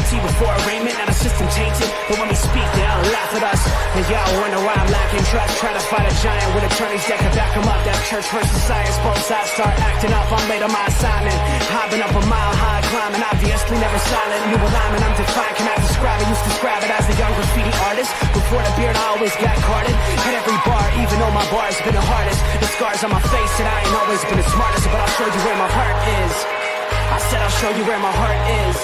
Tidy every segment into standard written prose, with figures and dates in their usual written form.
loyalty before arraignment, now the system tainted. But when we speak, they all laugh at us. And y'all wonder why I'm lacking trust. Try to fight a giant with attorneys that can back them up. That church versus science, both sides start acting up. I'm late on my assignment, hopping up a mile high, climbing, obviously never silent. New alignment, I'm defiant, cannot describe it. Used to describe it as a young graffiti artist. Before the beard, I always got carded. At every bar, even though my bar's been the hardest. The scars on my face said I ain't always been the smartest, but I'll show you where my heart is. I said I'll show you where my heart is.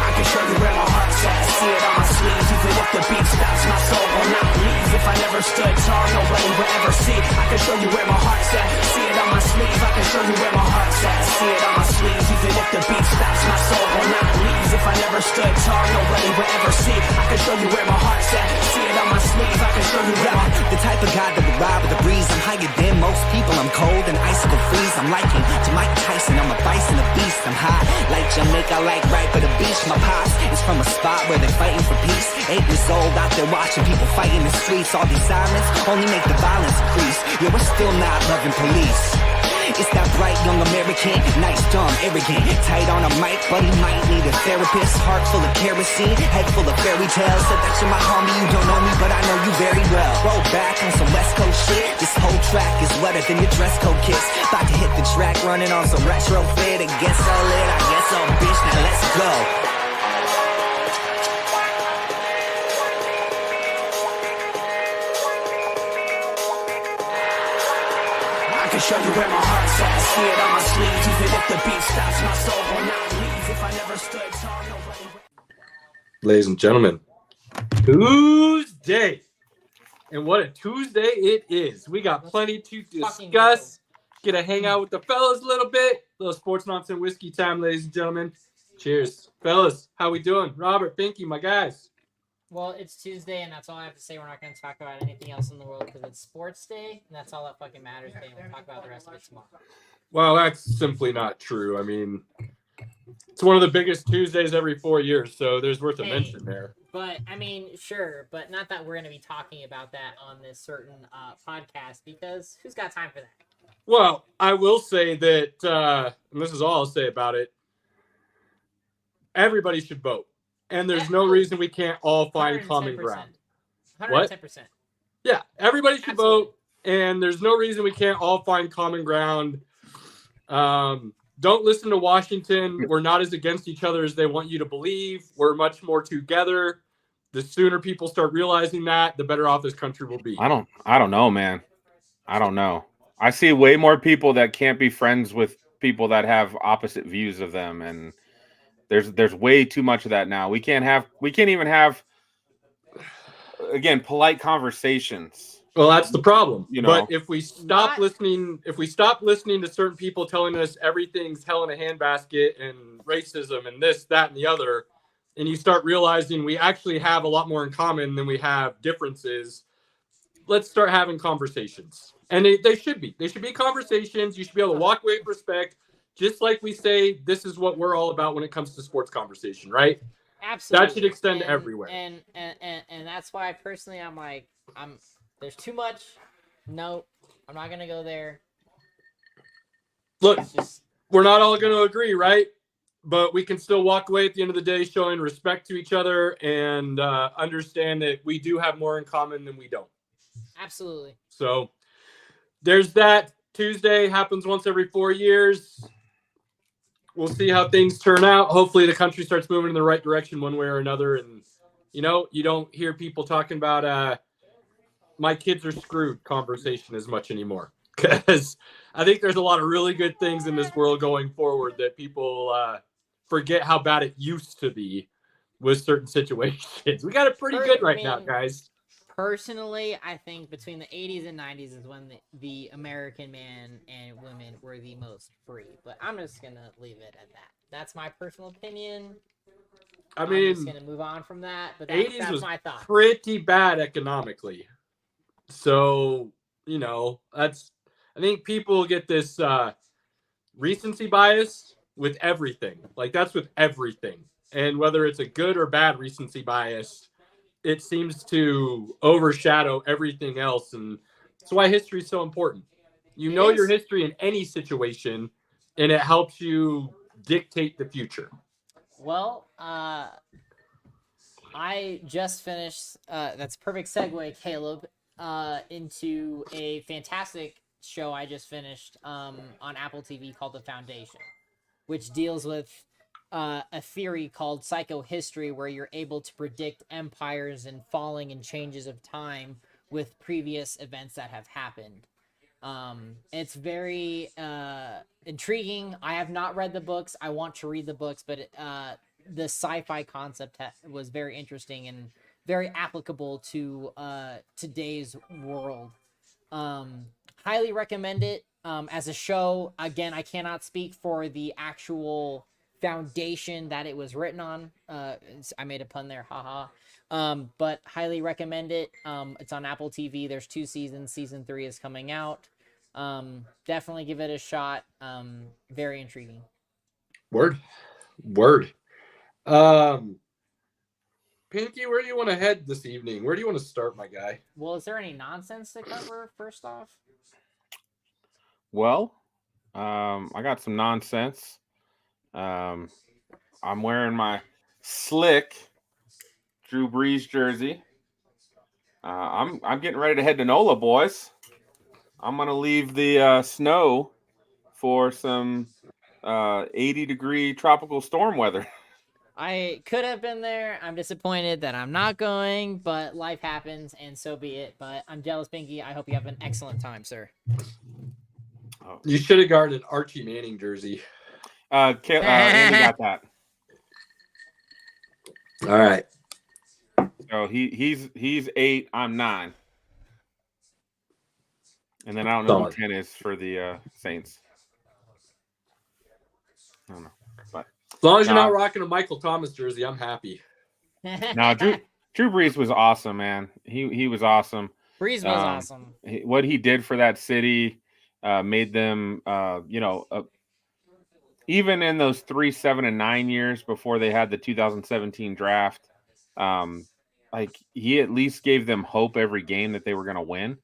I can show you where my heart's at. See it on my sleeves, even if the beat stops, my soul will not leave. If I never stood tall, nobody will ever see. I can show you where my heart's at. See it on my sleeve, I can show you where my heart's at. See it on my sleeves, even if the beat stops, my soul will not leave. If I never stood tall, nobody will ever see. I can show you where my heart's at. See it on my sleeve, I can show you where my... The type of guy that would ride with the breeze. I'm higher than most people, I'm cold and icicle freeze. I'm liking to Mike Tyson, I'm a bison, a beast. I'm high like Jamaica, like right by the beach. My pops is from a spot where they're fighting for peace. 8 years old, out there watching people fight in the streets. All these sirens only make the violence increase. Yeah, we're still not loving police. It's that bright young American, nice, dumb, arrogant. Tight on a mic, but he might need a therapist. Heart full of kerosene, head full of fairy tales. Said that you're my homie, you don't know me, but I know you very well. Roll back on some West Coast shit. This whole track is wetter than your dress code kiss. About to hit the track, running on some retro fit. I guess so lit, I guess so bitch, now let's go. I can show you where my heart's at. See it on my sleeves, even if the beat stops, my soul will not leave. If I never stood tall, nobody... Ladies and gentlemen, Tuesday. And what a Tuesday it is. We got plenty to discuss. Get to hang out with the fellas a little bit. A little sports nonsense whiskey time, ladies and gentlemen. Cheers. Fellas, how we doing? Robert, Pinky, my guys. Well, it's Tuesday, and that's all I have to say. We're not going to talk about anything else in the world because it's sports day, and that's all that fucking matters today. We'll talk about the rest of it tomorrow. Well, that's simply not true. I mean, it's one of the biggest Tuesdays every 4 years, so there's worth a mention there. But, I mean, sure, but not that we're going to be talking about that on this certain podcast, because who's got time for that? Well, I will say that, and this is all I'll say about it, everybody should vote. And there's no reason we can't all find common ground. 110%. What? Yeah, everybody should vote, and there's no reason we can't all find common ground. Don't listen to Washington. We're not as against each other as they want you to believe. We're much more together. The sooner people start realizing that, the better off this country will be. I don't know, man. I don't know. I see way more people that can't be friends with people that have opposite views of them, and there's way too much of that now. We can't even have, again, polite conversations. Well, that's the problem. You know, but if we stop listening to certain people telling us everything's hell in a handbasket and racism and this, that, and the other, and you start realizing we actually have a lot more in common than we have differences, let's start having conversations. And they should be. They should be conversations. You should be able to walk away with respect. Just like we say, this is what we're all about when it comes to sports conversation, right? Absolutely. That should extend everywhere. And that's why personally I'm like, there's too much. No, I'm not gonna go there. Look, we're not all gonna agree, right? But we can still walk away at the end of the day showing respect to each other and understand that we do have more in common than we don't. Absolutely. So there's that. Tuesday happens once every 4 years. We'll see how things turn out. Hopefully the country starts moving in the right direction one way or another. And, you know, you don't hear people talking about my kids are screwed conversation as much anymore. Because I think there's a lot of really good things in this world going forward that people forget how bad it used to be with certain situations. We got it pretty good right now, guys. Personally, I think between the 80s and 90s is when the American man and women were the most free. But I'm just going to leave it at that. That's my personal opinion. I'm just going to move on from that. But that's my thought. Pretty bad economically. So, you know, I think people get this recency bias with everything. Like, that's with everything. And whether it's a good or bad recency bias, it seems to overshadow everything else. And that's why history is so important. You It know your is. history in any situation, and it helps you dictate the future. Well, I just finished. That's a perfect segue, Caleb, into a fantastic show I just finished on Apple TV called The Foundation, which deals with a theory called psychohistory, where you're able to predict empires and falling and changes of time with previous events that have happened. It's very intriguing. I have not read the books. I want to read the books, but the sci-fi concept was very interesting and very applicable to today's world. Highly recommend it. As a show, again, I cannot speak for the actual foundation that it was written on. I made a pun there, haha. But highly recommend it. It's on Apple TV. There's 2 seasons. Season 3 is coming out. Definitely give it a shot. Very intriguing. Word. Pinky, where do you want to head this evening? Where do you want to start, my guy? Well, is there any nonsense to cover first off? Well, I got some nonsense. I'm wearing my slick Drew Brees jersey. I'm getting ready to head to NOLA, boys. I'm gonna leave the snow for some 80-degree tropical storm weather. I could have been there. I'm disappointed that I'm not going, but life happens, and so be it. But I'm jealous, Pinky. I hope you have an excellent time, sir. You should have gotten an Archie Manning jersey. Andy got that. All right. So he's 8. I'm 9. And then I don't know who 10 is for the Saints. I don't know. But As long as you're not rocking a Michael Thomas jersey, I'm happy. No, Drew Brees was awesome, man. He was awesome. Brees was awesome. What he did for that city made them, even in those 3, 7, and 9 years before they had the 2017 draft, like he at least gave them hope every game that they were going to win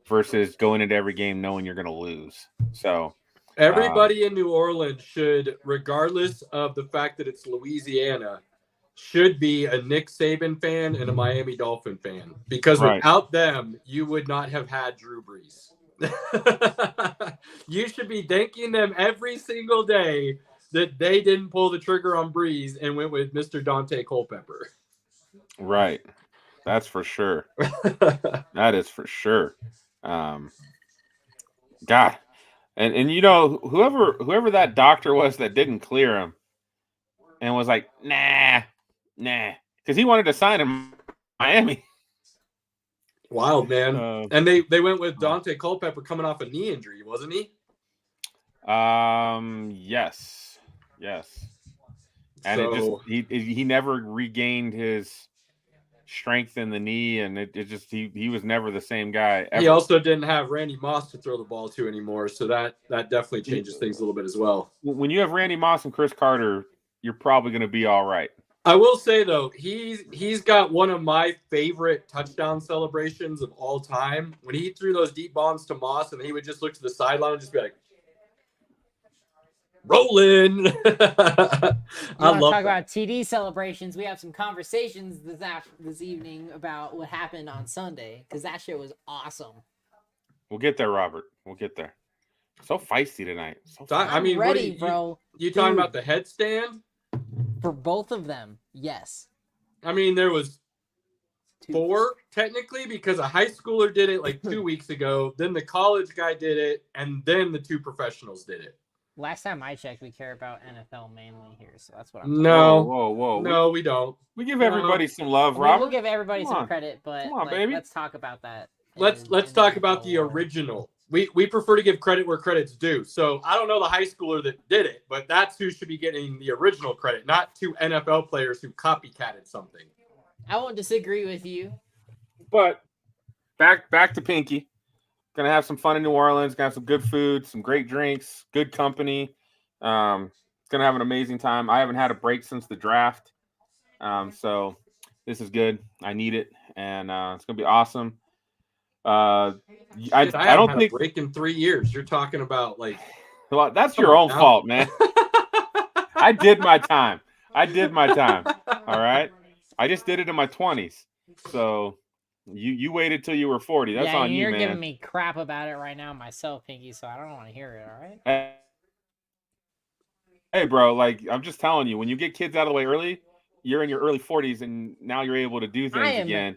versus going into every game knowing you're going to lose. So everybody in New Orleans should, regardless of the fact that it's Louisiana, should be a Nick Saban fan and a Miami Dolphin fan, because without them, you would not have had Drew Brees. You should be thanking them every single day that they didn't pull the trigger on Brees and went with Mr. Dante Culpepper. Right. That's for sure. That is for sure. God. And you know, whoever that doctor was that didn't clear him and was like, nah, because he wanted to sign him Miami. Wild, man. And they went with Dante Culpepper coming off a knee injury, wasn't he? Yes. And so, he never regained his strength in the knee, and it just he was never the same guy ever. He also didn't have Randy Moss to throw the ball to anymore, so that definitely changes things a little bit as well. When you have Randy Moss and Chris Carter, you're probably going to be all right. I will say though, he's got one of my favorite touchdown celebrations of all time. When he threw those deep bombs to Moss, and he would just look to the sideline and just be like, "Rolling." I love talk about TD celebrations. We have some conversations this evening about what happened on Sunday, because that shit was awesome. We'll get there, Robert. We'll get there. So feisty tonight. I mean, ready, bro. You talking about the headstand? For both of them, yes. I mean, there was 4 technically, because a high schooler did it like 2 weeks ago. Then the college guy did it, and then the 2 professionals did it. Last time I checked, we care about NFL mainly here, so that's what I'm. Whoa! No, we don't. We give everybody some love, I mean, Robert. we'll give everybody some credit, but come on, baby. Let's talk about that. Let's talk about the original. We prefer to give credit where credit's due. So I don't know the high schooler that did it, but that's who should be getting the original credit, not 2 NFL players who copycatted something. I won't disagree with you. But back to Pinky. Gonna have some fun in New Orleans. Gonna have some good food, some great drinks, good company. Gonna have an amazing time. I haven't had a break since the draft, so this is good. I need it, and it's gonna be awesome. I Shit, I I haven't don't had think. a break in 3 years. You're talking about like Well, that's come your on own now. fault, man. I did my time. All right. I just did it in my 20s. So you waited till you were 40. That's Yeah, on and you, you're man. giving me crap about it right now myself, Pinky, so I don't want to hear it, all right? Hey, bro, like I'm just telling you, when you get kids out of the way early, you're in your early 40s and now you're able to do I things am again.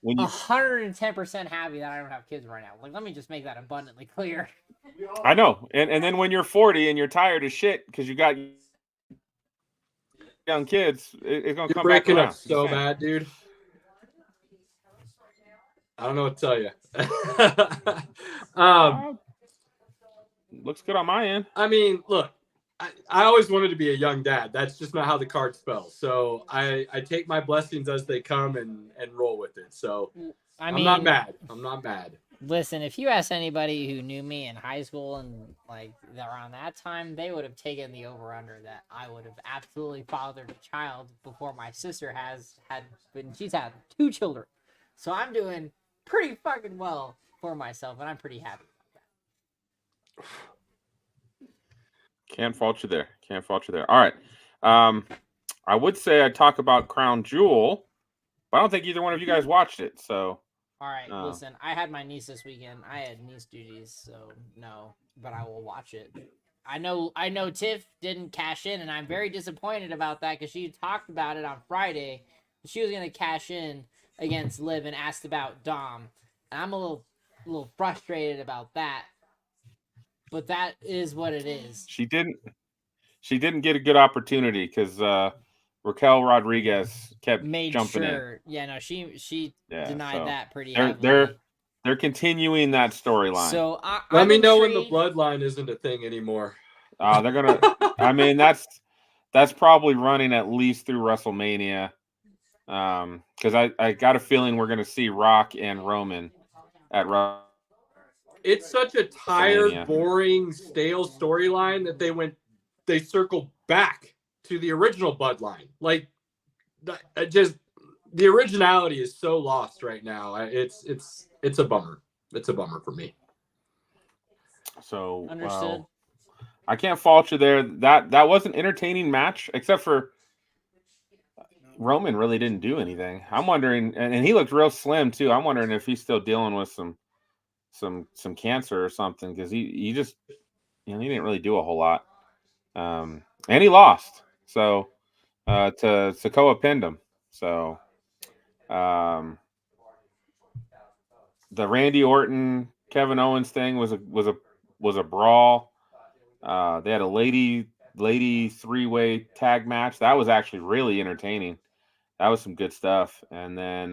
When you 110% happy that I don't have kids right now. Like, let me just make that abundantly clear. I know. And then when you're 40 and you're tired as shit because you got young kids, it's gonna You're come back breaking around. up so bad, dude. I don't know what to tell you. Looks good on my end. I mean, look, I always wanted to be a young dad. That's just not how the cards fell. So I take my blessings as they come and roll with it. So I'm not mad. I'm not mad. Listen, if you ask anybody who knew me in high school and like around that time, they would have taken the over under that I would have absolutely fathered a child before my sister she's had 2 children. So I'm doing pretty fucking well for myself, and I'm pretty happy about that. Can't fault you there. All right. I would say I'd talk about Crown Jewel, but I don't think either one of you guys watched it. So all right, listen, I had my niece this weekend. I had niece duties, so no, but I will watch it. I know Tiff didn't cash in, and I'm very disappointed about that because she talked about it on Friday. She was gonna cash in against Liv and asked about Dom, and I'm a little frustrated about that. But that is what it is. she didn't get a good opportunity because Raquel Rodriguez kept jumping in. Yeah, no, she denied that pretty they're, heavily. They're continuing that storyline. So let me know when the bloodline isn't a thing anymore. They're gonna. I mean, that's probably running at least through WrestleMania. Because I got a feeling we're gonna see Rock and Roman at It's such a tired, boring, stale storyline that they circled back to the original bloodline. Like, just the originality is so lost right now. It's a bummer. It's a bummer for me. So understood. I can't fault you there. That was an entertaining match, except for Roman really didn't do anything. I'm wondering, and he looked real slim too. I'm wondering if he's still dealing with some cancer or something because he just he didn't really do a whole lot. And he lost. So to Sikoa pinned him. So the Randy Orton Kevin Owens thing was a brawl. They had a lady 3-way tag match. That was actually really entertaining. That was some good stuff. And then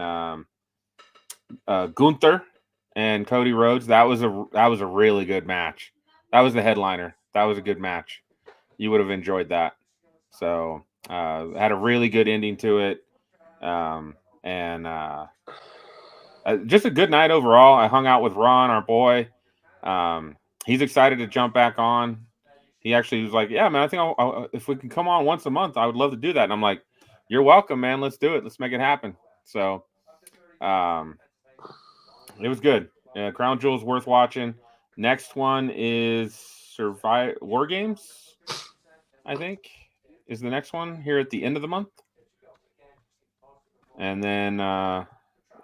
Gunther and Cody Rhodes. That was a really good match. That was the headliner. That was a good match. You would have enjoyed that. So had a really good ending to it. Just a good night overall. I hung out with Ron, our boy. He's excited to jump back on. He actually was like, yeah, man, I think if we can come on once a month, I would love to do that. And I'm like, you're welcome, man. Let's do it. Let's make it happen. So it was good. Crown Jewel's worth watching. Next one is War Games, I think, is the next one here at the end of the month. And then I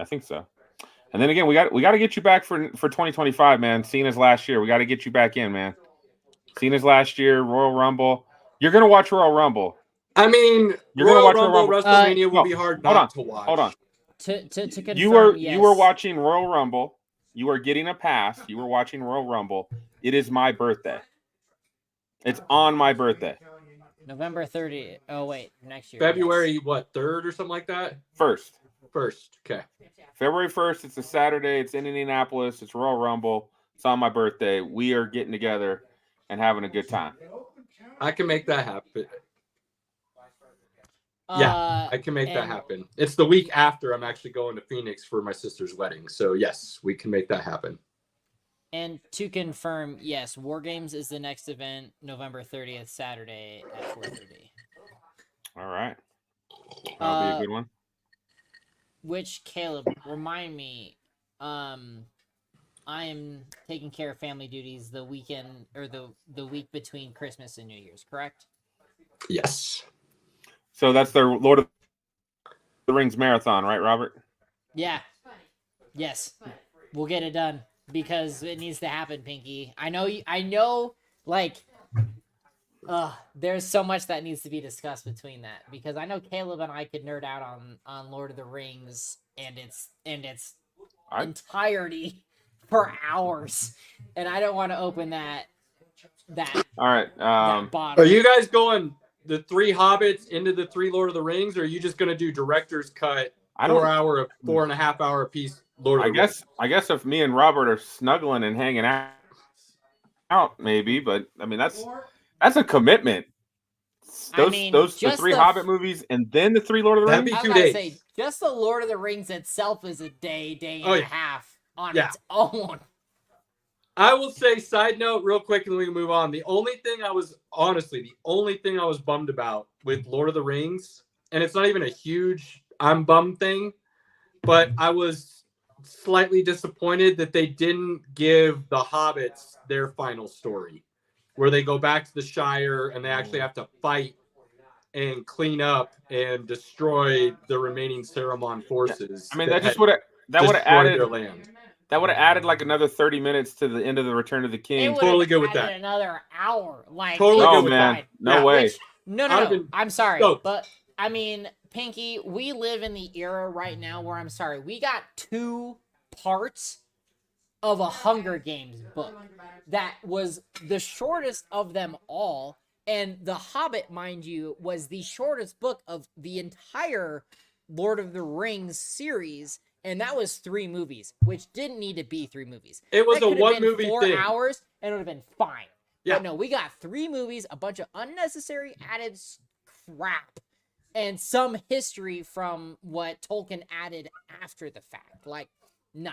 think so. And then again, we got to get you back for 2025, man. Cena's last year. We got to get you back in, man. Cena's last year, Royal Rumble. You're going to watch Royal Rumble. I mean, you're going to watch Royal Rumble. WrestleMania would be hard not to watch. Hold on. To confirm, you were watching Royal Rumble. You are getting a pass. You were watching Royal Rumble. It is my birthday. It's on my birthday. November 30th. Oh, wait. Next year. February, what, 3rd or something like that? 1st. Okay. February 1st. It's a Saturday. It's in Indianapolis. It's Royal Rumble. It's on my birthday. We are getting together and having a good time. I can make that happen. Yeah, I can make that happen. It's the week after I'm actually going to Phoenix for my sister's wedding. So, yes, we can make that happen. And to confirm, yes, War Games is the next event, November 30th, Saturday at 4:30. All right. That'll be a good one. Which, Caleb, remind me, I am taking care of family duties the weekend or the week between Christmas and New Year's, correct? Yes. So that's their Lord of the Rings marathon, right, Robert? Yeah. Yes. We'll get it done because it needs to happen, Pinky. I know like there's so much that needs to be discussed between that because I know Caleb and I could nerd out on Lord of the Rings and its entirety for hours, and I don't want to open that. All right. That bottom. Are you guys going the 3 Hobbits into the 3 Lord of the Rings, or are you just going to do director's cut 4.5 hour piece Lord of the Rings? I guess if me and Robert are snuggling and hanging out, maybe, but I mean that's a commitment. Those the 3 Hobbit movies and then the 3 Lord of the Rings. That'd be 2 days. Say, just the Lord of the Rings itself is a day and a half on its own. I will say, side note, real quick, and we can move on. The only thing I was bummed about with Lord of the Rings, and it's not even a huge I'm bummed thing, but I was slightly disappointed that they didn't give the Hobbits their final story, where they go back to the Shire and they actually have to fight and clean up and destroy the remaining Saruman forces. I mean, that would have added their land. That would have added like another 30 minutes to the end of the Return of the King. Totally good with that. Another hour, like totally good with that. Man, no way. No. I'm sorry, but I mean, Pinky, we live in the era right now where I'm sorry, we got 2 parts of a Hunger Games book that was the shortest of them all, and The Hobbit, mind you, was the shortest book of the entire Lord of the Rings series. And that was 3 movies, which didn't need to be 3 movies. It was a 1 movie 4 thing. 4 hours, and it would have been fine. Yeah. But no, we got 3 movies, a bunch of unnecessary added crap, and some history from what Tolkien added after the fact. Like, nah.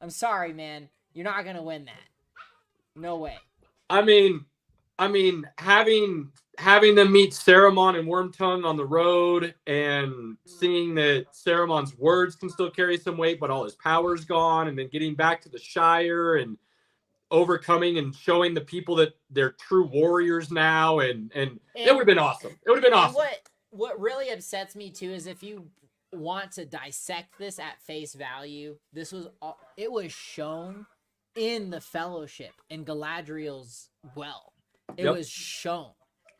I'm sorry, man. You're not going to win that. No way. I mean, having them meet Saruman and Wormtongue on the road and seeing that Saruman's words can still carry some weight, but all his power's gone, and then getting back to the Shire and overcoming and showing the people that they're true warriors now, and it would have been awesome. It would have been awesome. What really upsets me too is if you want to dissect this at face value, it was shown in the Fellowship in Galadriel's well. It was shown.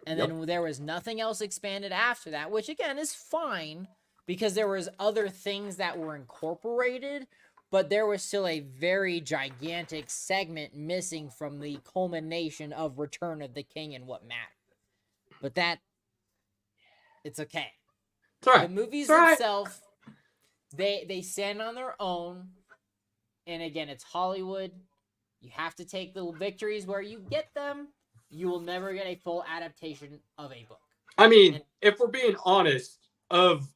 And then there was nothing else expanded after that, which again is fine because there was other things that were incorporated, but there was still a very gigantic segment missing from the culmination of Return of the King and what mattered. But it's okay. It's all right. The movies itself, they stand on their own. And again, it's Hollywood. You have to take the victories where you get them. You will never get a full adaptation of a book. I mean, if we're being honest, of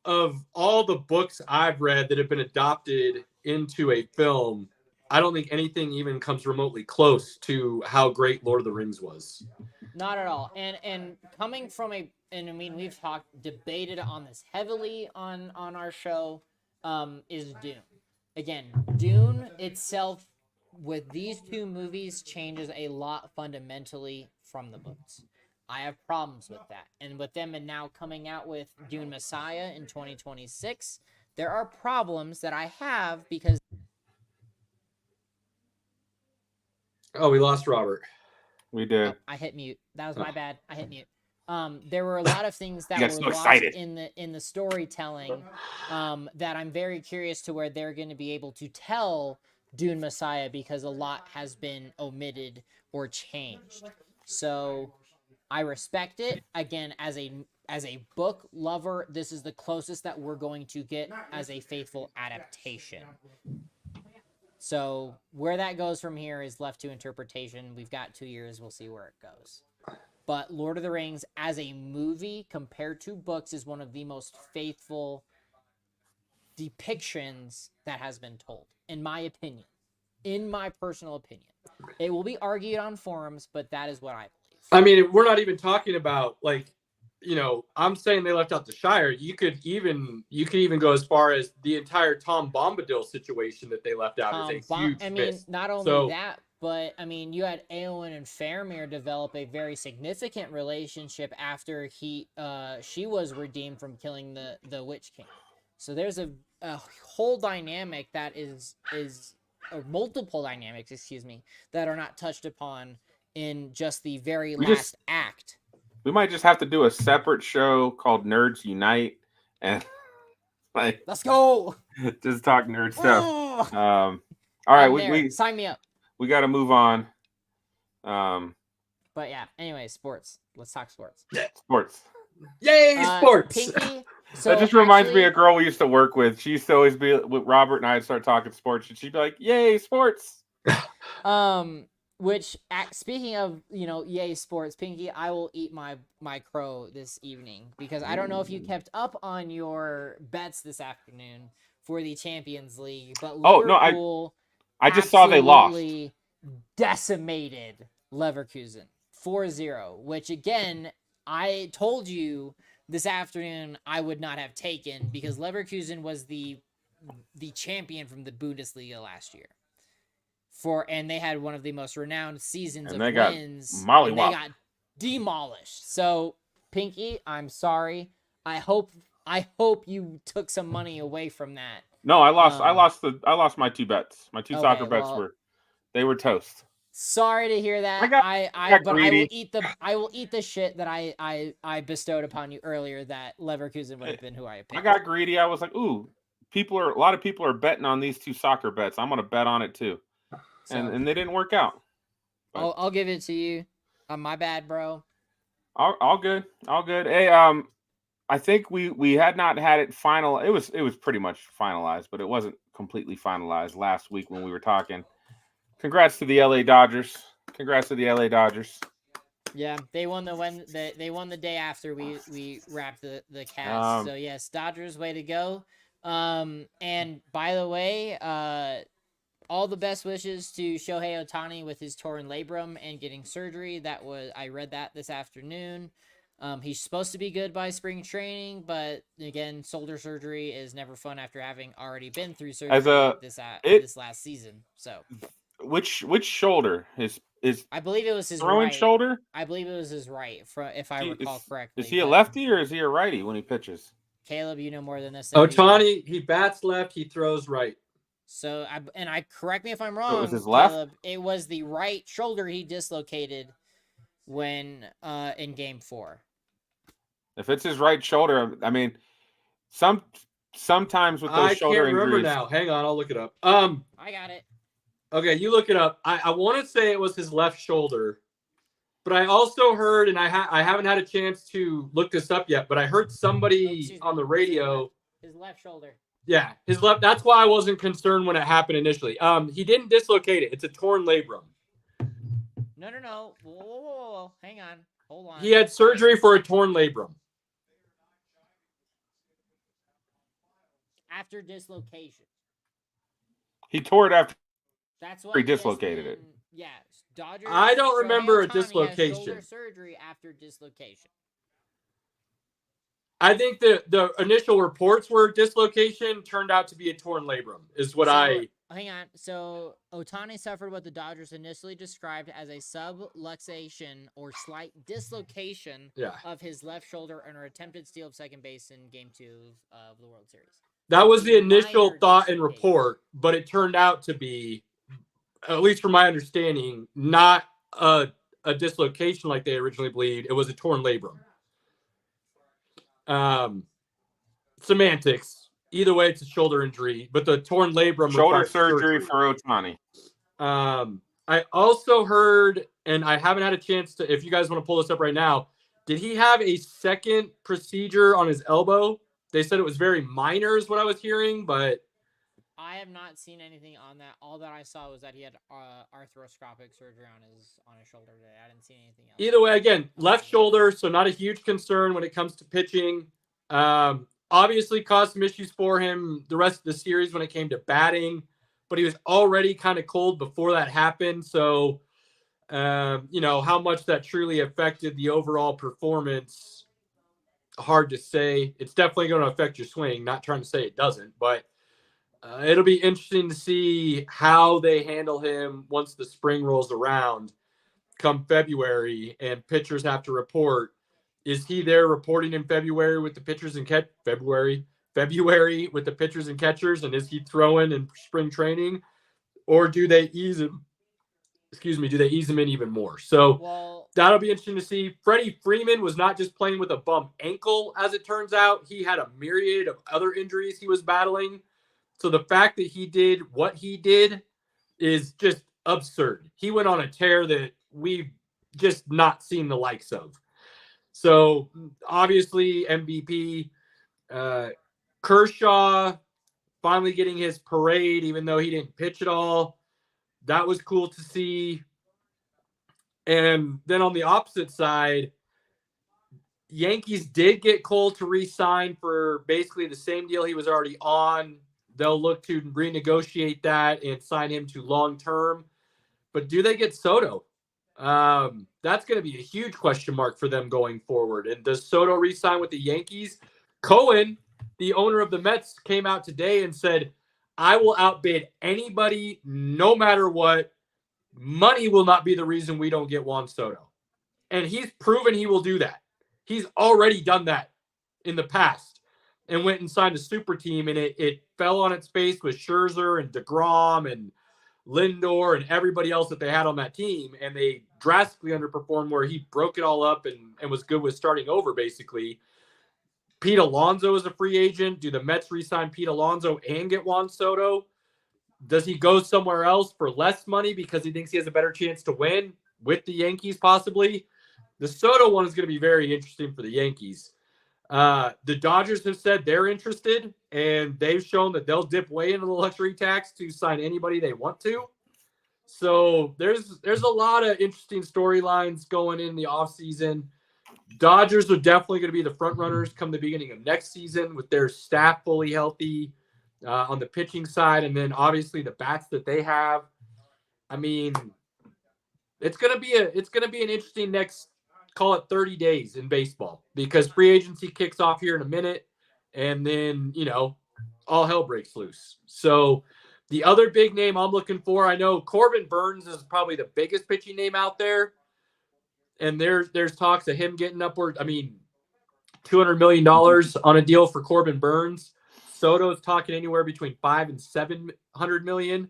all the books I've read that have been adopted into a film, I don't think anything even comes remotely close to how great Lord of the Rings was. Not at all. And coming from and I mean, we've debated on this heavily on our show, is Dune. Again, Dune itself with these 2 movies changes a lot fundamentally from the books. I have problems with that. And with them and now coming out with Dune Messiah in 2026, there are problems that I have because... Oh, we lost Robert. We did. Oh, I hit mute. That was my bad. I hit mute. There were a lot of things that were so lost in the storytelling that I'm very curious to where they're going to be able to tell Dune Messiah because a lot has been omitted or changed. So I respect it. Again, as a book lover, this is the closest that we're going to get as a faithful adaptation. So where that goes from here is left to interpretation. We've got 2 years. We'll see where it goes. But Lord of the Rings as a movie compared to books is one of the most faithful depictions that has been told, in my opinion. In my personal opinion. It will be argued on forums, but that is what I believe. I mean, we're not even talking about, like, I'm saying they left out the Shire. You could even go as far as the entire Tom Bombadil situation that they left out is a huge miss. Not only that, but I mean, you had Eowyn and Faramir develop a very significant relationship after she was redeemed from killing the Witch King. So there's a whole dynamic that is or multiple dynamics, that are not touched upon in just the very last act. We might just have to do a separate show called Nerds Unite and let's go. Just talk nerd stuff. All right, we sign me up. We got to move on. But yeah, anyway, sports. Let's talk sports. Sports. Yay, sports. Pinky. So that just reminds me of a girl we used to work with. She used to always be with Robert and I'd start talking sports, and she'd be like, "Yay, sports!" Which, speaking of, yay, sports, Pinky, I will eat my crow this evening because I don't know if you kept up on your bets this afternoon for the Champions League, but Liverpool I just saw they lost. Decimated Leverkusen 4-0, which again, I told you this afternoon I would not have taken because Leverkusen was the champion from the Bundesliga last year. And they had one of the most renowned seasons of wins. They got demolished. So, Pinky, I'm sorry. I hope you took some money away from that. No, I lost my two bets. My two soccer bets were toast. Sorry to hear that. I will eat the shit that I bestowed upon you earlier that Leverkusen would have been who I picked. I got greedy. I was like, ooh, a lot of people are betting on these two soccer bets. I'm gonna bet on it too. So, and they didn't work out. I'll give it to you. My bad, bro. All good. Hey, I think we had not had it final. It was pretty much finalized, but it wasn't completely finalized last week when we were talking. Congrats to the LA Dodgers. Yeah, they won the day after we wrapped the cast. So yes, Dodgers, way to go. And by the way, all the best wishes to Shohei Ohtani with his torn labrum and getting surgery. I read that this afternoon. He's supposed to be good by spring training, but again, shoulder surgery is never fun after having already been through surgery this last season. So, which shoulder is? I believe it was his throwing shoulder. I believe it was his right, if I recall correctly. Is he a lefty or is he a righty when he pitches? Caleb, you know more than this. Ohtani, he bats left, he throws right. So, I correct me if I'm wrong. So it was his left? Caleb, it was the right shoulder he dislocated when in Game 4. If it's his right shoulder, I mean, sometimes with those shoulder injuries. I can't remember now. Hang on, I'll look it up. I got it. Okay, you look it up. I want to say it was his left shoulder, but I also heard, and I haven't had a chance to look this up yet, but I heard somebody on the radio. His left shoulder. Yeah, his left. That's why I wasn't concerned when it happened initially. He didn't dislocate it. It's a torn labrum. No. Whoa. Hang on. Hold on. He had surgery for a torn labrum. After dislocation. He tore it after. That's what he dislocated it. Yeah, Dodgers. I don't remember a dislocation. Shoulder surgery after dislocation. I think the initial reports were dislocation, turned out to be a torn labrum, is what Hang on. So, Ohtani suffered what the Dodgers initially described as a subluxation or slight dislocation of his left shoulder in an attempted steal of second base in Game 2 of the World Series. That was the initial thought and report, but it turned out to be, at least from my understanding, not a dislocation like they originally believed. It was a torn labrum. Semantics. Either way, it's a shoulder injury, but the torn labrum. Shoulder surgery for Ohtani. I also heard, and I haven't had a chance to, if you guys want to pull this up right now, did he have a second procedure on his elbow? They said it was very minor is what I was hearing, but I have not seen anything on that. All that I saw was that he had arthroscopic surgery on his shoulder today. I didn't see anything else. Either way, again, left shoulder, so not a huge concern when it comes to pitching. Obviously caused some issues for him the rest of the series when it came to batting, but he was already kind of cold before that happened. So, how much that truly affected the overall performance hard to say. It's definitely going to affect your swing. Not trying to say it doesn't, but it'll be interesting to see how they handle him once the spring rolls around come February and pitchers have to report. Is he there reporting in February with the pitchers and February with the pitchers and catchers? And is he throwing in spring training, or do they ease him? Do they ease him in even more? So that'll be interesting to see. Freddie Freeman was not just playing with a bum ankle, as it turns out. He had a myriad of other injuries he was battling. So the fact that he did what he did is just absurd. He went on a tear that we've just not seen the likes of. So obviously MVP, Kershaw finally getting his parade, even though he didn't pitch at all. That was cool to see. And then on the opposite side, Yankees did get Cole to re-sign for basically the same deal he was already on. They'll look to renegotiate that and sign him to long-term. But do they get Soto? That's going to be a huge question mark for them going forward. And does Soto re-sign with the Yankees? Cohen, the owner of the Mets, came out today and said, I will outbid anybody no matter what. Money will not be the reason we don't get Juan Soto. And he's proven he will do that. He's already done that in the past and went and signed a super team, and it fell on its face with Scherzer and DeGrom and Lindor and everybody else that they had on that team, and they drastically underperformed where he broke it all up and was good with starting over, basically. Pete Alonso is a free agent. Do the Mets re-sign Pete Alonso and get Juan Soto? Does he go somewhere else for less money because he thinks he has a better chance to win with the Yankees possibly? The Soto one is going to be very interesting for the Yankees. The Dodgers have said they're interested, and they've shown that they'll dip way into the luxury tax to sign anybody they want to. So there's a lot of interesting storylines going in the offseason. Dodgers are definitely going to be the front runners come the beginning of next season with their staff fully healthy on the pitching side, and then obviously the bats that they have. I mean, it's going to be an interesting next, call it 30 days in baseball, because free agency kicks off here in a minute, and then, all hell breaks loose. So the other big name I'm looking for, I know Corbin Burns is probably the biggest pitching name out there. And there's talks of him getting upward, $200 million on a deal for Corbin Burns. Soto's talking anywhere between $500 and $700 million.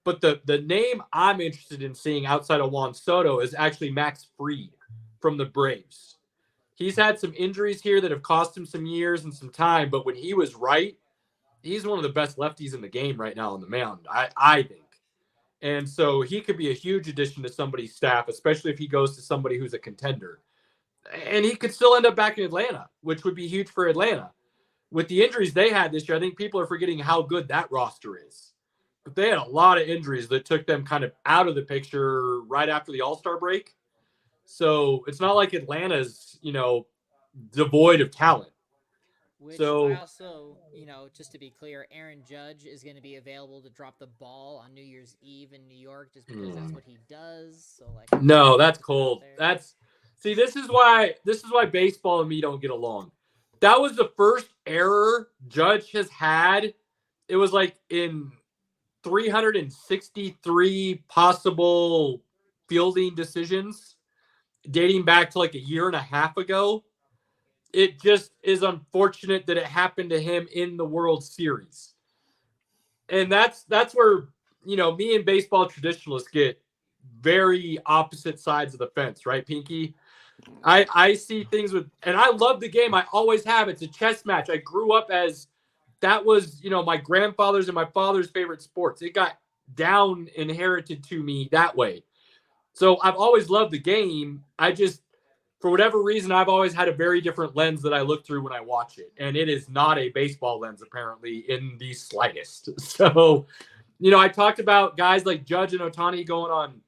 But the name I'm interested in seeing outside of Juan Soto is actually Max Fried from the Braves. He's had some injuries here that have cost him some years and some time, but when he was right, he's one of the best lefties in the game right now on the mound, I think. And so he could be a huge addition to somebody's staff, especially if he goes to somebody who's a contender. And he could still end up back in Atlanta, which would be huge for Atlanta. With the injuries they had this year, I think people are forgetting how good that roster is. But they had a lot of injuries that took them kind of out of the picture right after the All-Star break. So it's not like Atlanta's, devoid of talent. Which so, I also, just to be clear, Aaron Judge is going to be available to drop the ball on New Year's Eve in New York just because that's what he does. So no, that's cold. This is why baseball and me don't get along. That was the first error Judge has had. It was like in 363 possible fielding decisions dating back to like a year and a half ago. It just is unfortunate that it happened to him in the World Series. And that's where, me and baseball traditionalists get very opposite sides of the fence, right, Pinky? I see things and I love the game. I always have. It's a chess match. I grew up as that was, my grandfather's and my father's favorite sports. It got down inherited to me that way. So I've always loved the game. For whatever reason, I've always had a very different lens that I look through when I watch it. And it is not a baseball lens, apparently, in the slightest. So, I talked about guys like Judge and Ohtani going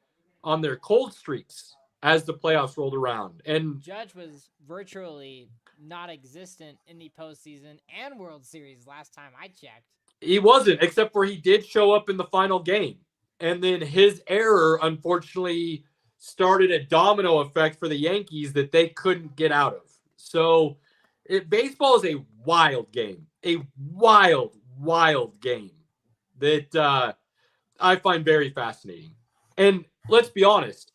on their cold streaks as the playoffs rolled around. And Judge was virtually non-existent in the postseason and World Series last time I checked. He wasn't, except for he did show up in the final game. And then his error, unfortunately, started a domino effect for the Yankees that they couldn't get out of. So Baseball is a wild game, a wild game that I find very fascinating. And let's be honest,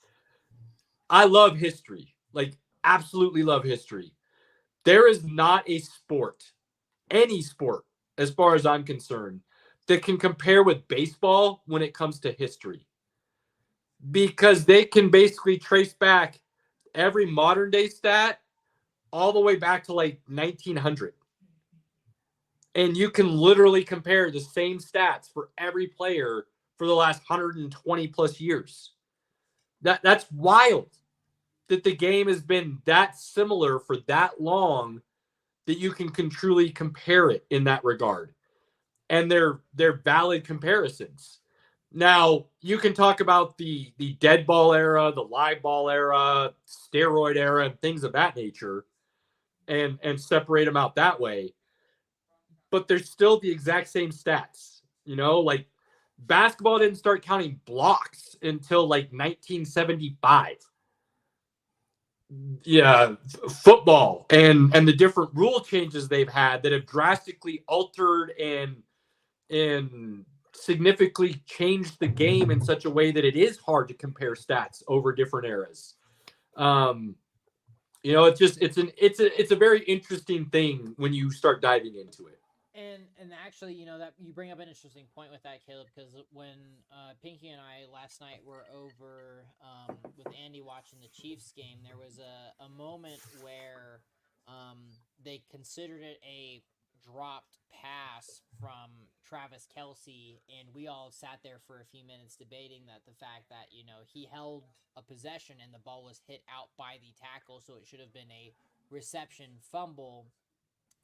I love history, like absolutely love history. There is not a sport, any sport, as far as I'm concerned, that can compare with baseball when it comes to history, because they can basically trace back every modern day stat all the way back to like 1900. And you can literally compare the same stats for every player for the last 120 plus years. That's wild that the game has been that similar for that long, that you can truly compare it in that regard. And they're valid comparisons. Now, you can talk about the dead ball era, the live ball era, steroid era, and things of that nature, and separate them out that way. But they're still the exact same stats. You know, like basketball didn't start counting blocks until like 1975. Yeah, football and the different rule changes they've had that have drastically altered and significantly changed the game in such a way that it is hard to compare stats over different eras. You know, it's a very interesting thing when you start diving into it. And actually, you know, that you bring up an interesting point with that, Caleb, because when Pinky and I last night were over with Andy watching the Chiefs game, there was a moment where they considered it a dropped pass from Travis Kelce, and we all sat there for a few minutes debating the fact that, you know, he held a possession and the ball was hit out by the tackle, so it should have been a reception fumble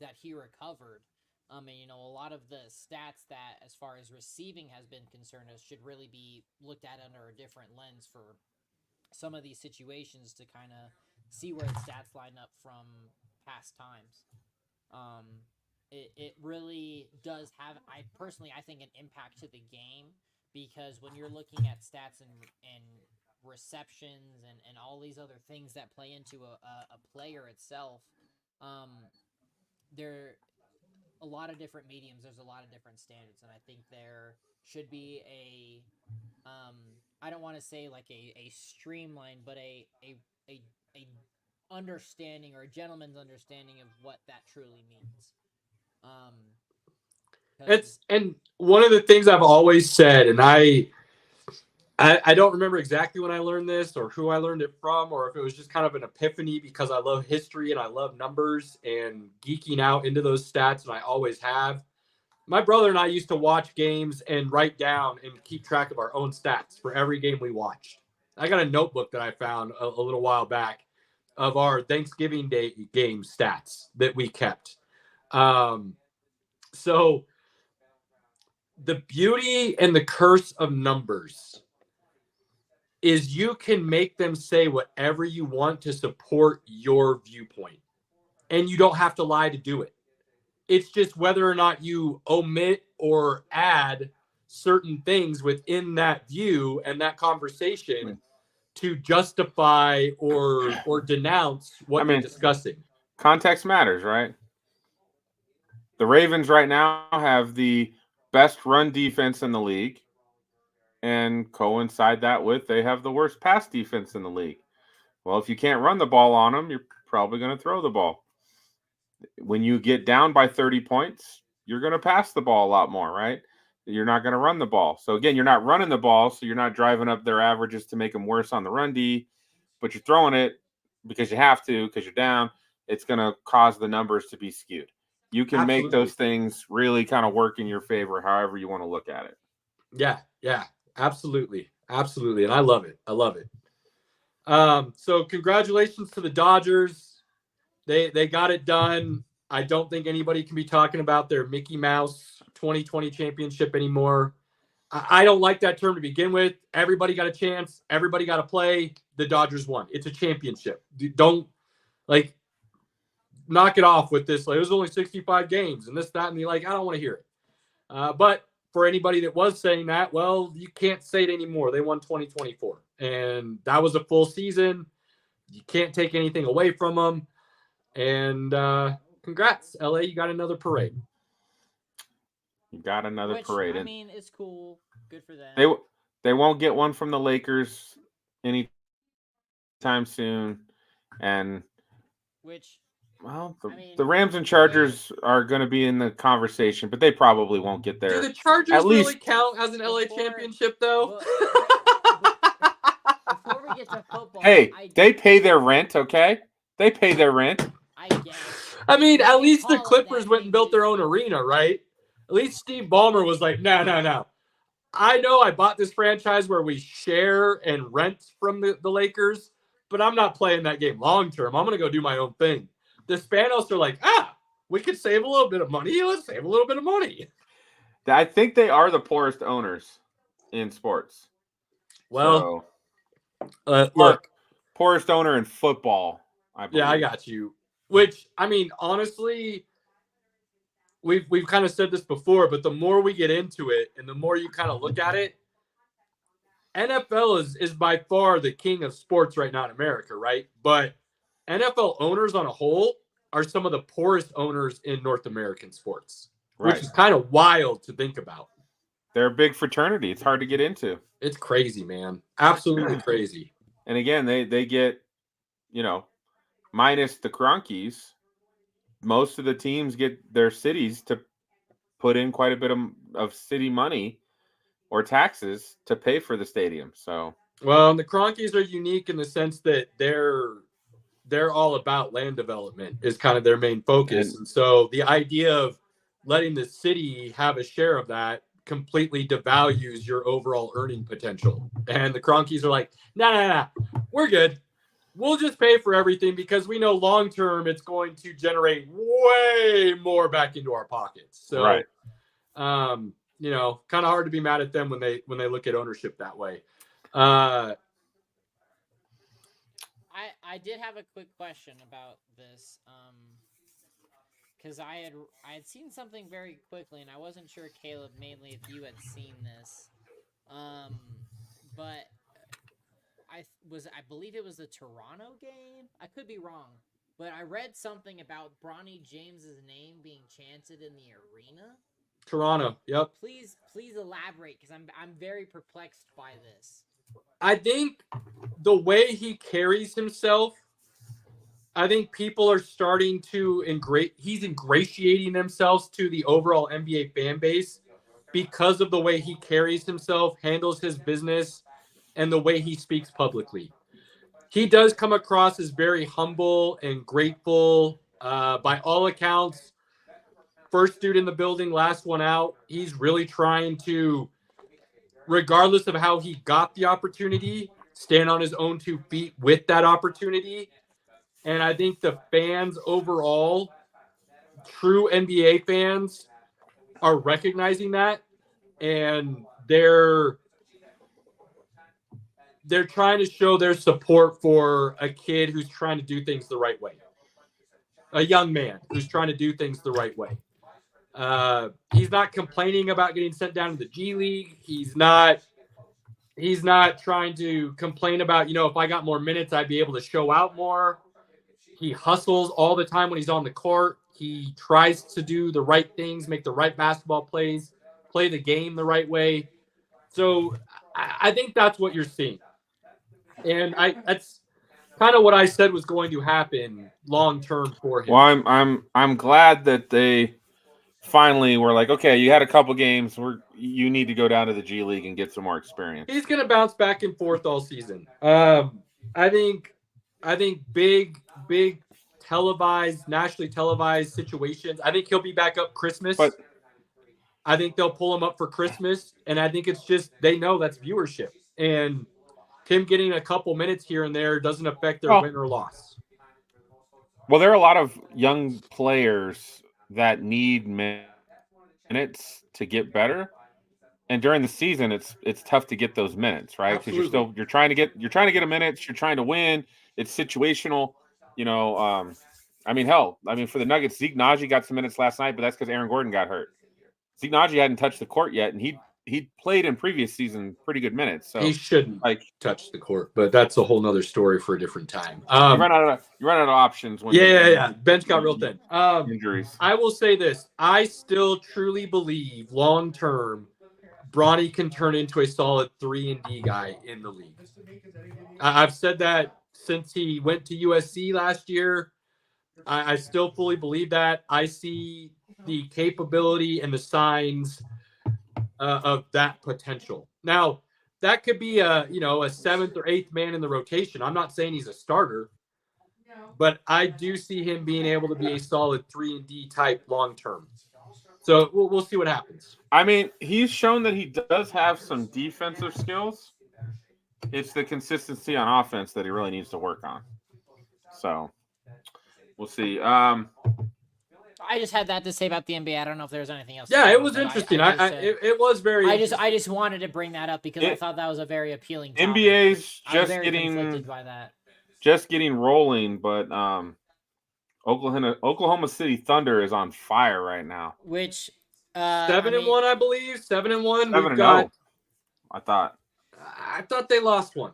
that he recovered. And, you know, a lot of the stats that, as far as receiving has been concerned, should really be looked at under a different lens for some of these situations to kind of see where the stats line up from past times. It really does have, I think, an impact to the game, because when you're looking at stats and receptions and all these other things that play into a player itself, there a lot of different mediums, there's a lot of different standards, and I think there should be a I don't want to say like a streamline, but a understanding, or a gentleman's understanding of what that truly means. And one of the things I've always said, and I don't remember exactly when I learned this or who I learned it from, or if it was just kind of an epiphany because I love history and I love numbers and geeking out into those stats, and I always have. My brother and I used to watch games and write down and keep track of our own stats for every game we watched. I got a notebook that I found a little while back of our Thanksgiving Day game stats that we kept. So the beauty and the curse of numbers is you can make them say whatever you want to support your viewpoint, and you don't have to lie to do it. It's just whether or not you omit or add certain things within that view and that conversation to justify or denounce what you're discussing. Context matters, right? The Ravens right now have the best run defense in the league, and coincide that with they have the worst pass defense in the league. Well, if you can't run the ball on them, you're probably going to throw the ball. When you get down by 30 points, you're going to pass the ball a lot more, right? You're not going to run the ball. So again, you're not running the ball, so you're not driving up their averages to make them worse on the run D, but you're throwing it because you have to, because you're down. It's going to cause the numbers to be skewed. You can make those things really kind of work in your favor, however you want to look at it. Yeah, absolutely. And I love it. So congratulations to the Dodgers. They got it done. I don't think anybody can be talking about their Mickey Mouse 2020 championship anymore. I don't like that term to begin with. Everybody got a chance. Everybody got to play. The Dodgers won. It's a championship. Don't knock it off with this. Like, it was only 65 games and this, that, and the I don't want to hear it. But for anybody that was saying that, well, you can't say it anymore. They won 2024, and that was a full season. You can't take anything away from them. And congrats, LA. You got another parade. You got another Which, parade. I And mean, it's cool. Good for them. they won't get one from the Lakers anytime soon. And Which, well, I mean, the Rams and Chargers are going to be in the conversation, but they probably won't get there. Do the Chargers At really least count as an LA Before- championship, though? before we get to football, hey, they pay their rent, okay? They pay their rent. I guess. I mean, at least the call it Clippers that, went and built their own arena, right? At least Steve Ballmer was like, no. I know I bought this franchise where we share and rent from the Lakers, but I'm not playing that game long term. I'm going to go do my own thing. The Spanos are like, we could save a little bit of money. Let's save a little bit of money. I think they are the poorest owners in sports. Well, so, look. Poorest owner in football, I believe. Yeah, I got you. Which, I mean, honestly, we've kind of said this before, but the more we get into it and the more you kind of look at it, NFL is by far the king of sports right now in America, right? But NFL owners on a whole are some of the poorest owners in North American sports, Right. which is kind of wild to think about. They're a big fraternity. It's hard to get into. It's crazy, man. Absolutely crazy. And again, they get, minus the Cronkies, most of the teams get their cities to put in quite a bit of city money or taxes to pay for the stadium. So, well, and the Cronkies are unique in the sense that they're all about land development is kind of their main focus. And so the idea of letting the city have a share of that completely devalues your overall earning potential. And the Cronkies are like, nah, we're good. We'll just pay for everything because we know long term it's going to generate way more back into our pockets. So, right. Kind of hard to be mad at them when they look at ownership that way. I did have a quick question about this, because I had seen something very quickly, and I wasn't sure, Caleb, mainly if you had seen this, but I believe it was the Toronto game. I could be wrong, but I read something about Bronny James's name being chanted in the arena. Toronto, yep. Please elaborate, because I'm very perplexed by this. I think the way he carries himself, I think people are starting to he's ingratiating themselves to the overall NBA fan base because of the way he carries himself, handles his business, and the way he speaks publicly. He does come across as very humble and grateful. By all accounts, first dude in the building, last one out. He's really trying to, regardless of how he got the opportunity, stand on his own 2 feet with that opportunity. And I think the fans overall, true NBA fans, are recognizing that. And they're trying to show their support for a kid who's trying to do things the right way. A young man who's trying to do things the right way. He's not complaining about getting sent down to the G League. He's not trying to complain about, if I got more minutes, I'd be able to show out more. He hustles all the time when he's on the court. He tries to do the right things, make the right basketball plays, play the game the right way. So I think that's what you're seeing. And that's kind of what I said was going to happen long term for him. Well, I'm glad that they finally were like, okay, you had a couple games. You need to go down to the G League and get some more experience. He's going to bounce back and forth all season. I think big televised, nationally televised situations. I think he'll be back up Christmas. But I think they'll pull him up for Christmas, and I think it's just they know that's viewership, and him getting a couple minutes here and there doesn't affect their win or loss. Well, there are a lot of young players that need minutes to get better, and during the season, it's tough to get those minutes, right? Because you're trying to get a minutes, you're trying to win. It's situational, hell, for the Nuggets, Zeke Naji got some minutes last night, but that's because Aaron Gordon got hurt. Zeke Naji hadn't touched the court yet, and he he played in previous season pretty good minutes. So he shouldn't touch the court, but that's a whole nother story for a different time. you run out of options when yeah. Bench got real thin. Injuries. I will say this: I still truly believe long term, Bronny can turn into a solid 3-and-D guy in the league. I've said that since he went to USC last year. I still fully believe that. I see the capability and the signs of that potential. Now, that could be a 7th or 8th man in the rotation. I'm not saying he's a starter, but I do see him being able to be a solid 3-and-D type long term. So we'll see what happens. I mean, he's shown that he does have some defensive skills. It's the consistency on offense that he really needs to work on. So we'll see. I just had that to say about the NBA. I don't know if there's anything else. Yeah, it was interesting. It was very. I just wanted to bring that up because I thought that was a very appealing topic. NBA's just getting by that. Just getting rolling, but Oklahoma City Thunder is on fire right now. Which 7-1, I believe. 7-1. 7-0. I thought they lost one.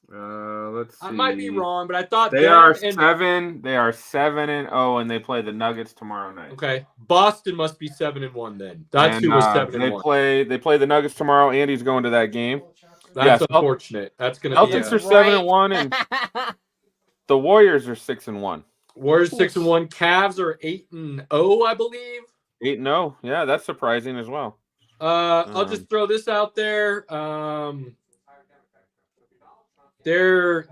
Let's see. I might be wrong, but I thought they are 7. They are 7-0, and they play the Nuggets tomorrow night. Okay, Boston must be 7-1 then. That's who was 7-1. They play the Nuggets tomorrow. Andy's going to that game. That's unfortunate. That's going to be. Celtics are 7-1, and the Warriors are 6-1. Warriors 6-1. Cavs are 8-0, I believe. 8-0. Yeah, that's surprising as well. I'll just throw this out there. There's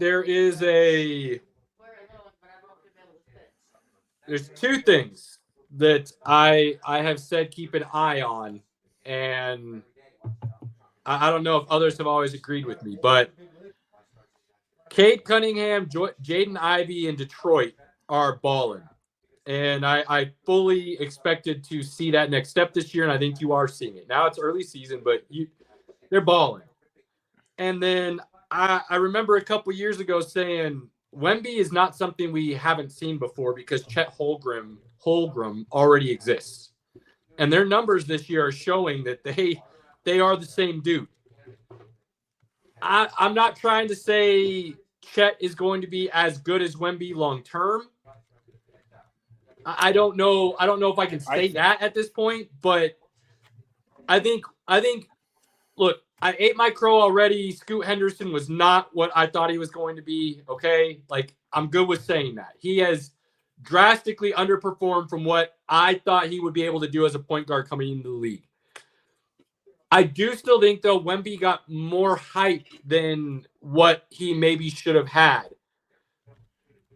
two things that I have said keep an eye on, and I don't know if others have always agreed with me, but Cade Cunningham, Jaden Ivey in Detroit are balling. And I fully expected to see that next step this year, and I think you are seeing it. Now it's early season, but they're balling. And then I remember a couple years ago saying Wemby is not something we haven't seen before because Chet Holmgren already exists. And their numbers this year are showing that they are the same dude. I'm not trying to say Chet is going to be as good as Wemby long term. I don't know if I can say that at this point, but I think look, I ate my crow already. Scoot Henderson was not what I thought he was going to be. Okay. Like, I'm good with saying that. He has drastically underperformed from what I thought he would be able to do as a point guard coming into the league. I do still think, though, Wemby got more hype than what he maybe should have had.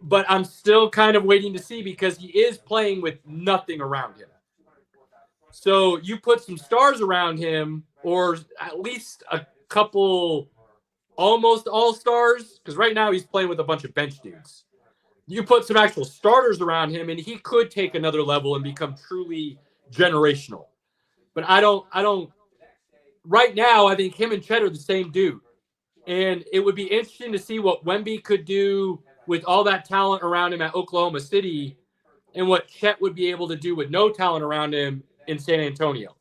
But I'm still kind of waiting to see because he is playing with nothing around him. So you put some stars around him, or at least a couple almost all-stars, because right now he's playing with a bunch of bench dudes. You put some actual starters around him, and he could take another level and become truly generational. But I don't. Right now, I think him and Chet are the same dude. And it would be interesting to see what Wemby could do with all that talent around him at Oklahoma City and what Chet would be able to do with no talent around him in San Antonio.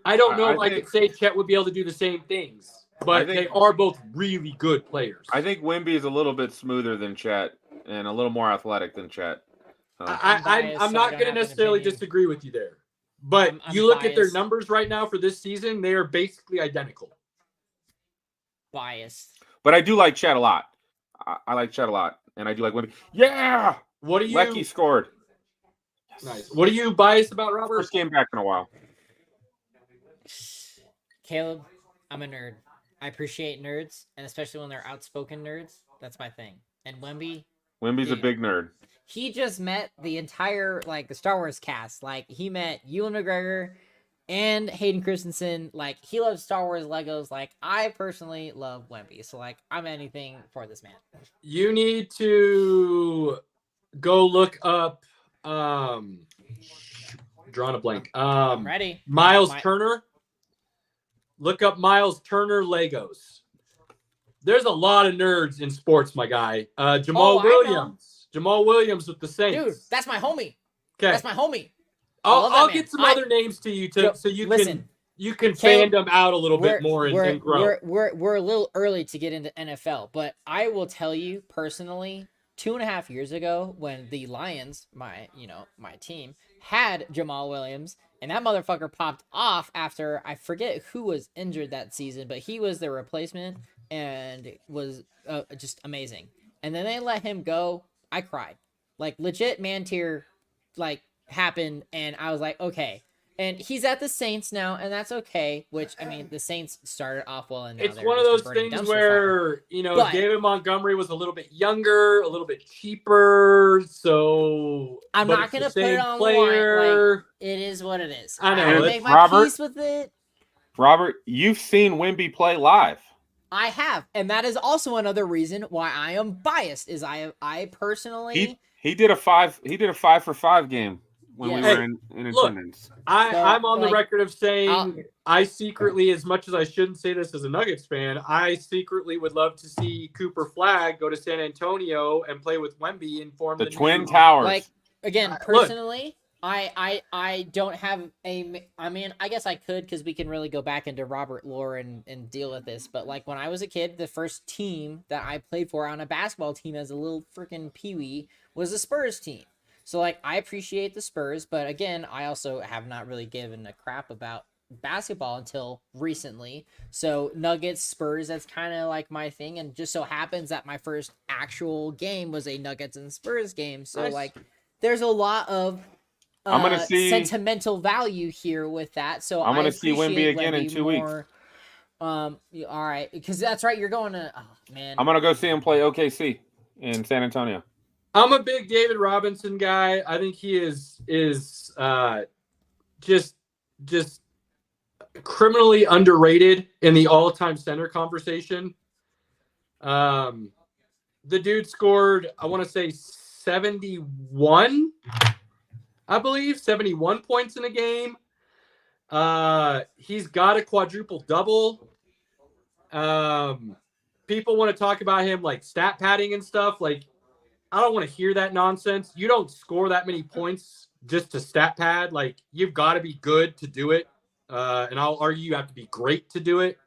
I don't know if I could say Chet would be able to do the same things, but they are both really good players. I think Wemby is a little bit smoother than Chet and a little more athletic than Chet. I'm not going to necessarily disagree with you there. But you look at their numbers right now for this season, they are basically identical. Biased. But I do like Chet a lot. I like Chet a lot. And I do like Wemby. Yeah! What do you... Lecky scored. Nice. What are you biased about, Robert? First game back in a while. Caleb, I'm a nerd. I appreciate nerds, and especially when they're outspoken nerds. That's my thing. And Wemby's a big nerd. He just met the entire, the Star Wars cast. He met Ewan McGregor and Hayden Christensen. He loves Star Wars Legos. I personally love Wemby. So, I'm anything for this man. You need to go look up, drawing a blank. I'm ready. Miles Turner. Look up Miles Turner Legos. There's a lot of nerds in sports, my guy. Jamal Williams. Jamal Williams with the Saints. Dude, that's my homie. Okay. That's my homie. I'll get some other names to you so you listen, you can Caleb, fandom out a little bit more and grow. We're a little early to get into NFL, but I will tell you personally, 2.5 years ago when the Lions, my team, had Jamal Williams, and that motherfucker popped off after I forget who was injured that season, but he was their replacement and was just amazing. And then they let him go. I cried, like legit man tear, like happened, and I was like, okay. And he's at the Saints now, and that's okay. Which, I mean, the Saints started off well, and now It's they're one of just a those burning things dumpster where, fire. But David Montgomery was a little bit younger, a little bit cheaper, so I'm but not it's the gonna put it same on the line. Like, player. it is what it is. I know, I it's- make my Robert- peace with it. Robert, you've seen Wemby play live. I have, and that is also another reason why I am biased. Is I personally He did a 5-for-5 game when we Yes. were in Look, attendance. I'm on the like, record of saying I secretly, as much as I shouldn't say this as a Nuggets fan, I secretly would love to see Cooper Flagg go to San Antonio and play with Wemby and form The the Twin new- Towers. like again Look. personally. I don't have a. I mean, I guess I could because we can really go back into Robert lore and deal with this. But like when I was a kid, the first team that I played for on a basketball team as a little freaking peewee was the Spurs team. So like I appreciate the Spurs, but again, I also have not really given a crap about basketball until recently. So Nuggets, Spurs, that's kind of like my thing. And just so happens that my first actual game was a Nuggets and Spurs game. So Nice. like there's a lot of I'm gonna see- sentimental value here with that. So I'm gonna I see Wemby appreciate again in Wemby 2 weeks. more. All right, because that's right. You're going to. Oh man. I'm gonna go see him play OKC in San Antonio. I'm a big David Robinson guy. I think he is just criminally underrated in the all-time center conversation. The dude scored, I want to say 71, I believe, 71 points in a game. He's got a quadruple double. People want to talk about him like stat padding and stuff. Like, I don't want to hear that nonsense. You don't score that many points just to stat pad. Like, you've got to be good to do it. And I'll argue you have to be great to do it.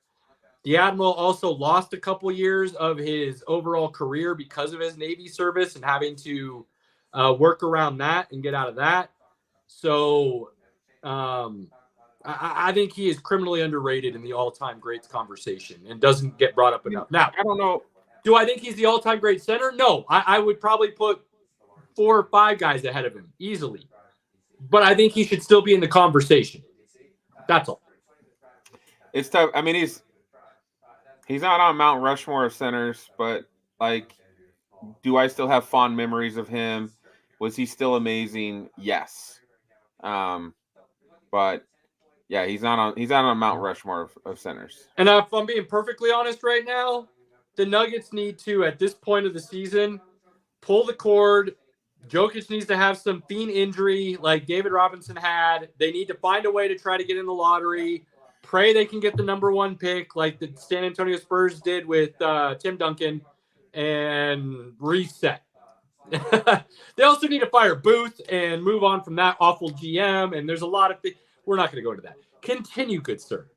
The Admiral also lost a couple years of his overall career because of his Navy service and having to work around that and get out of that. So I think he is criminally underrated in the all-time greats conversation and doesn't get brought up enough. Now, I don't know. do I think he's the all-time great center? No. I would probably put 4 or 5 guys ahead of him easily. But I think he should still be in the conversation. That's all. It's tough. I mean, he's not on Mount Rushmore of centers, but like, do I still have fond memories of him? Was he still amazing? Yes. But yeah, he's not on Mount Rushmore of centers. And if I'm being perfectly honest right now, the Nuggets need to, at this point of the season, pull the cord. Jokic needs to have some fiend injury like David Robinson had. They need to find a way to try to get in the lottery. Pray they can get the number 1 pick like the San Antonio Spurs did with Tim Duncan and reset. They also need to fire Booth and move on from that awful GM. And there's a lot of things. We're not going to go into that. Continue, good sir.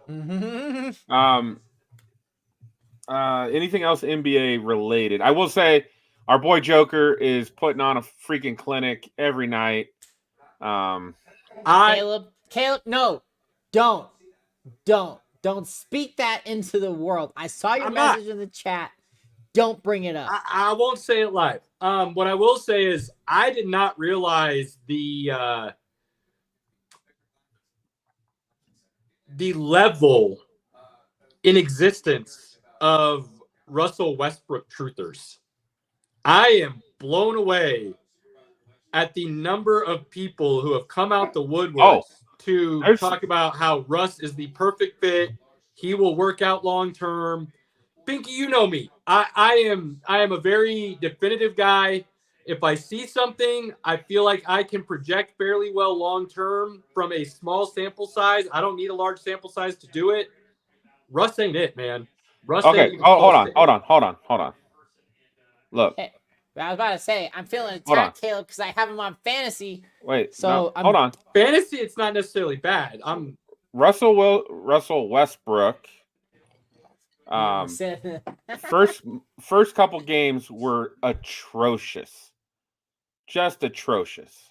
Anything else NBA related? I will say our boy Joker is putting on a freaking clinic every night. Caleb, no, don't speak that into the world. I saw your message in the chat. Don't bring it up. I won't say it live. What I will say is I did not realize the level in existence of Russell Westbrook truthers. I am blown away at the number of people who have come out the woodworks to talk about how Russ is the perfect fit. He will work out long term. Pinky, you know me. I am a very definitive guy. If I see something, I feel like I can project fairly well long term from a small sample size. I don't need a large sample size to do it. Russ ain't it, man. Russ ain't Okay. even Oh, close to it. hold on. Look. Hey, I was about to say I'm feeling attacked, Caleb, because I have him on fantasy. Wait. So hold on. Fantasy, it's not necessarily bad. Russell Westbrook. First couple games were atrocious, just atrocious.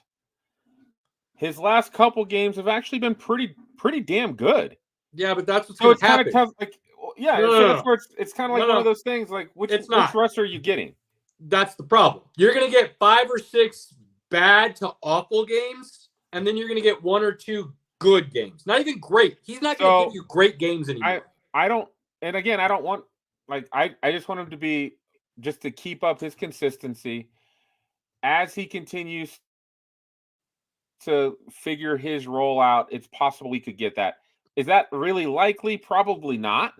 His last couple games have actually been pretty damn good. Yeah, but that's what's so going it's to happen. Kind of tough. Like, yeah, No, so no, that's no. where it's kind of like No, one no. of those things. Like, which Russ are you getting? That's the problem. You're going to get 5 or 6 bad to awful games, and then you're going to get 1 or 2 good games. Not even great. He's not going to give you great games anymore. I don't. And again, I don't want I just want him to be just to keep up his consistency as he continues to figure his role out. It's possible we could get that. Is that really likely? Probably not.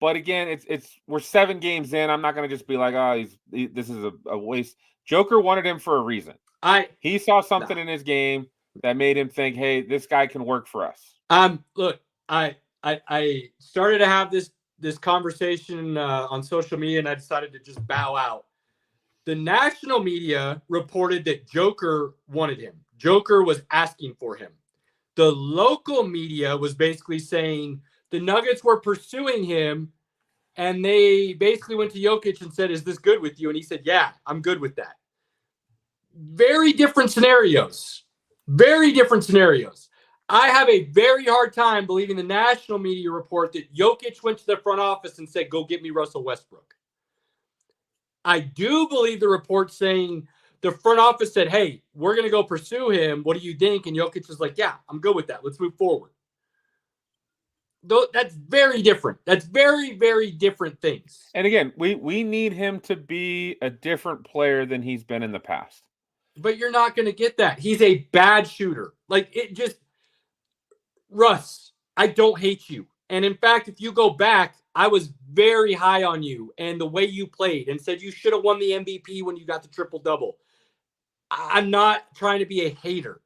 But again, we're 7 games in. I'm not going to just be like, oh, this is a waste. Joker wanted him for a reason. He saw something in his game that made him think, hey, this guy can work for us. Look, I started to have this conversation on social media, and I decided to just bow out. The national media reported that Joker wanted him. Joker was asking for him. The local media was basically saying the Nuggets were pursuing him, and they basically went to Jokic and said, is this good with you? And he said, yeah, I'm good with that. Very different scenarios. Very different scenarios. I have a very hard time believing the national media report that Jokic went to the front office and said, go get me Russell Westbrook. I do believe the report saying the front office said, hey, we're going to go pursue him. What do you think? And Jokic was like, yeah, I'm good with that. Let's move forward. Though that's very different. That's very, very different things. And again, we need him to be a different player than he's been in the past. But you're not going to get that. He's a bad shooter. Russ, I don't hate you. And in fact, if you go back, I was very high on you and the way you played and said you should have won the MVP when you got the triple-double. I'm not trying to be a hater.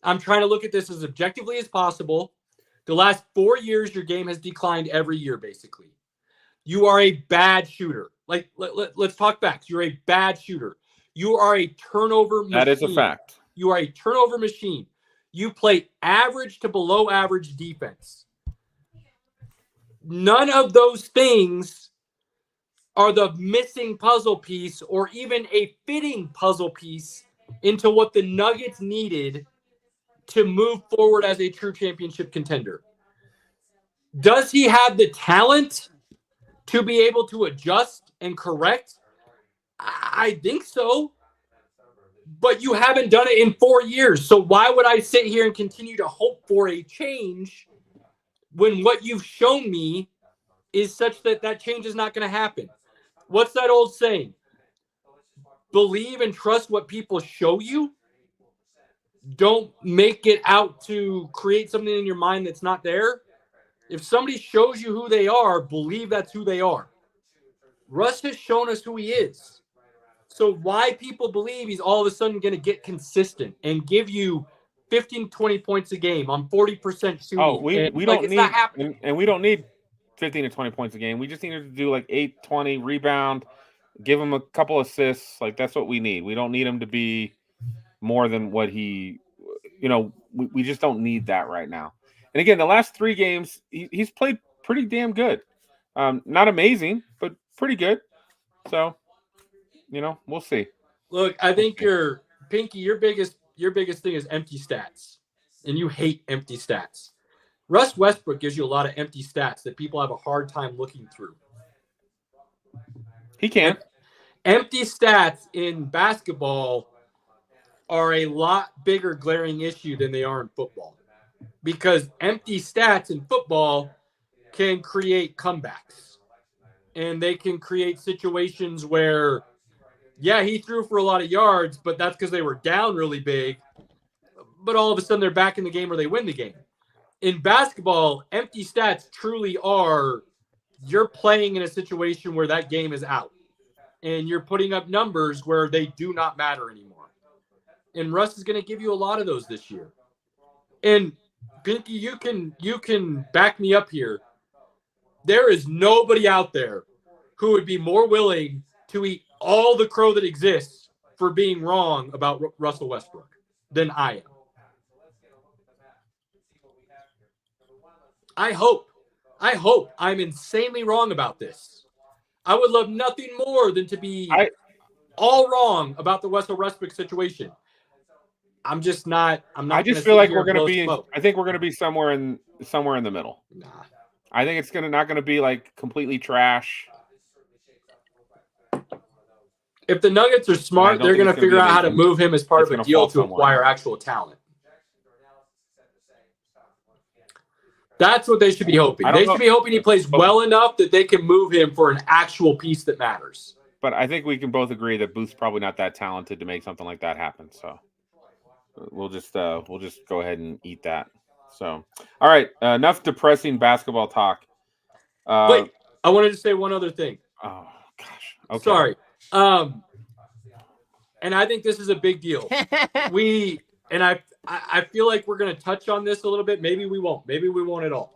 I'm trying to look at this as objectively as possible. The last 4 years, your game has declined every year, basically. You are a bad shooter. Let's talk facts. You're a bad shooter. You are a turnover machine. That is a fact. You are a turnover machine. You play average to below average defense. None of those things are the missing puzzle piece or even a fitting puzzle piece into what the Nuggets needed to move forward as a true championship contender. Does he have the talent to be able to adjust and correct? I think so. But you haven't done it in 4 years. So why would I sit here and continue to hope for a change when what you've shown me is such that change is not going to happen? What's that old saying? Believe and trust what people show you. Don't make it out to create something in your mind that's not there. If somebody shows you who they are, believe that's who they are. Russ has shown us who he is. So why people believe he's all of a sudden going to get consistent and give you 15, 20 points a game on 40% shooting? Oh, we don't need, not happening. And we don't need 15 to 20 points a game. We just need to do like 8, 20, rebound, give him a couple assists. Like, that's what we need. We don't need him to be more than what he, we just don't need that right now. And again, the last 3 games, he's played pretty damn good. Not amazing, but pretty good. So, we'll see. Look, I think your biggest thing is empty stats, and you hate empty stats. Russ Westbrook gives you a lot of empty stats that people have a hard time looking through. He can. Empty stats in basketball are a lot bigger glaring issue than they are in football, because empty stats in football can create comebacks, and they can create situations where, yeah, he threw for a lot of yards, but that's because they were down really big. But all of a sudden they're back in the game or they win the game. In basketball, empty stats truly are you're playing in a situation where that game is out. And you're putting up numbers where they do not matter anymore. And Russ is going to give you a lot of those this year. And Pinky, you can back me up here. There is nobody out there who would be more willing to eat all the crow that exists for being wrong about Russell Westbrook than I am. I hope I'm insanely wrong about this. I would love nothing more than to be all wrong about the Wessel Westbrook situation. I'm just not. I'm not. I just feel like we're going to be. I think we're going to be somewhere in the middle. Nah. I think it's not going to be like completely trash. If the Nuggets are smart, they're going to figure out how to move him as part of a deal to acquire actual talent. That's what they should be hoping. They should be hoping he plays well enough that they can move him for an actual piece that matters. But I think we can both agree that Booth's probably not that talented to make something like that happen. So we'll just go ahead and eat that. So, all right, enough depressing basketball talk. Wait, I wanted to say one other thing. Oh gosh, okay. Sorry. And I think this is a big deal. I feel like we're going to touch on this a little bit. Maybe we won't. Maybe we won't at all.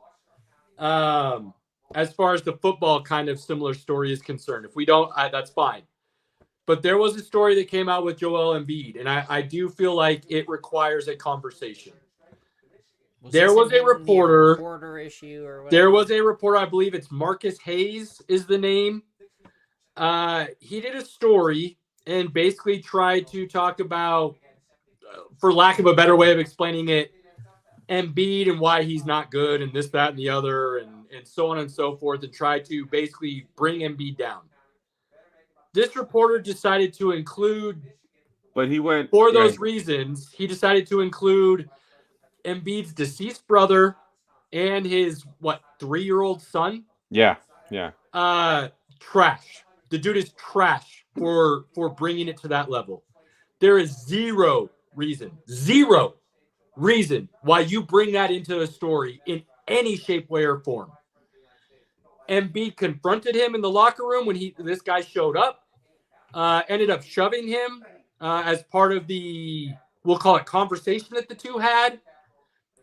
As far as the football kind of similar story is concerned, if we don't, that's fine. But there was a story that came out with Joel Embiid, and I do feel like it requires a conversation. There was a reporter issue or whatever. There was a reporter, I believe it's Marcus Hayes is the name. He did a story and basically tried to talk about, for lack of a better way of explaining it, Embiid and why he's not good and this, that, and the other, and so on and so forth, and try to basically bring Embiid down. This reporter decided to include, but he went for those reasons, he decided to include Embiid's deceased brother and his 3-year-old son. Yeah. Trash. The dude is trash for bringing it to that level. There is zero reason why you bring that into a story in any shape, way, or form. Embiid confronted him in the locker room when this guy showed up, ended up shoving him as part of the, we'll call it, conversation that the two had.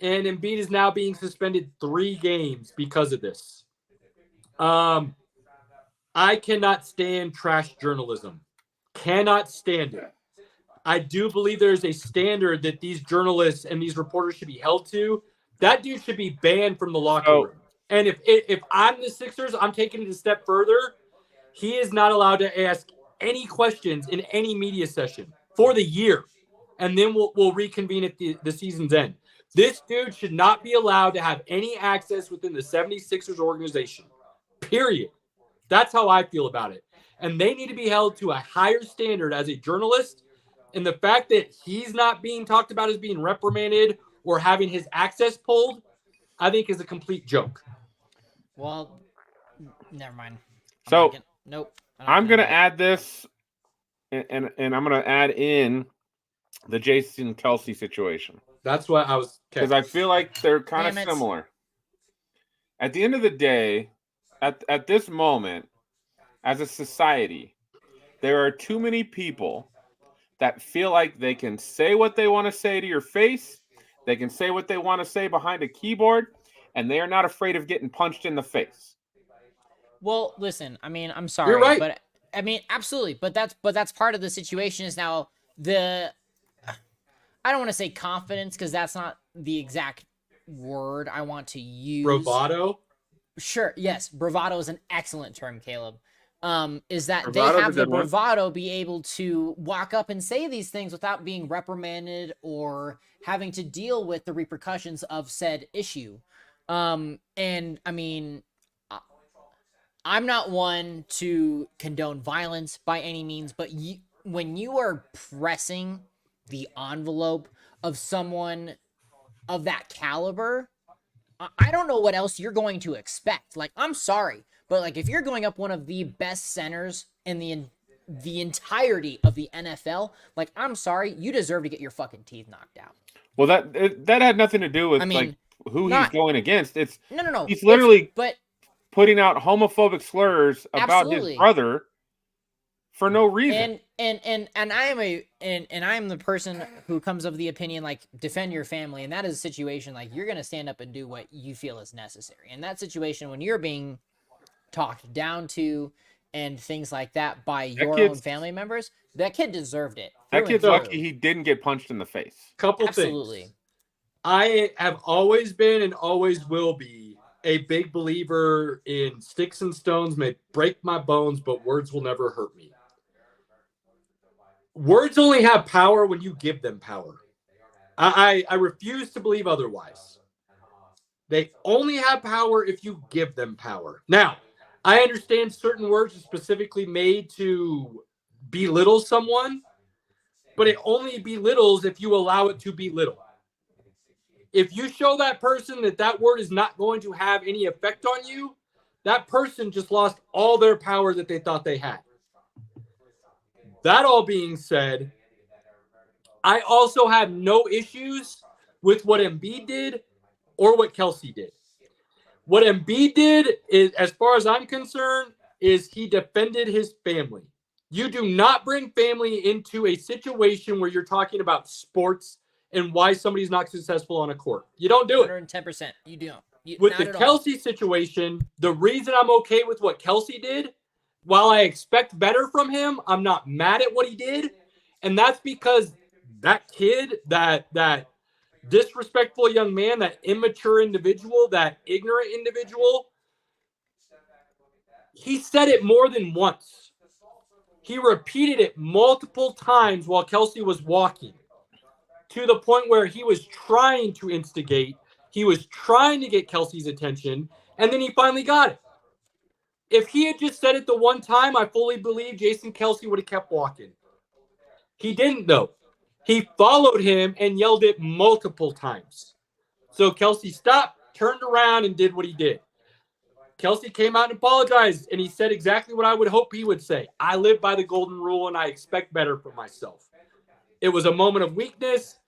And Embiid is now being suspended 3 games because of this. I cannot stand trash journalism. Cannot stand it. I do believe there's a standard that these journalists and these reporters should be held to. That dude should be banned from the locker room. And if I'm the Sixers, I'm taking it a step further. He is not allowed to ask any questions in any media session for the year. And then we'll reconvene at the season's end. This dude should not be allowed to have any access within the 76ers organization. Period. That's how I feel about it. And they need to be held to a higher standard as a journalist. And the fact that he's not being talked about as being reprimanded or having his access pulled, I think is a complete joke. Well, never mind. Nope. I'm going to add this, and I'm going to add in the Jason Kelce situation. That's what I was... Because I feel like they're kind of similar. At the end of the day, at this moment, as a society, there are too many people that feel like they can say what they want to say to your face, they can say what they want to say behind a keyboard, and they are not afraid of getting punched in the face. Well, listen, I mean, I'm sorry, you're right. But I mean, absolutely, but that's part of the situation is now I don't want to say confidence because that's not the exact word I want to use. Bravado? Sure, yes, bravado is an excellent term, Caleb. Is that Bravado's they have the a good one. bravado be able to walk up and say these things without being reprimanded or having to deal with the repercussions of said issue. And I mean, I'm not one to condone violence by any means, but when you are pressing the envelope of someone of that caliber, I don't know what else you're going to expect. Like, I'm sorry, but like if you're going up one of the best centers in the entirety of the NFL, like, I'm sorry, you deserve to get your fucking teeth knocked out. Well, that had nothing to do with like who he's going against. It's no. He's literally putting out homophobic slurs about his brother for no reason. And I am the person who comes of the opinion, like, defend your family, and that is a situation like you're gonna stand up and do what you feel is necessary. In that situation, when you're being talked down to and things like that by your own family members, that kid deserved it. That kid's lucky he didn't get punched in the face. Absolutely. I have always been and always will be a big believer in sticks and stones may break my bones, but words will never hurt me. Words only have power when you give them power. I refuse to believe otherwise. They only have power if you give them power. Now, I understand certain words are specifically made to belittle someone, but it only belittles if you allow it to belittle. If you show that person that that word is not going to have any effect on you, that person just lost all their power that they thought they had. That all being said, I also have no issues with what Embiid did or what Kelsey did. What Embiid did is, as far as I'm concerned, is he defended his family. You do not bring family into a situation where you're talking about sports and why somebody's not successful on a court. You don't do it. 110%. You don't. With the Kelsey situation, the reason I'm okay with what Kelsey did, while I expect better from him, I'm not mad at what he did. And that's because that kid, that disrespectful young man, that immature individual, that ignorant individual, he said it more than once. He repeated it multiple times while Kelsey was walking, to the point where he was trying to instigate. He was trying to get Kelsey's attention, and then he finally got it. If he had just said it the one time, I fully believe Jason Kelsey would have kept walking. He didn't, though. He followed him and yelled it multiple times. So Kelsey stopped, turned around, and did what he did. Kelsey came out and apologized, and he said exactly what I would hope he would say. I live by the golden rule, and I expect better from myself. It was a moment of weakness.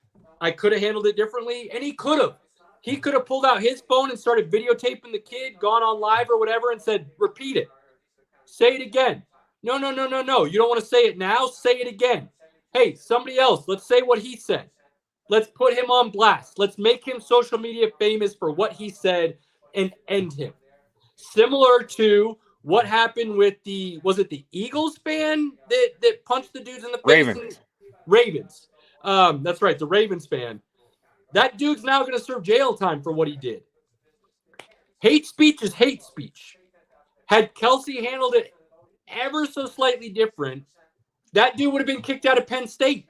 I could have handled it differently, and he could have. He could have pulled out his phone and started videotaping the kid, gone on live or whatever, and said, repeat it. Say it again. No. You don't want to say it now? Say it again. Hey, somebody else, let's say what he said. Let's put him on blast. Let's make him social media famous for what he said and end him. Similar to what happened with was it the Eagles fan that punched the dudes in the face? Ravens. That's right, the Ravens fan. That dude's now going to serve jail time for what he did. Hate speech is hate speech. Had Kelsey handled it ever so slightly different, that dude would have been kicked out of Penn State.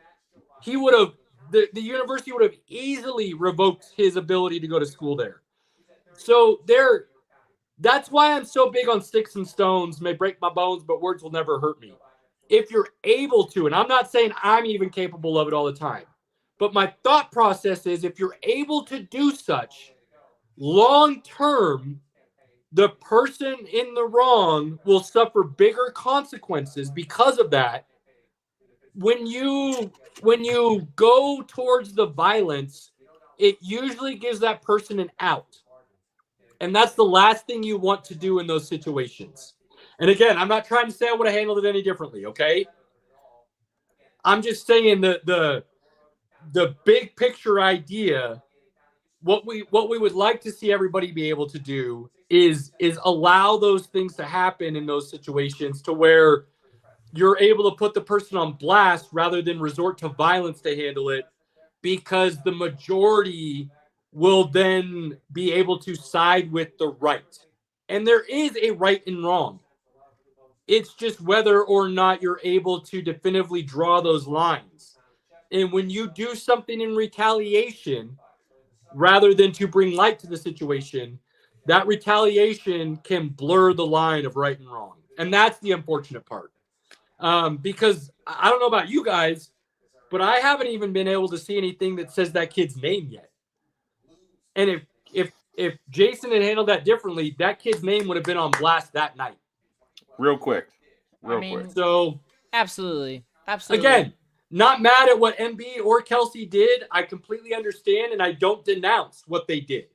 He would have, the university would have easily revoked his ability to go to school there. So that's why I'm so big on sticks and stones. May break my bones, but words will never hurt me. If you're able to, and I'm not saying I'm even capable of it all the time, but my thought process is if you're able to do such, long term, the person in the wrong will suffer bigger consequences because of that. When you go towards the violence, it usually gives that person an out. And that's the last thing you want to do in those situations. And again, I'm not trying to say I would have handled it any differently, okay? I'm just saying the big picture idea, what we would like to see everybody be able to do is allow those things to happen in those situations to where you're able to put the person on blast rather than resort to violence to handle it, because the majority will then be able to side with the right. And there is a right and wrong. It's just whether or not you're able to definitively draw those lines. And when you do something in retaliation, rather than to bring light to the situation, that retaliation can blur the line of right and wrong. And that's the unfortunate part. Because I don't know about you guys, but I haven't even been able to see anything that says that kid's name yet. And if Jason had handled that differently, that kid's name would have been on blast that night. Real quick. So absolutely. Again, not mad at what Embiid or Kelsey did. I completely understand, and I don't denounce what they did.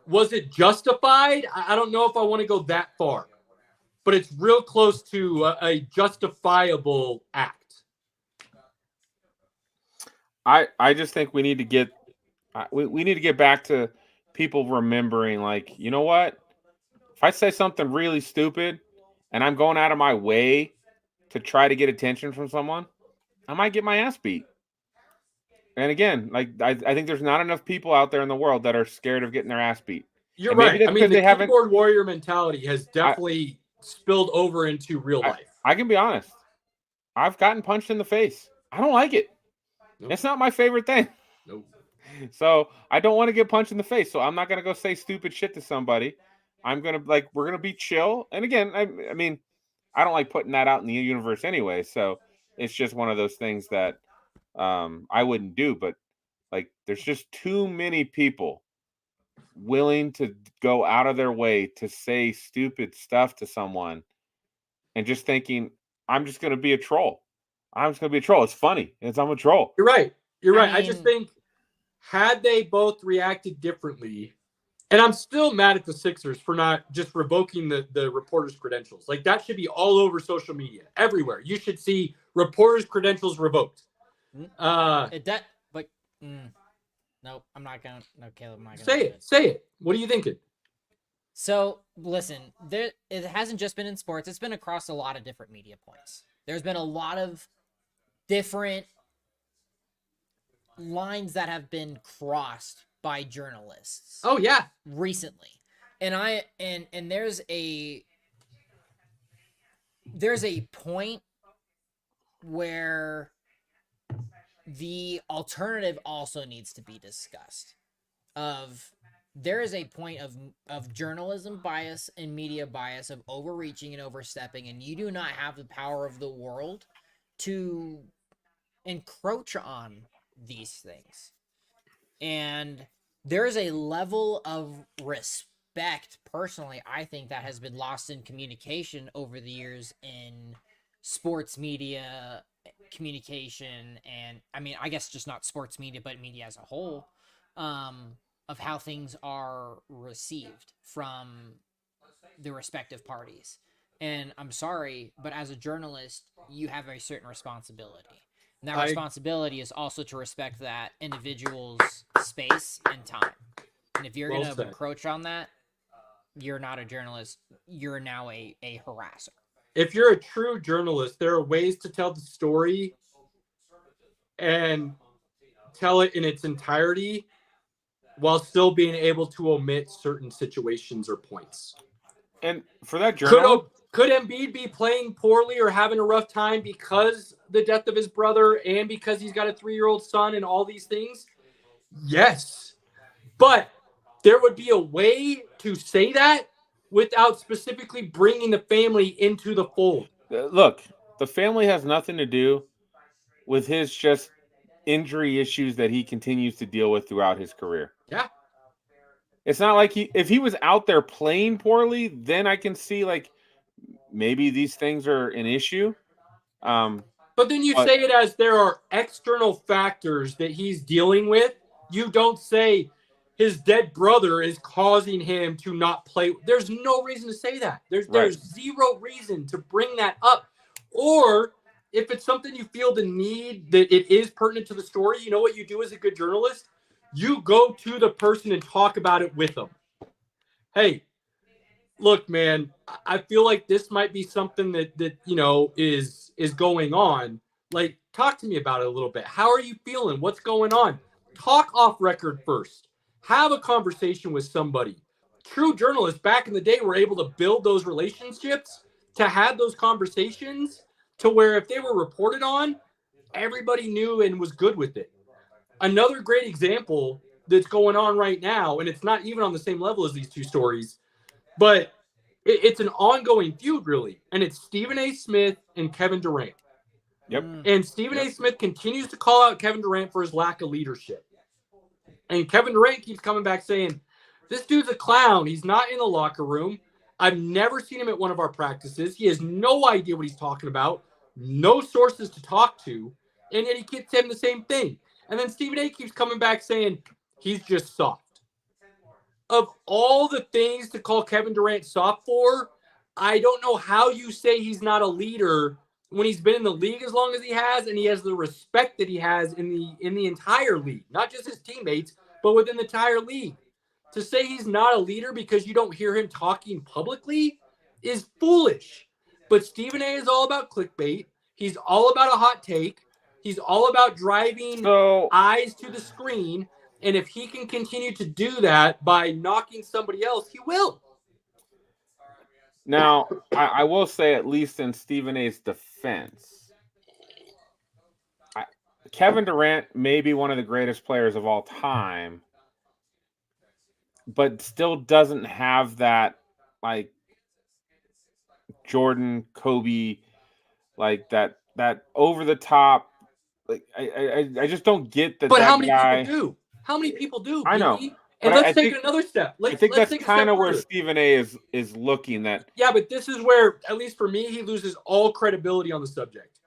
Was it justified? I don't know if I want to go that far, but it's real close to a justifiable act. I just think we need to get we need to get back to people remembering, like, you know what? If I say something really stupid and I'm going out of my way to try to get attention from someone, I might get my ass beat. And again, like I think there's not enough people out there in the world that are scared of getting their ass beat. You're And maybe right. that's I mean, because the they haven't. keyboard warrior mentality has definitely spilled over into real life. I can be honest. I've gotten punched in the face. I don't like it. Nope. It's not my favorite thing. Nope. So I don't want to get punched in the face. So I'm not gonna go say stupid shit to somebody. I'm gonna we're gonna be chill. And again, I mean, I don't like putting that out in the universe anyway. So it's just one of those things that I wouldn't do. But like, there's just too many people willing to go out of their way to say stupid stuff to someone, and just thinking, I'm just gonna be a troll. I'm just gonna be a troll. It's funny. I'm a troll. You're right. You're right. I mean, just think had they both reacted differently, and I'm still mad at the Sixers for not just revoking the reporter's credentials. Like, that should be all over social media, everywhere. You should see reporter's credentials revoked. Nope, I'm not gonna. No, Caleb, I'm not gonna. Say it. What are you thinking? So listen, it hasn't just been in sports. It's been across a lot of different media points. There's been a lot of different lines that have been crossed by journalists. Oh yeah, recently, and there's a point where the alternative also needs to be discussed. There is a point of journalism bias and media bias, of overreaching and overstepping, and you do not have the power of the world to encroach on these things. And there is a level of respect, personally, I think, that has been lost in communication over the years in sports media communication, and I mean, I guess just not sports media, but media as a whole, of how things are received from the respective parties. And I'm sorry, but as a journalist, you have a certain responsibility. And that responsibility is also to respect that individual's space and time. And if you're going to encroach on that, you're not a journalist. You're now a harasser. If you're a true journalist, there are ways to tell the story and tell it in its entirety while still being able to omit certain situations or points. And for that journalist, could Embiid be playing poorly or having a rough time because the death of his brother and because he's got a 3-year-old son and all these things? Yes. But there would be a way to say that without specifically bringing the family into the fold. Look, the family has nothing to do with his just injury issues that he continues to deal with throughout his career. Yeah. It's not like if he was out there playing poorly, then I can see like maybe these things are an issue. But then you say it as there are external factors that he's dealing with. You don't say his dead brother is causing him to not play. There's no reason to say that. There's zero reason to bring that up. Or if it's something you feel the need that it is pertinent to the story, you know what you do as a good journalist? You go to the person and talk about it with them. Hey, look, man, I feel like this might be something that you know is going on. Like, talk to me about it a little bit. How are you feeling? What's going on? Talk off record first. Have a conversation with somebody. True journalists back in the day were able to build those relationships, to have those conversations, to where if they were reported on, everybody knew and was good with it. Another great example that's going on right now, and it's not even on the same level as these two stories, but it's an ongoing feud, really, and it's Stephen A. Smith and Kevin Durant. Yep. And Stephen A. Smith continues to call out Kevin Durant for his lack of leadership. And Kevin Durant keeps coming back saying, this dude's a clown. He's not in the locker room. I've never seen him at one of our practices. He has no idea what he's talking about. No sources to talk to. And yet he keeps saying the same thing. And then Stephen A. keeps coming back saying, he's just soft. Of all the things to call Kevin Durant soft for, I don't know how you say he's not a leader when he's been in the league as long as he has, and he has the respect that he has in the entire league, not just his teammates, but within the entire league. To say he's not a leader because you don't hear him talking publicly is foolish. But Stephen A. is all about clickbait. He's all about a hot take. He's all about driving So eyes to the screen. And if he can continue to do that by knocking somebody else, he will. now I will say, at least in Stephen A's defense, Kevin Durant may be one of the greatest players of all time, but still doesn't have that like Jordan, Kobe, like that over the top. Like I just don't get that. But that how many guy, people do? How many people do? I know. BB? And But let's take it another step. I think that's take a kind step of where further. Stephen A is looking. That Yeah, but this is where, at least for me, he loses all credibility on the subject.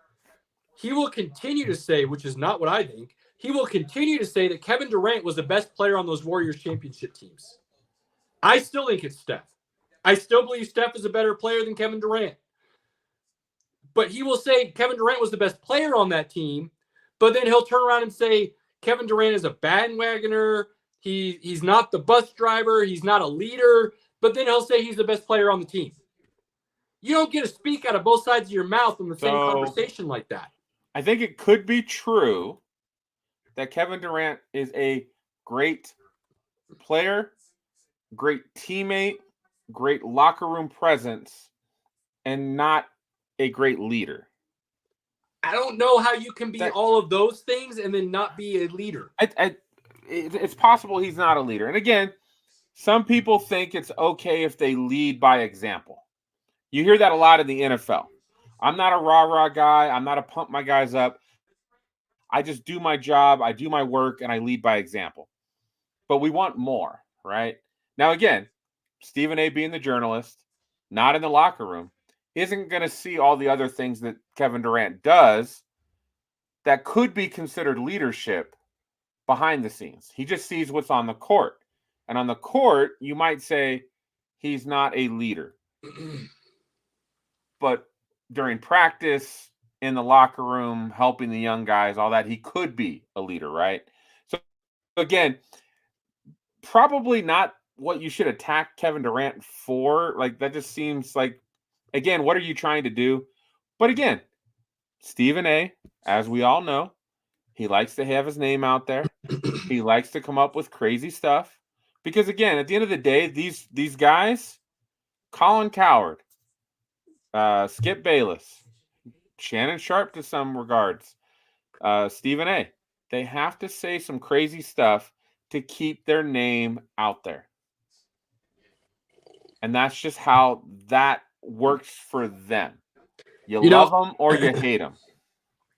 He will continue to say, which is not what I think, he will continue to say that Kevin Durant was the best player on those Warriors championship teams. I still think it's Steph. I still believe Steph is a better player than Kevin Durant. But he will say Kevin Durant was the best player on that team, but then he'll turn around and say Kevin Durant is a bandwagoner. He's not the bus driver. He's not a leader. But then he'll say he's the best player on the team. You don't get to speak out of both sides of your mouth in the same conversation like that. I think it could be true that Kevin Durant is a great player, great teammate, great locker room presence, and not a great leader. I don't know how you can be all of those things and then not be a leader. It's possible he's not a leader. And again, some people think it's okay if they lead by example. You hear that a lot in the NFL. I'm not a rah-rah guy. I'm not a pump my guys up. I just do my job. I do my work, and I lead by example. But we want more, right? Now, again, Stephen A. being the journalist, not in the locker room, isn't going to see all the other things that Kevin Durant does that could be considered leadership behind the scenes. He just sees what's on the court. And on the court, you might say he's not a leader. But during practice, in the locker room, helping the young guys, all that, he could be a leader, right? So, again, probably not what you should attack Kevin Durant for. Like, that just seems like, again, what are you trying to do? But again, Stephen A., as we all know, he likes to have his name out there. He likes to come up with crazy stuff. Because, again, at the end of the day, these guys, Colin Cowherd, Skip Bayless, Shannon Sharp to some regards, Stephen A., they have to say some crazy stuff to keep their name out there. And that's just how that works for them. You love them or you hate them.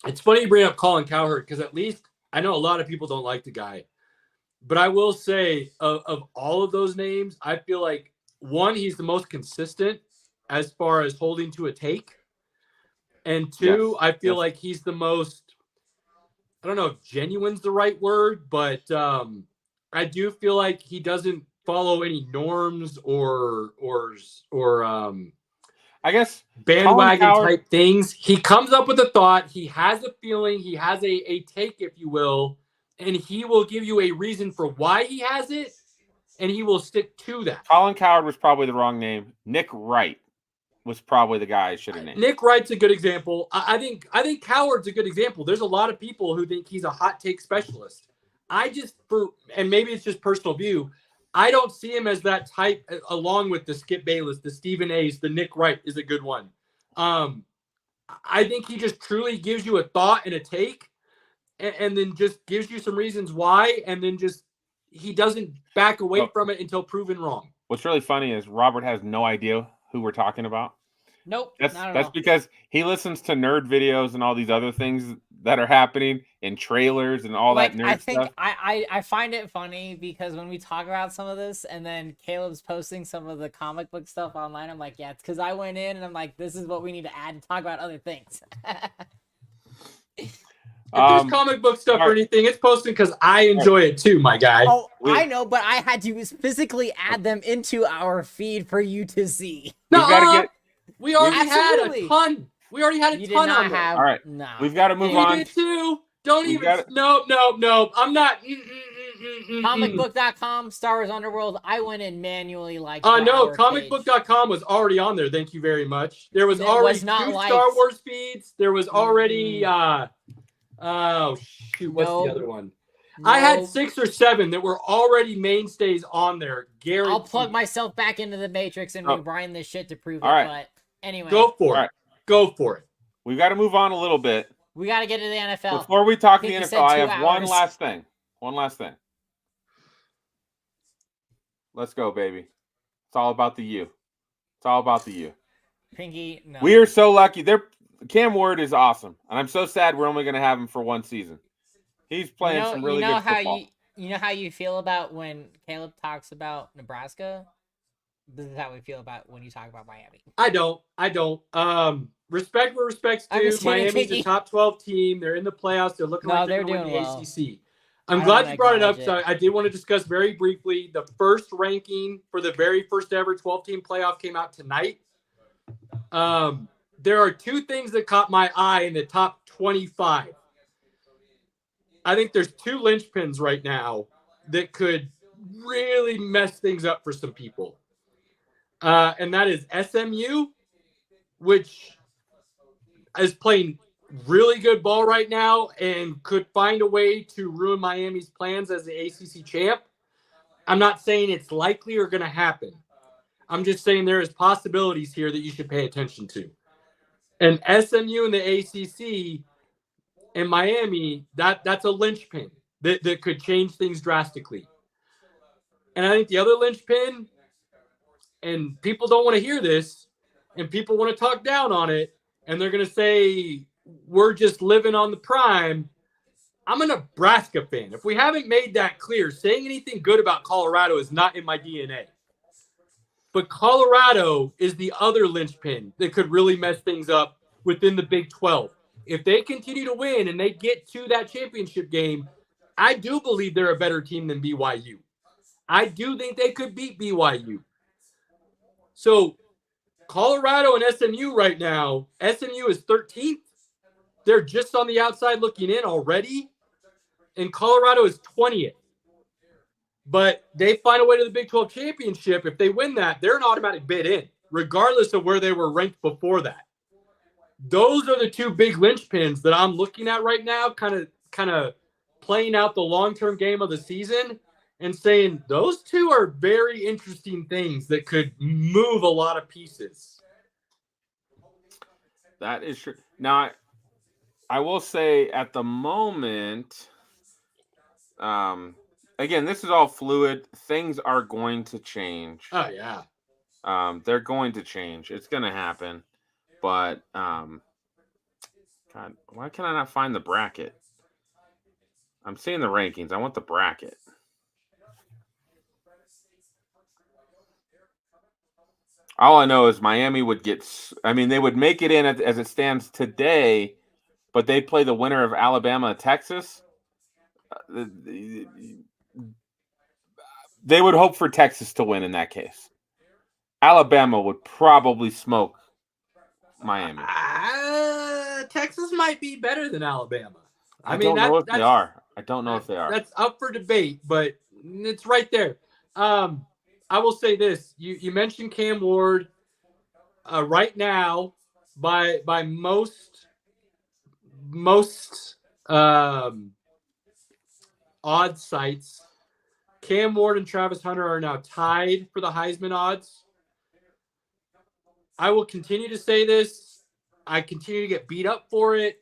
It's funny you bring up Colin Cowherd because at least I know a lot of people don't like the guy. But I will say of all of those names, I feel like, one, he's the most consistent as far as holding to a take. And two, yes, I feel like he's the most, I don't know if genuine's the right word, but I do feel like he doesn't follow any norms or I guess bandwagon type things. He comes up with a thought. He has a feeling. He has a take, if you will, and he will give you a reason for why he has it, and he will stick to that. Colin Cowherd was probably the wrong name. Nick Wright was probably the guy I should have named. Nick Wright's a good example. I think Cowherd's a good example. There's a lot of people who think he's a hot take specialist. And maybe it's just personal view, I don't see him as that type, along with the Skip Bayless, the Stephen A's, the Nick Wright is a good one. I think he just truly gives you a thought and a take, and then just gives you some reasons why, and then just he doesn't back away from it until proven wrong. What's really funny is Robert has no idea who we're talking about. Nope. That's because he listens to nerd videos and all these other things that are happening in trailers and all that nerd stuff. I find it funny because when we talk about some of this and then Caleb's posting some of the comic book stuff online, I'm like, yeah, it's because I went in and I'm like, this is what we need to add and talk about other things. If there's comic book stuff or anything, it's posted because I enjoy it too, my guy. Oh, I know, but I had to physically add them into our feed for you to see. We already had a ton. We already had a ton on there. All right, we've got to move on. We did too. Don't even. Nope. I'm not. Comicbook.com, Star Wars Underworld. I went in manually like. No, comicbook.com was already on there. Thank you very much. There was already two Star Wars feeds. There was already Oh shoot, what's the Nope. other one? I had Nope. 6 or 7 that were already mainstays on there. Guaranteed. I'll plug myself back into the Matrix and Oh. rewind this shit to prove All it. right. But anyway, Go for All it. right. Go for it. We got to move on a little bit. we got to get to the NFL. Before we talk the Pinky NFL, said I 2 have one hours. last thing. One last thing. Let's go, baby. It's all about the U. It's all about the U. Pinky, no. We are so lucky. Cam Ward is awesome, and I'm so sad we're only going to have him for one season. He's playing some really good football. You know how you feel about when Caleb talks about Nebraska? This is how we feel about when you talk about Miami. I don't. Respect where respect's I'm due. just kidding, Miami's a Pinky. top 12 team. They're in the playoffs. They're looking No, like they're they're going to win the doing well. ACC. I I'm don't glad wanna you brought it up. acknowledge So I did want to discuss very briefly the first ranking for the very first ever 12-team playoff came out tonight. There are 2 things that caught my eye in the top 25. I think there's 2 linchpins right now that could really mess things up for some people. And that is SMU, which is playing really good ball right now and could find a way to ruin Miami's plans as the ACC champ. I'm not saying it's likely or going to happen. I'm just saying there is possibilities here that you should pay attention to. And SMU and the ACC and Miami, that's a linchpin that could change things drastically. And I think the other linchpin, and people don't want to hear this, and people want to talk down on it, and they're going to say, we're just living on the prime. I'm a Nebraska fan. If we haven't made that clear, saying anything good about Colorado is not in my DNA. But Colorado is the other linchpin that could really mess things up within the Big 12. If they continue to win and they get to that championship game, I do believe they're a better team than BYU. I do think they could beat BYU. So Colorado and SMU right now, SMU is 13th. They're just on the outside looking in already. And Colorado is 20th. But they find a way to the Big 12 championship. If they win that, they're an automatic bid in, regardless of where they were ranked before that. Those are the 2 big linchpins that I'm looking at right now, kind of playing out the long-term game of the season and saying those 2 are very interesting things that could move a lot of pieces. That is true. Now, I will say at the moment, again, this is all fluid. Things are going to change. Oh, yeah. They're going to change. It's going to happen. But, God, why can I not find the bracket? I'm seeing the rankings. I want the bracket. All I know is Miami would they would make it in as it stands today, but they play the winner of Alabama, Texas. They would hope for Texas to win in that case. Alabama would probably smoke Miami. Texas might be better than Alabama. I don't know if they are. I don't know if they are. That's up for debate, but it's right there. I will say this: you mentioned Cam Ward. Right now, by most odd sites, Cam Ward and Travis Hunter are now tied for the Heisman odds. I will continue to say this. I continue to get beat up for it.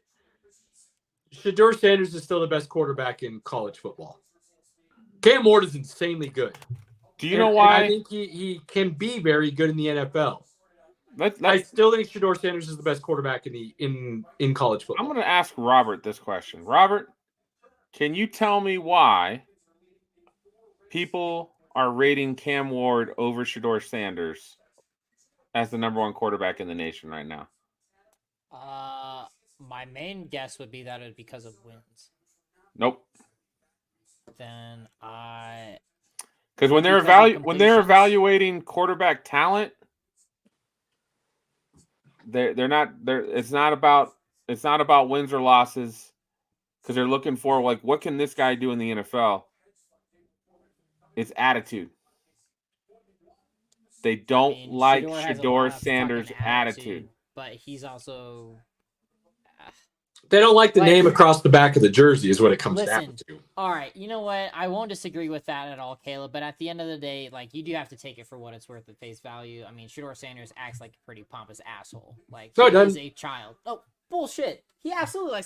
Shedeur Sanders is still the best quarterback in college football. Cam Ward is insanely good. Do you know why? I think he can be very good in the NFL. I still think Shedeur Sanders is the best quarterback in college football. I'm going to ask Robert this question. Robert, can you tell me why people are rating Cam Ward over Shedeur Sanders as the number 1 quarterback in the nation right now? My main guess would be that it's because of wins. Nope. Then because when they're evaluating quarterback talent, they're not. It's not about wins or losses, because they're looking for what can this guy do in the NFL. It's attitude. They don't like Shedeur Sanders' attitude. But he's also They don't like the Like- name across the back of the jersey is what it comes down Listen, to. all right, you know what? I won't disagree with that at all, Caleb. But at the end of the day, like you do have to take it for what it's worth at face value. I mean, Shedeur Sanders acts like a pretty pompous asshole. Like No, he he is doesn't. a child. Oh, bullshit! He absolutely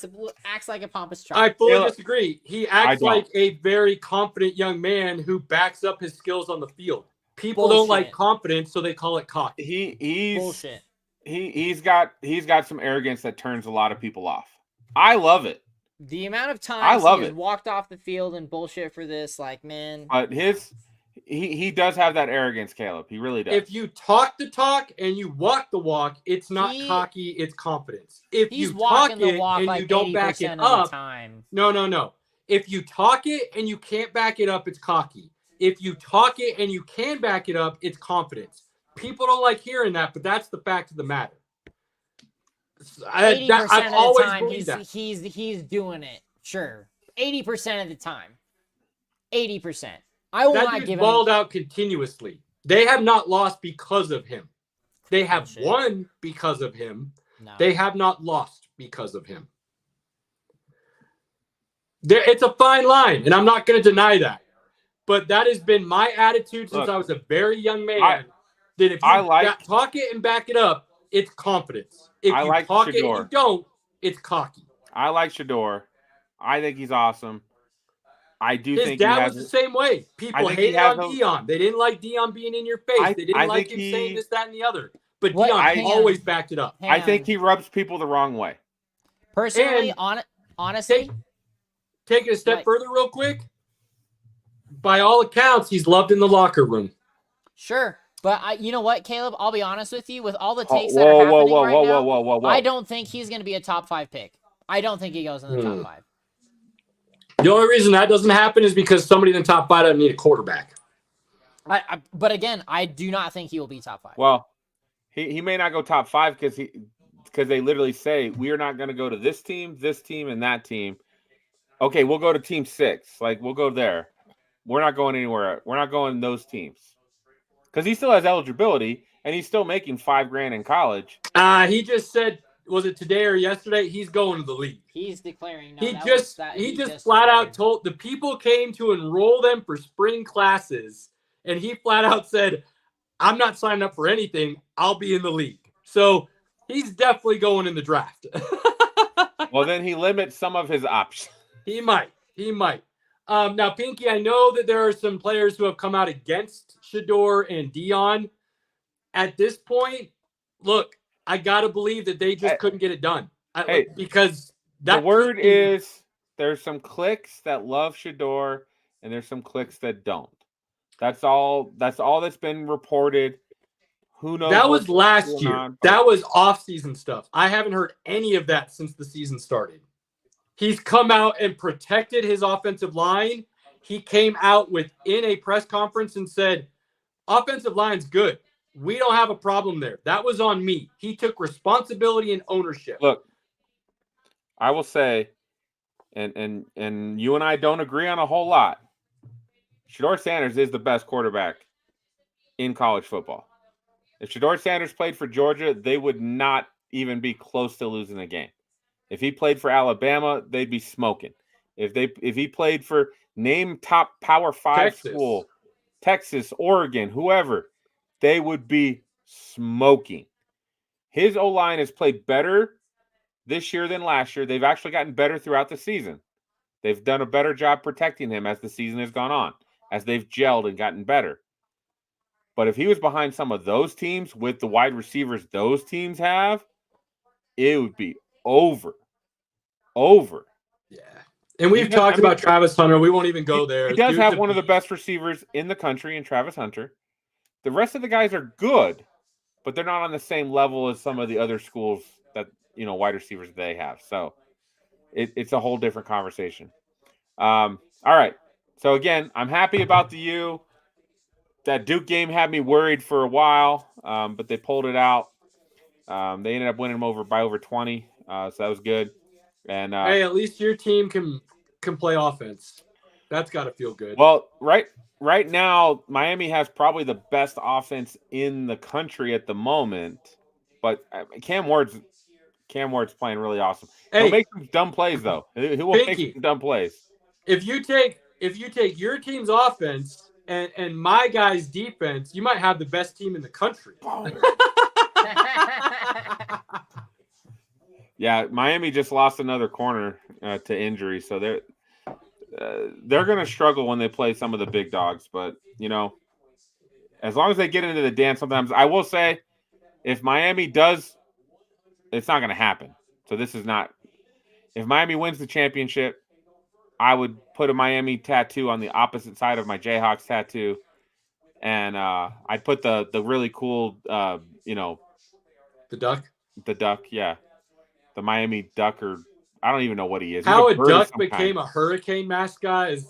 acts like a pompous child. I fully Yeah, disagree. He acts don't. like a very confident young man who backs up his skills on the field. People don't like Bullshit. confidence, so they call it cocky. He's Bullshit. he's got some arrogance that turns a lot of people off. I love it. The amount of I times love he has it. walked off the field and bullshit for this, like, man. But he does have that arrogance, Caleb. He really does. If you talk the talk and you walk the walk, it's not He- cocky, it's confidence. If He's you talk walking it the walk and like you don't back it 80% of up, the time. no. If you talk it and you can't back it up, it's cocky. If you talk it and you can back it up, it's confidence. People don't like hearing that, but that's the fact of the matter. 80% I've of the always time, believed that. he's doing it. Sure, 80% of the time. 80%. I will That not dude's give balled him. out continuously. They have not lost because of him. They have Bullshit. won because of him. No. They have not lost because of him. It's a fine line, and I'm not going to deny that. But that has been my attitude since Look, I was a very young man. That if I you like- talk it and back it up, it's confidence. If I you like talk it and you Shedeur. don't, it's cocky. I like Shedeur. I think he's awesome. I do His think he dad has was the same way. People think he hated has on a- Dion. They didn't like Dion being in your face. I- They didn't I like think him saying he- this, that, and the other. But What- Dion hang on. always backed it up. I think he rubs people the wrong way. Personally, And- honestly, Take it a step Right. further real quick. By all accounts, he's loved in the locker room. sure. But you know what, Caleb? I'll be honest with you. With all the Oh, takes that are happening right now, whoa. I don't think he's going to be a top 5 pick. I don't think he goes in the top 5. The only reason that doesn't happen is because somebody in the top 5 doesn't need a quarterback. But again, I do not think he will be top 5. Well, he may not go top 5 because they literally say we are not going to go to this team, and that team. Okay, we'll go to team 6. Like we'll go there. We're not going anywhere. We're not going those teams because he still has eligibility and he's still making $5,000 in college. He just said, was it today or yesterday? He's going to the league. He's declaring. No, He that just was that, he he just flat out declared. told the people came to enroll them for spring classes, and he flat out said, "I'm not signing up for anything. I'll be in the league." So he's definitely going in the draft. Well, then he limits some of his options. He might. Now, Pinky, I know that there are some players who have come out against Shedeur and Dion. At this point, look, I gotta believe that they just couldn't get it done. Because The word is there's some cliques that love Shedeur and there's some cliques that don't. That's all that's been reported. Who knows? that was what's last going year. on, but- That was off-season stuff. I haven't heard any of that since the season started. He's come out and protected his offensive line. He came out within a press conference and said, offensive line's good. We don't have a problem there. That was on me. He took responsibility and ownership. Look, I will say, and you and I don't agree on a whole lot. Shedeur Sanders is the best quarterback in college football. If Shedeur Sanders played for Georgia, they would not even be close to losing the game. If he played for Alabama, they'd be smoking. If he played for name top Power 5 Texas. school, Texas, Oregon, whoever, they would be smoking. His O-line has played better this year than last year. They've actually gotten better throughout the season. They've done a better job protecting him as the season has gone on, as they've gelled and gotten better. But if he was behind some of those teams with the wide receivers those teams have, it would be over. Yeah. And we've talked about Travis Hunter. We won't even go there. He does Dude's have a one of the beast. best receivers in the country in Travis Hunter. The rest of the guys are good, but they're not on the same level as some of the other schools that, wide receivers they have. So it's a whole different conversation. All right. So again, I'm happy about the U. That Duke game had me worried for a while, but they pulled it out. They ended up winning them by over 20. So that was good. And hey, at least your team can play offense. That's got to feel good. well, right now, Miami has probably the best offense in the country at the moment. But Cam Ward's Cam Ward's playing really awesome. Hey, He'll make some dumb plays though. He will make Pinky. some dumb plays. If you take your team's offense and my guy's defense, you might have the best team in the country. Yeah, Miami just lost another corner to injury, so they're going to struggle when they play some of the big dogs. But as long as they get into the dance, sometimes I will say, if Miami does, it's not going to happen. So this is not. If Miami wins the championship, I would put a Miami tattoo on the opposite side of my Jayhawks tattoo, and I'd put the really cool, the duck. The duck, yeah, the Miami duck, or I don't even know what he is. How a duck became a hurricane mascot is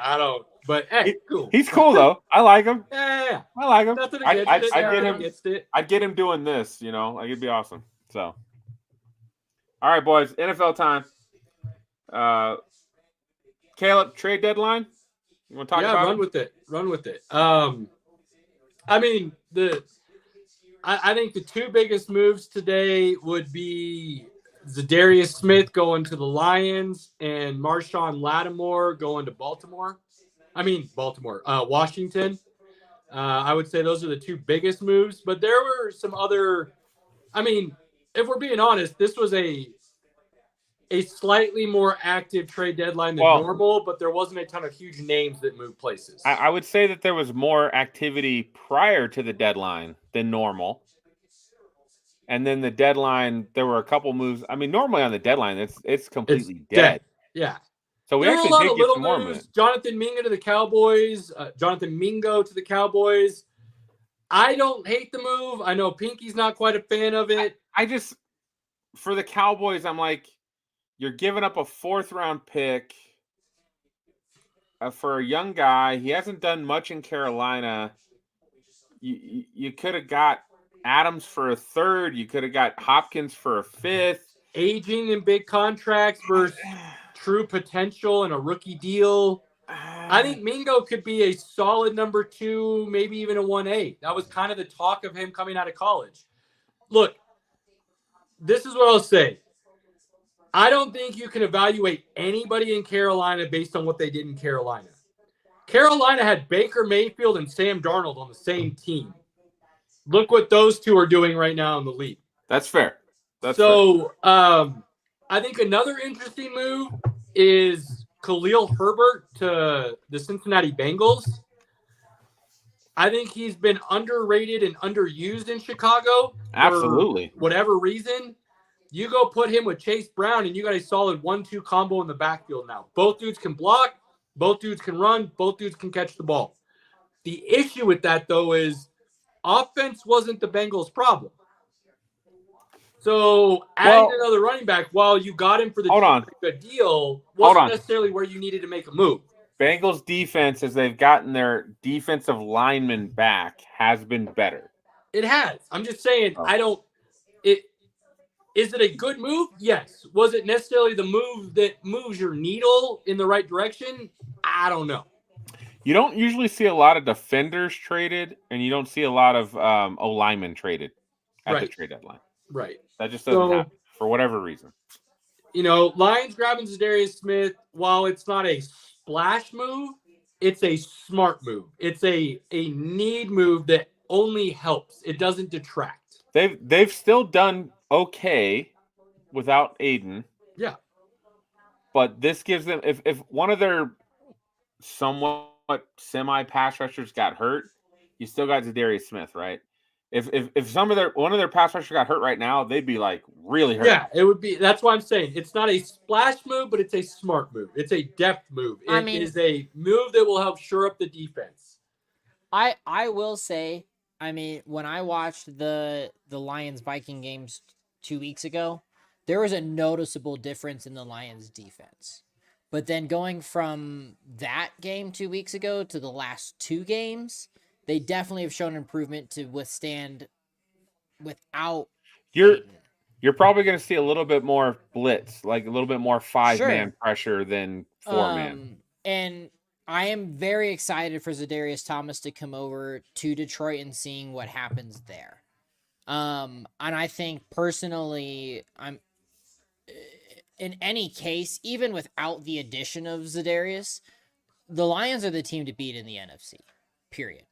I don't. But hey, cool. He's cool though. I like him. Yeah. I like him. Nothing against it. I'd get him doing this. Like it'd be awesome. So, all right, boys. NFL time. Caleb, trade deadline. You want to talk about? Run with it. I mean I think the two biggest moves today would be Zadarius Smith going to the Lions and Marshawn Lattimore going to Washington. I would say those are the two biggest moves, but there were some other. I mean, if we're being honest, this was a slightly more active trade deadline than normal, but there wasn't a ton of huge names that moved places. I would say that there was more activity prior to the deadline than normal. And then the deadline, there were a couple moves. I mean, normally on the deadline, it's completely dead. Yeah. So we actually did get some more moves. Jonathan Mingo to the Cowboys. I don't hate the move. I know Pinky's not quite a fan of it. I just, for the Cowboys, I'm like, you're giving up a 4th-round pick for a young guy. He hasn't done much in Carolina. You could have got Adams for a 3rd. You could have got Hopkins for a 5th. Aging in big contracts versus true potential and a rookie deal. I think Mingo could be a solid number 2, maybe even a 1A. That was kind of the talk of him coming out of college. Look, this is what I'll say. I don't think you can evaluate anybody in Carolina based on what they did in Carolina. Carolina had Baker Mayfield and Sam Darnold on the same team. Look what those two are doing right now in the league. That's fair. Fair. I think another interesting move is Khalil Herbert to the Cincinnati Bengals. I think he's been underrated and underused in Chicago. Absolutely. For whatever reason. You go put him with Chase Brown, and you got a solid 1-2 combo in the backfield now. Both dudes can block. Both dudes can run. Both dudes can catch the ball. The issue with that, though, is offense wasn't the Bengals' problem. So adding another running back while you got him for the good deal wasn't necessarily where you needed to make a move. Bengals defense, as they've gotten their defensive lineman back, has been better. It has. I'm just saying, Is it a good move? Yes. Was it necessarily the move that moves your needle in the right direction? I don't know. You don't usually see a lot of defenders traded, and you don't see a lot of O-linemen traded at the trade deadline. Right. That just doesn't happen for whatever reason. Lions grabbing Zadarius Smith, while it's not a splash move, it's a smart move. It's a need move that only helps. It doesn't detract. They've still done okay without Aiden. Yeah. But this gives them, if one of their somewhat semi-pass rushers got hurt, you still got Zadarius Smith, right? If one of their pass rushers got hurt right now, they'd be like really hurt. Yeah, it would be. That's why I'm saying it's not a splash move, but it's a smart move. It's a depth move. It is a move that will help shore up the defense. I will say, when I watched the Lions-Viking games 2 weeks ago, there was a noticeable difference in the Lions' defense. But then going from that game 2 weeks ago to the last 2 games, they definitely have shown improvement to withstand without. You're probably going to see a little bit more blitz, like a little bit more 5-man pressure than 4-man. And I am very excited for Zadarius Thomas to come over to Detroit and seeing what happens there. And I think personally, I'm in any case, even without the addition of Za'Darius, the Lions are the team to beat in the NFC. Period.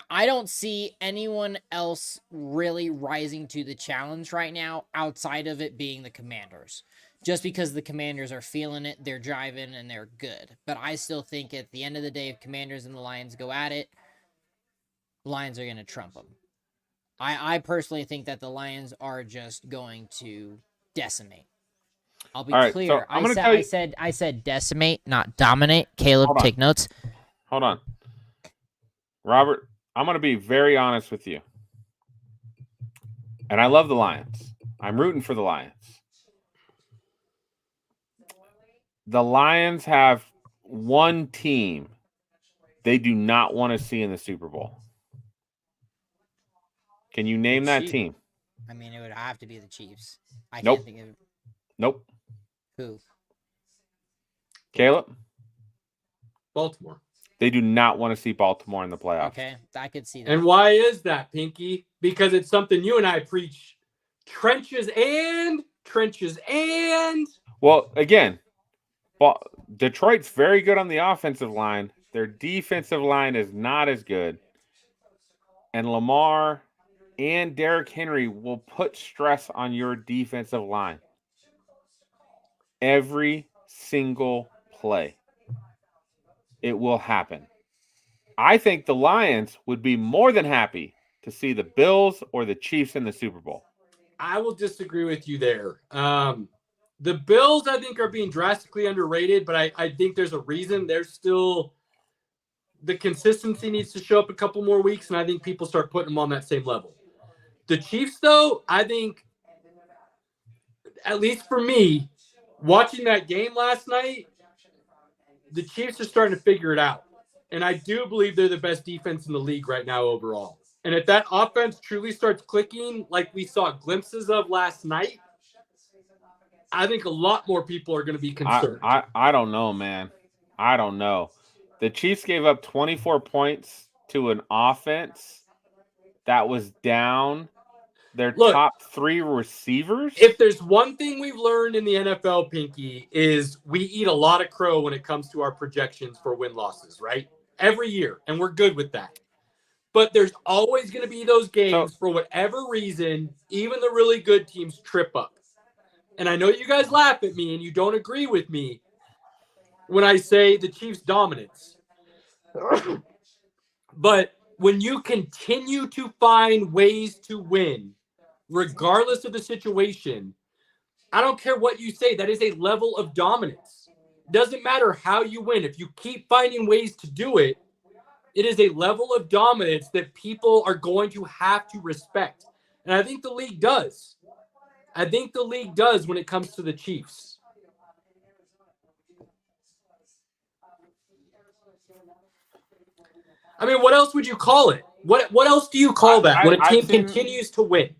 I don't see anyone else really rising to the challenge right now outside of it being the Commanders. Just because the Commanders are feeling it, they're driving, and they're good. But I still think at the end of the day, if Commanders and the Lions go at it, Lions are going to trump them. I personally think that the Lions are just going to decimate. I'll be clear. So I'm gonna tell you... I said decimate, not dominate. Caleb, take notes. Hold on. Robert, I'm going to be very honest with you. And I love the Lions. I'm rooting for the Lions. The Lions have one team they do not want to see in the Super Bowl. Can you name that team? I mean, it would have to be the Chiefs. I Nope. can't think of Nope. Who? Caleb? Baltimore. They do not want to see Baltimore in the playoffs. Okay, I could see that. And why is that, Pinky? Because it's something you and I preach. Trenches and... Well, again, Detroit's very good on the offensive line. Their defensive line is not as good. And Lamar and Derrick Henry will put stress on your defensive line. Every single play. It will happen. I think the Lions would be more than happy to see the Bills or the Chiefs in the Super Bowl. I will disagree with you there. The Bills, I think, are being drastically underrated, but I think there's a reason. There's still the consistency needs to show up a couple more weeks, and I think people start putting them on that same level. The Chiefs, though, I think, at least for me, watching that game last night, the Chiefs are starting to figure it out. And I do believe they're the best defense in the league right now overall. And if that offense truly starts clicking like we saw glimpses of last night, I think a lot more people are going to be concerned. I don't know, man. I don't know. The Chiefs gave up 24 points to an offense that was down their top three receivers. If there's one thing we've learned in the NFL, Pinky, is we eat a lot of crow when it comes to our projections for win-losses, right? Every year, and we're good with that. But there's always going to be those games, for whatever reason, even the really good teams trip up. And I know you guys laugh at me and you don't agree with me when I say the Chiefs' dominance. But when you continue to find ways to win, regardless of the situation, I don't care what you say. That is a level of dominance. Doesn't matter how you win. If you keep finding ways to do it, it is a level of dominance that people are going to have to respect. And I think the league does. I think the league does when it comes to the Chiefs. I mean, what else would you call it? What else do you call that when a team continues to win?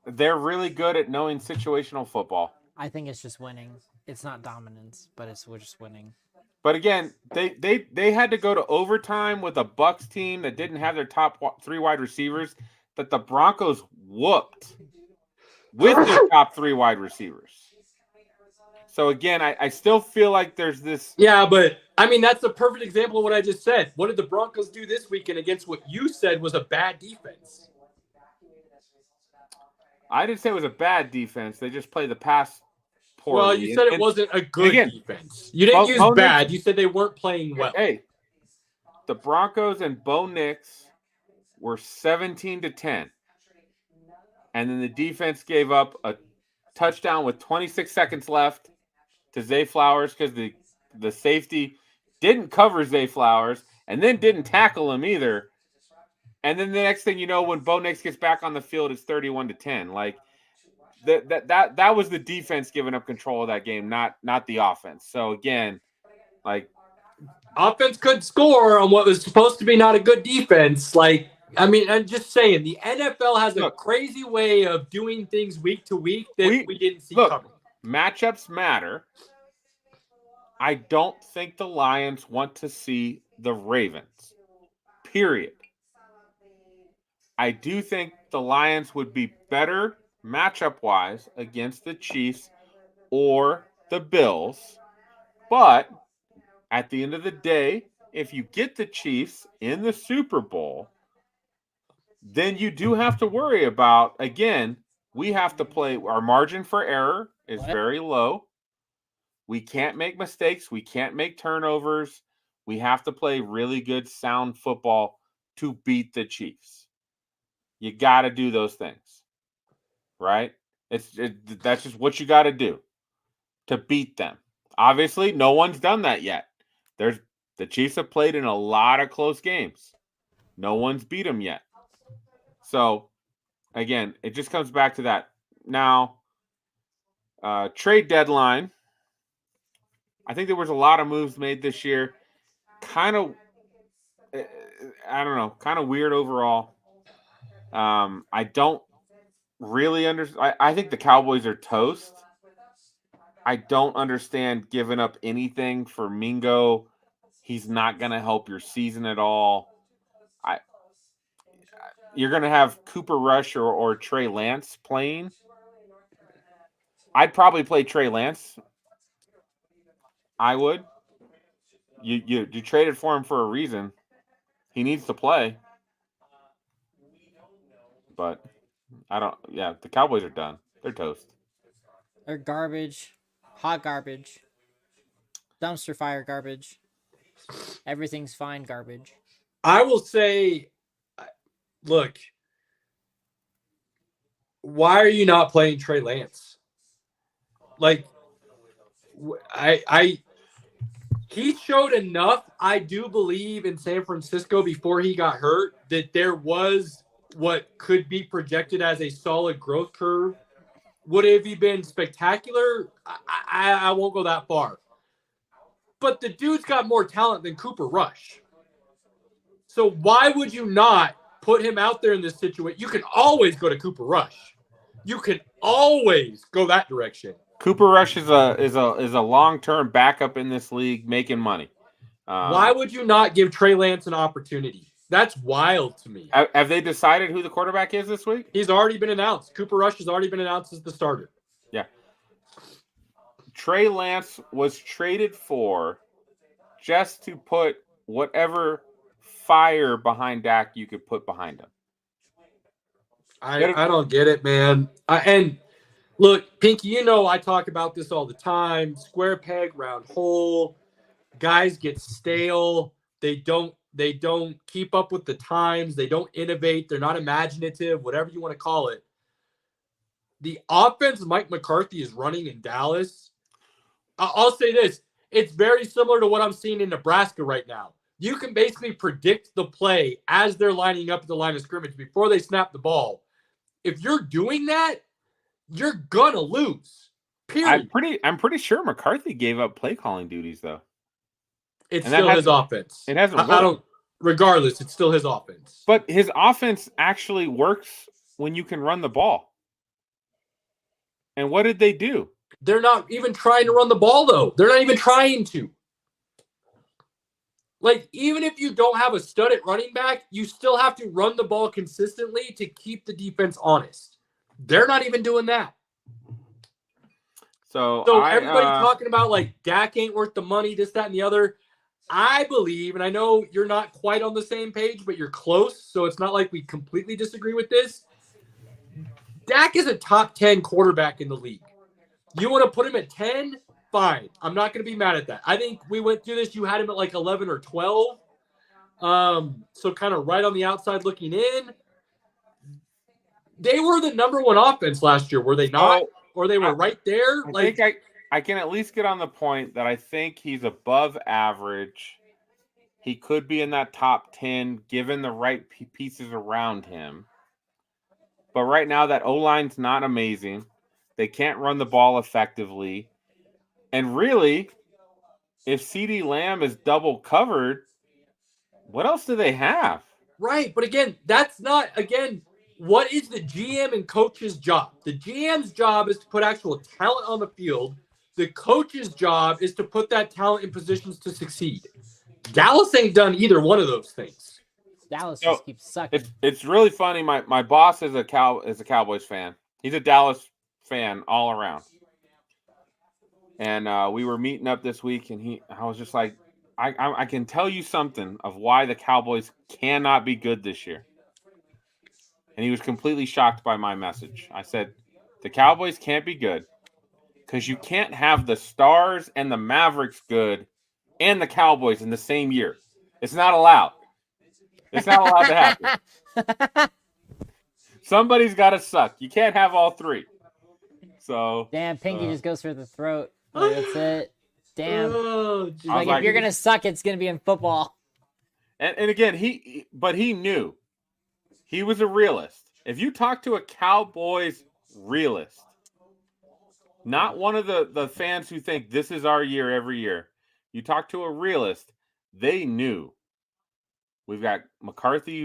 They're really good at knowing situational football. I think it's just winning. It's not dominance, but we're just winning. But again, they had to go to overtime with a Bucs team that didn't have their top three wide receivers that the Broncos whooped with their top three wide receivers. So again, I still feel like there's this. Yeah, but I mean, that's the perfect example of what I just said. What did the Broncos do this weekend against what you said was a bad defense? I didn't say it was a bad defense. They just played the pass poorly. Well, you said it wasn't a good defense. You didn't use bad. You said they weren't playing well. Hey, the Broncos and Bo Nix were 17-10. And then the defense gave up a touchdown with 26 seconds left to Zay Flowers because the safety didn't cover Zay Flowers and then didn't tackle him either. And then the next thing you know, when Bo Nix gets back on the field, it's 31-10. Like that was the defense giving up control of that game, not the offense. So again, like offense could score on what was supposed to be not a good defense. Like, I mean, I'm just saying the NFL has a crazy way of doing things week to week that we didn't see coming. Matchups matter. I don't think the Lions want to see the Ravens. Period. I do think the Lions would be better matchup-wise against the Chiefs or the Bills. But at the end of the day, if you get the Chiefs in the Super Bowl, then you do have to worry about, again, we have to play. Our margin for error is very low. We can't make mistakes. We can't make turnovers. We have to play really good, sound football to beat the Chiefs. You got to do those things, right? That's just what you got to do to beat them. Obviously, no one's done that yet. The Chiefs have played in a lot of close games. No one's beat them yet. So, again, it just comes back to that. Now, trade deadline. I think there was a lot of moves made this year. Kind of, I don't know, kind of weird overall. I don't really understand. I think the Cowboys are toast. I don't understand giving up anything for Mingo. He's not going to help your season at all. You're going to have Cooper Rush or Trey Lance playing. I'd probably play Trey Lance. I would. You traded for him for a reason. He needs to play. But I don't. Yeah, the Cowboys are done. They're toast. They're garbage. Hot garbage. Dumpster fire garbage. Everything's fine garbage. I will say, look, why are you not playing Trey Lance? Like, he showed enough, I do believe, in San Francisco before he got hurt that there was what could be projected as a solid growth curve. Would have he been spectacular? I won't go that far. But the dude's got more talent than Cooper Rush. So why would you not put him out there in this situation? You can always go to Cooper Rush. You can always go that direction. Cooper Rush is a long-term backup in this league, making money. Why would you not give Trey Lance an opportunity? That's wild to me. Have they decided who the quarterback is this week? He's already been announced. Cooper Rush has already been announced as the starter. Yeah. Trey Lance was traded for just to put whatever fire behind Dak you could put behind him. I don't get it, man. And look, Pinky, you know I talk about this all the time. Square peg, round hole. Guys get stale. They don't keep up with the times. They don't innovate. They're not imaginative, whatever you want to call it. The offense Mike McCarthy is running in Dallas, I'll say this. It's very similar to what I'm seeing in Nebraska right now. You can basically predict the play as they're lining up at the line of scrimmage before they snap the ball. If you're doing that, you're going to lose. Period. I'm pretty sure McCarthy gave up play calling duties, though. It's still his offense. It hasn't worked. Regardless, it's still his offense. But his offense actually works when you can run the ball. And what did they do? They're not even trying to run the ball, though. They're not even trying to. Like, even if you don't have a stud at running back, you still have to run the ball consistently to keep the defense honest. They're not even doing that. So everybody's talking about, like, Dak ain't worth the money, this, that, and the other. I believe, and I know you're not quite on the same page, but you're close, so it's not like we completely disagree with this. Dak is a top 10 quarterback in the league. You want to put him at 10? Fine. I'm not going to be mad at that. I think we went through this. You had him at like 11 or 12. So kind of right on the outside looking in. They were the number one offense last year, were they not? Or they were right there? I think I can at least get on the point that I think he's above average. He could be in that top 10 given the right pieces around him. But right now that O-line's not amazing. They can't run the ball effectively. And really, if CeeDee Lamb is double covered, what else do they have? Right. But again, that's not, what is the GM and coach's job? The GM's job is to put actual talent on the field. The coach's job is to put that talent in positions to succeed. Dallas ain't done either one of those things. Dallas So, just keeps sucking. It's really funny. My boss is a Cowboys fan. He's a Dallas fan all around. And we were meeting up this week, and I was just like, I can tell you something of why the Cowboys cannot be good this year. And he was completely shocked by my message. I said, the Cowboys can't be good because you can't have the Stars and the Mavericks good and the Cowboys in the same year. It's not allowed. It's not allowed to happen. Somebody's got to suck. You can't have all three. So Damn, Pinky just goes for the throat. Like, that's it. Damn. Oh, Like, if you're gonna suck, it's gonna be in football. And again, he knew. He was a realist. If you talk to a Cowboys realist, not one of the fans who think this is our year every year, you talk to a realist, they knew. We've got McCarthy,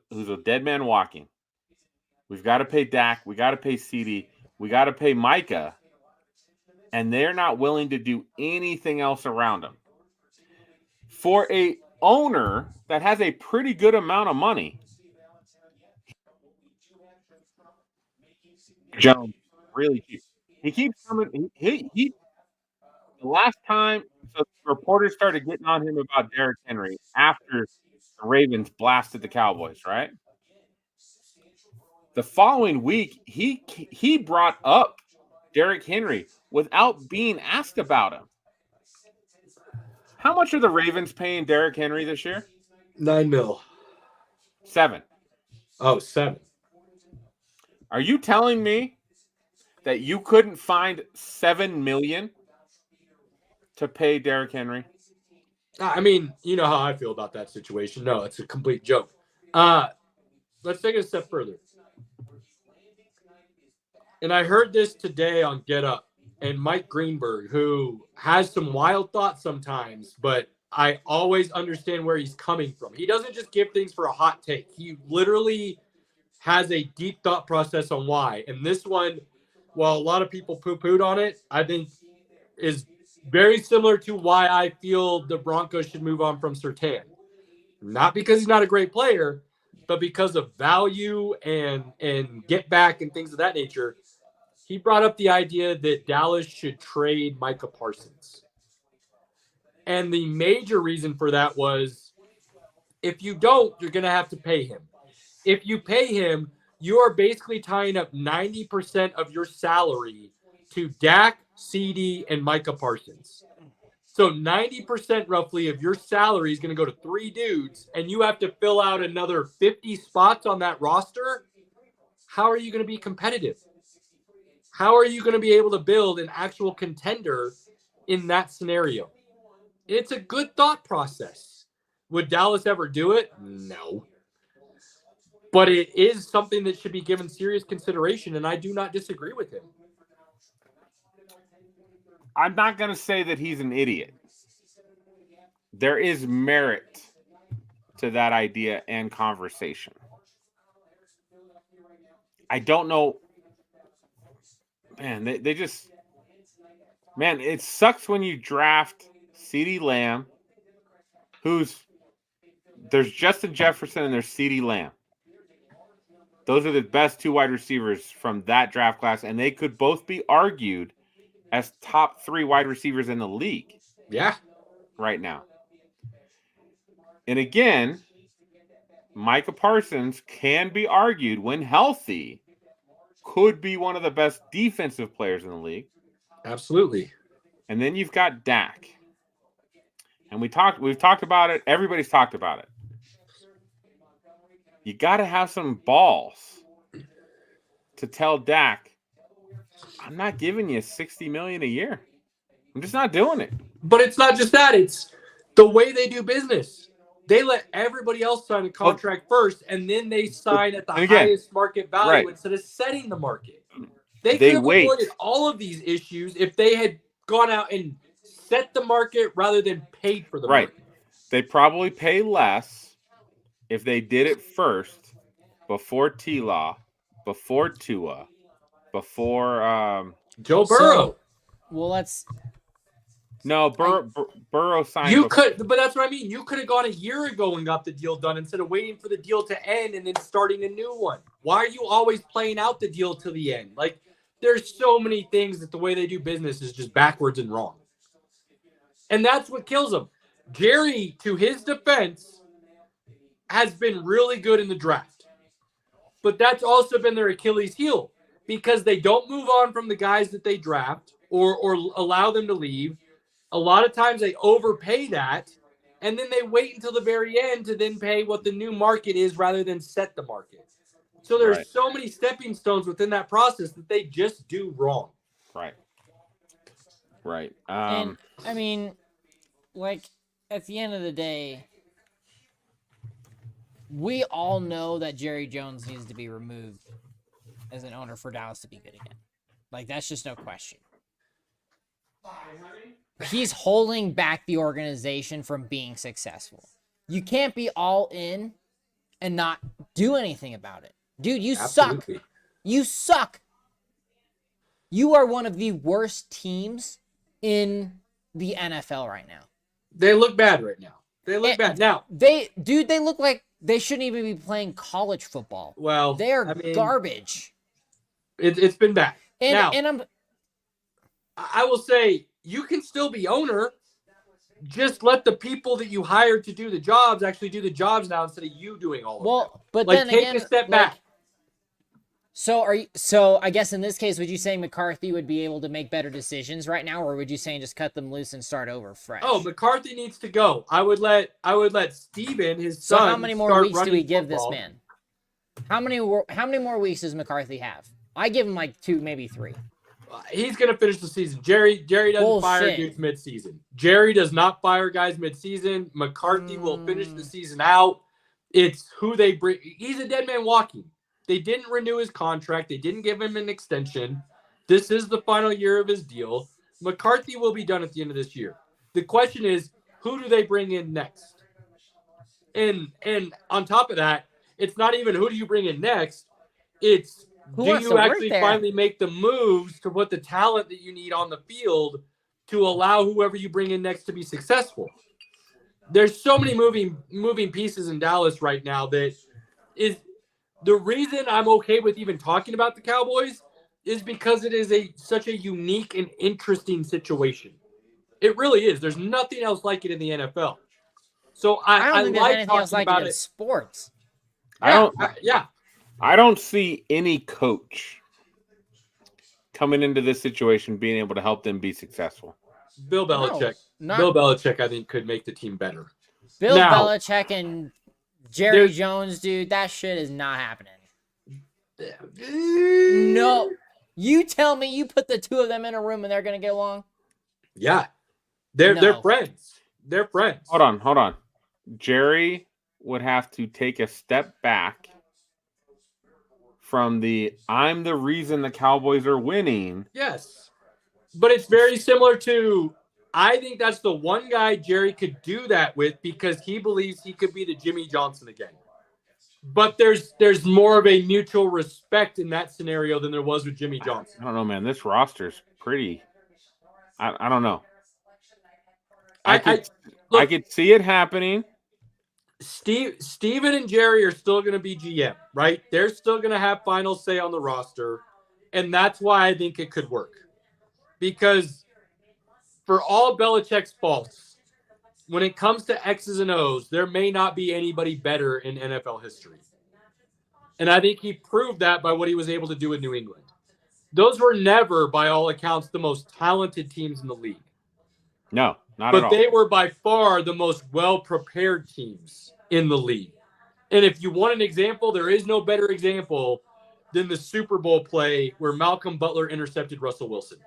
who's a dead man walking. We've got to pay Dak. We got to pay CD. We got to pay Micah. And they're not willing to do anything else around him. For a owner that has a pretty good amount of money, Jones, really cheap. He keeps coming. He the last time, so reporters started getting on him about Derrick Henry after the Ravens blasted the Cowboys, right? The following week, he brought up Derrick Henry without being asked about him. How much are the Ravens paying Derrick Henry this year? $9 million. 7. Oh, 7. Are you telling me that you couldn't find $7 million to pay Derrick Henry? I mean, you know how I feel about that situation. No, it's a complete joke. Let's take it a step further. And I heard this today on Get Up, and Mike Greenberg, who has some wild thoughts sometimes, but I always understand where he's coming from. He doesn't just give things for a hot take. He literally has a deep thought process on why. And this one, while a lot of people poo-pooed on it, I think is very similar to why I feel the Broncos should move on from Surtain. Not because he's not a great player, but because of value and get back and things of that nature. He brought up the idea that Dallas should trade Micah Parsons. And the major reason for that was, if you don't, you're going to have to pay him. If you pay him, you are basically tying up 90% of your salary to Dak, CD, and Micah Parsons. So 90% roughly of your salary is going to go to 3 dudes, and you have to fill out another 50 spots on that roster. How are you going to be competitive? How are you going to be able to build an actual contender in that scenario? It's a good thought process. Would Dallas ever do it? No. But it is something that should be given serious consideration, and I do not disagree with him. I'm not going to say that he's an idiot. There is merit to that idea and conversation. I don't know. Man, they just... Man, it sucks when you draft CeeDee Lamb, there's Justin Jefferson and there's CeeDee Lamb. Those are the best 2 wide receivers from that draft class, and they could both be argued as top 3 wide receivers in the league. Yeah. Right now. And again, Micah Parsons can be argued, when healthy, could be one of the best defensive players in the league. Absolutely. And then you've got Dak. And we've talked about it. Everybody's talked about it. You got to have some balls to tell Dak, I'm not giving you $60 million a year. I'm just not doing it. But it's not just that. It's the way they do business. They let everybody else sign a contract first, and then they sign at the highest market value instead of setting the market. They could have avoided all of these issues if they had gone out and set the market rather than paid for the market. They probably pay less if they did it first, before T-Law, before Tua, before Joe Burrow. Well, let's. No, Burrow signed. You could, but that's what I mean. You could have gone a year ago and got the deal done instead of waiting for the deal to end and then starting a new one. Why are you always playing out the deal to the end? Like, there's so many things that the way they do business is just backwards and wrong. And that's what kills them. Jerry, to his defense, has been really good in the draft. But that's also been their Achilles heel because they don't move on from the guys that they draft or allow them to leave. A lot of times they overpay that, and then they wait until the very end to then pay what the new market is rather than set the market. So there's so many stepping stones within that process that they just do wrong. Right. And I mean, like, at the end of the day, we all know that Jerry Jones needs to be removed as an owner for Dallas to be good again. Like, that's just no question. He's holding back the organization from being successful. You can't be all in and not do anything about it. Dude, you suck. You suck. You are one of the worst teams in the NFL right now. They look bad right now. They look bad. Now, they look like they shouldn't even be playing college football. Well, they are garbage. It's been bad. And I will say, you can still be owner. Just let the people that you hired to do the jobs actually do the jobs now instead of you doing all of them. Well, but like, then take again, a step back. So I guess in this case, would you say McCarthy would be able to make better decisions right now, or would you say just cut them loose and start over fresh? Oh, McCarthy needs to go. I would let Steven, his son. So how many more weeks do we give this man? How many more weeks does McCarthy have? I give him like 2, maybe 3. He's going to finish the season. Jerry doesn't fire dudes mid-season. Jerry does not fire guys mid-season. McCarthy will finish the season out. It's who they bring. He's a dead man walking. They didn't renew his contract. They didn't give him an extension. This is the final year of his deal. McCarthy will be done at the end of this year. The question is, who do they bring in next? And on top of that, it's not even who do you bring in next. It's do you actually finally make the moves to put the talent that you need on the field to allow whoever you bring in next to be successful? There's so many moving pieces in Dallas right now that is the reason I'm okay with even talking about the Cowboys is because it is such a unique and interesting situation. It really is. There's nothing else like it in the NFL. So I don't think there's like anything talking else like about it in sports. I don't see any coach coming into this situation being able to help them be successful. Bill Belichick. Bill Belichick, I think, could make the team better. Bill Belichick and Jerry Jones, dude, that shit is not happening. No. You tell me you put the two of them in a room and they're going to get along? Yeah. They're friends. They're friends. Hold on. Jerry would have to take a step back from I'm the reason the Cowboys are winning. Yes. But it's very similar to, I think that's the one guy Jerry could do that with because he believes he could be the Jimmy Johnson again. But there's more of a mutual respect in that scenario than there was with Jimmy Johnson. I don't know, man. This roster's pretty. I don't know. I could see it happening. Steven and Jerry are still going to be GM, right? They're still going to have final say on the roster. And that's why I think it could work. Because for all Belichick's faults, when it comes to X's and O's, there may not be anybody better in NFL history. And I think he proved that by what he was able to do in New England. Those were never, by all accounts, the most talented teams in the league. No, not at all. But they were by far the most well-prepared teams in the league. And if you want an example, there is no better example than the Super Bowl play where Malcolm Butler intercepted Russell Wilson.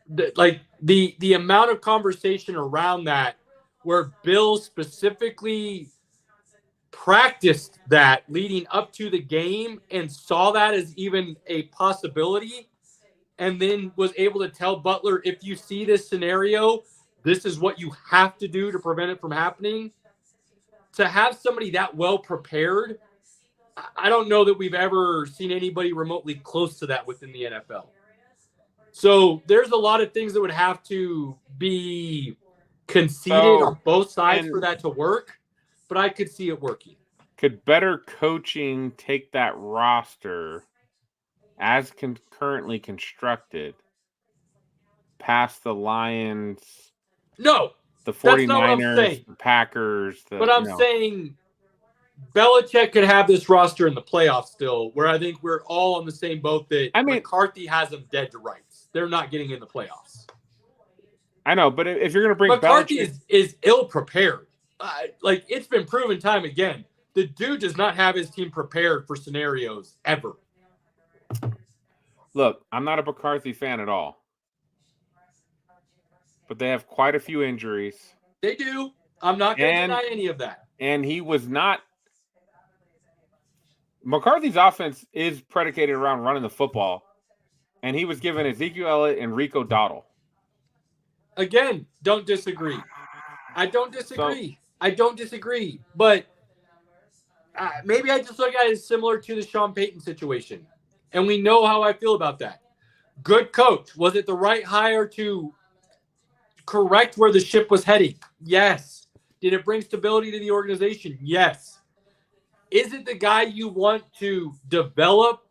The amount of conversation around that where Bill specifically practiced that leading up to the game and saw that as even a possibility and then was able to tell Butler, if you see this scenario, this is what you have to do to prevent it from happening. To have somebody that well prepared, I don't know that we've ever seen anybody remotely close to that within the NFL. So there's a lot of things that would have to be conceded on both sides for that to work, but I could see it working. Could better coaching take that roster as currently constructed past the Lions? No, the 49ers, that's not what I'm saying. the Packers. But I'm saying Belichick could have this roster in the playoffs still, where I think we're all on the same boat that McCarthy has them dead to rights. They're not getting in the playoffs. I know, but if you're going to bring McCarthy Belichick, is ill-prepared. Like, it's been proven time again. The dude does not have his team prepared for scenarios ever. Look, I'm not a McCarthy fan at all. But they have quite a few injuries. They do. I'm not going to deny any of that. And he was not. McCarthy's offense is predicated around running the football. And he was given Ezekiel Elliott and Rico Dowdle. Again, don't disagree. I don't disagree. But maybe I just look at it as similar to the Sean Payton situation. And we know how I feel about that. Good coach. Was it the right hire to correct where the ship was heading? Yes. Did it bring stability to the organization? Yes. Is it the guy you want to develop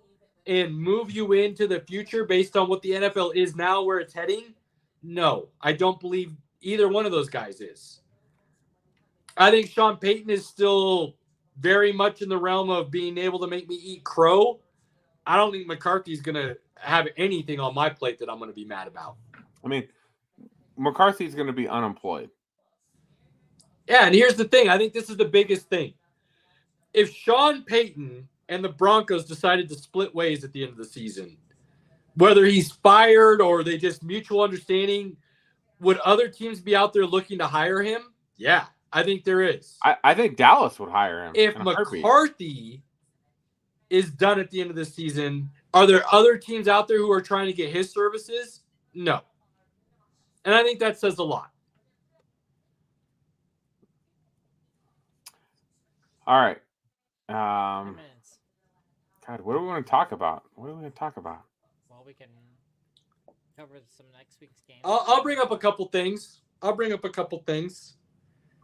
and move you into the future based on what the NFL is now, where it's heading? No, I don't believe either one of those guys is. I think Sean Payton is still very much in the realm of being able to make me eat crow. I don't think McCarthy's going to have anything on my plate that I'm going to be mad about. I mean, McCarthy's going to be unemployed. Yeah, and here's the thing. I think this is the biggest thing. If Sean Payton and the Broncos decided to split ways at the end of the season, whether he's fired or they just mutual understanding, would other teams be out there looking to hire him? Yeah, I think there is. I think Dallas would hire him. If McCarthy is done at the end of the season, are there other teams out there who are trying to get his services? No. And I think that says a lot. All right. God, what do we want to talk about? Well, we can cover some next week's game. I'll bring up a couple things.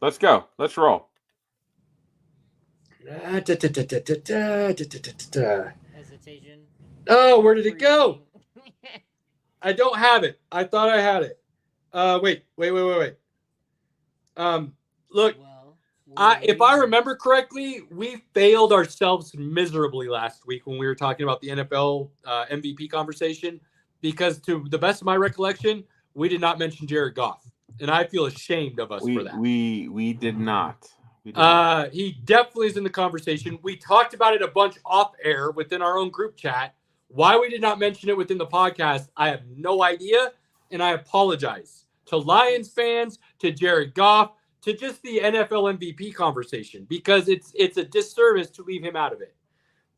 Let's go. Let's roll. Hesitation. Oh, where did it go? I don't have it. I thought I had it. Wait. Look, if I remember correctly, we failed ourselves miserably last week when we were talking about the NFL MVP conversation, because to the best of my recollection, we did not mention Jared Goff, and I feel ashamed of us for that. We did not. He definitely is in the conversation. We talked about it a bunch off air within our own group chat. Why we did not mention it within the podcast, I have no idea, and I apologize to Lions fans, to Jared Goff, to just the NFL MVP conversation, because it's a disservice to leave him out of it.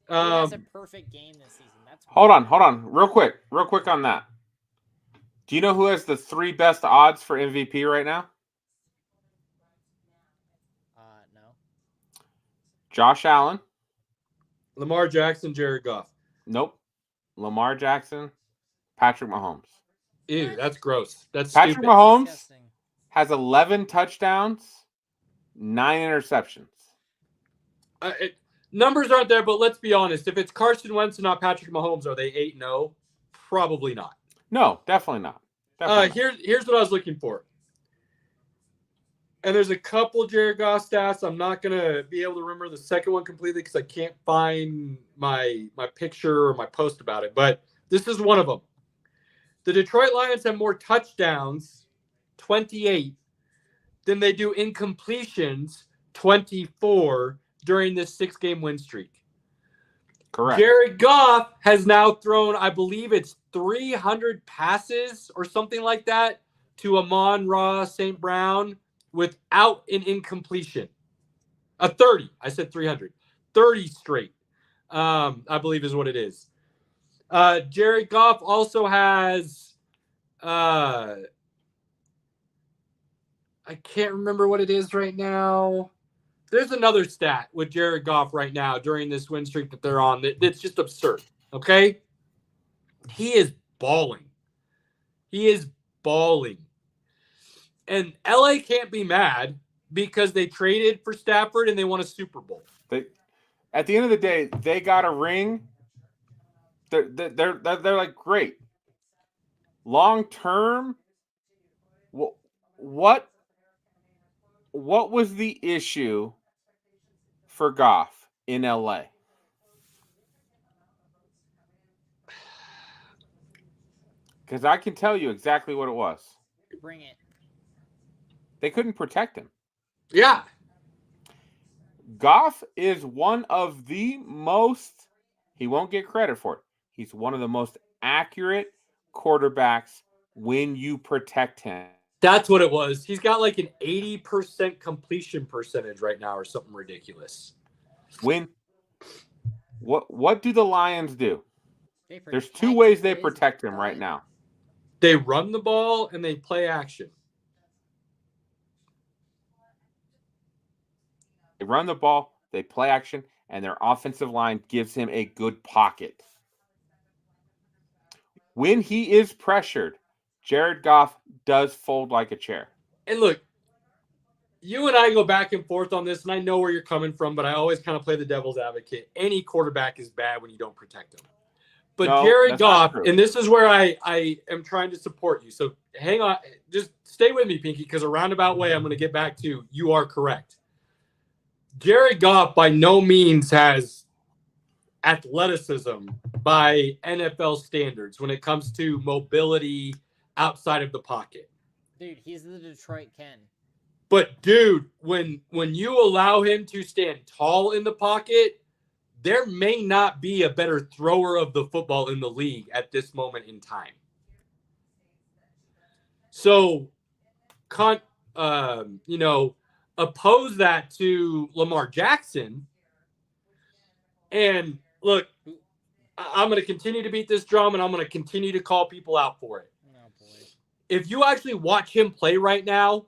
He has a perfect game this season. Hold on. Real quick on that. Do you know who has the 3 best odds for MVP right now? No. Josh Allen. Lamar Jackson, Jared Goff. Nope. Lamar Jackson, Patrick Mahomes. Ew, that's gross. That's Patrick stupid. Mahomes has 11 touchdowns, 9 interceptions. Numbers aren't there, but let's be honest. If it's Carson Wentz and not Patrick Mahomes, are they 8-0? Probably not. No, definitely not. Here's what I was looking for. And there's a couple Jared Goff stats. I'm not going to be able to remember the second one completely because I can't find my picture or my post about it. But this is one of them. The Detroit Lions have more touchdowns, 28, than they do incompletions, 24, during this 6-game win streak. Correct. Jared Goff has now thrown, I believe it's 300 passes or something like that to Amon-Ra St. Brown without an incompletion. 30. I said 300. 30 straight, I believe is what it is. Jared Goff also has, I can't remember what it is right now. There's another stat with Jared Goff right now during this win streak that they're on that's just absurd, okay? He is balling. He is balling. And LA can't be mad because they traded for Stafford and they won a Super Bowl. At the end of the day, they got a ring. They're like, great. Long term, what was the issue for Goff in LA? Because I can tell you exactly what it was. Bring it. They couldn't protect him. Yeah. Goff is one of the most, he won't get credit for it. He's one of the most accurate quarterbacks when you protect him. That's what it was. He's got like an 80% completion percentage right now or something ridiculous. What do the Lions do? There's 2 ways they protect him right now. They run the ball and they play action. They run the ball, they play action, and their offensive line gives him a good pocket. When he is pressured, Jared Goff does fold like a chair. And look, you and I go back and forth on this, and I know where you're coming from, but I always kind of play the devil's advocate. Any quarterback is bad when you don't protect him. But no, Jared Goff, and this is where I am trying to support you. So hang on. Just stay with me, Pinky, because a roundabout way I'm going to get back to you are correct. Jared Goff by no means has athleticism by NFL standards when it comes to mobility outside of the pocket. Dude, he's the Detroit Ken. But, dude, when you allow him to stand tall in the pocket, there may not be a better thrower of the football in the league at this moment in time. So, oppose that to Lamar Jackson. And look, I'm going to continue to beat this drum, and I'm going to continue to call people out for it. Oh, boy. If you actually watch him play right now,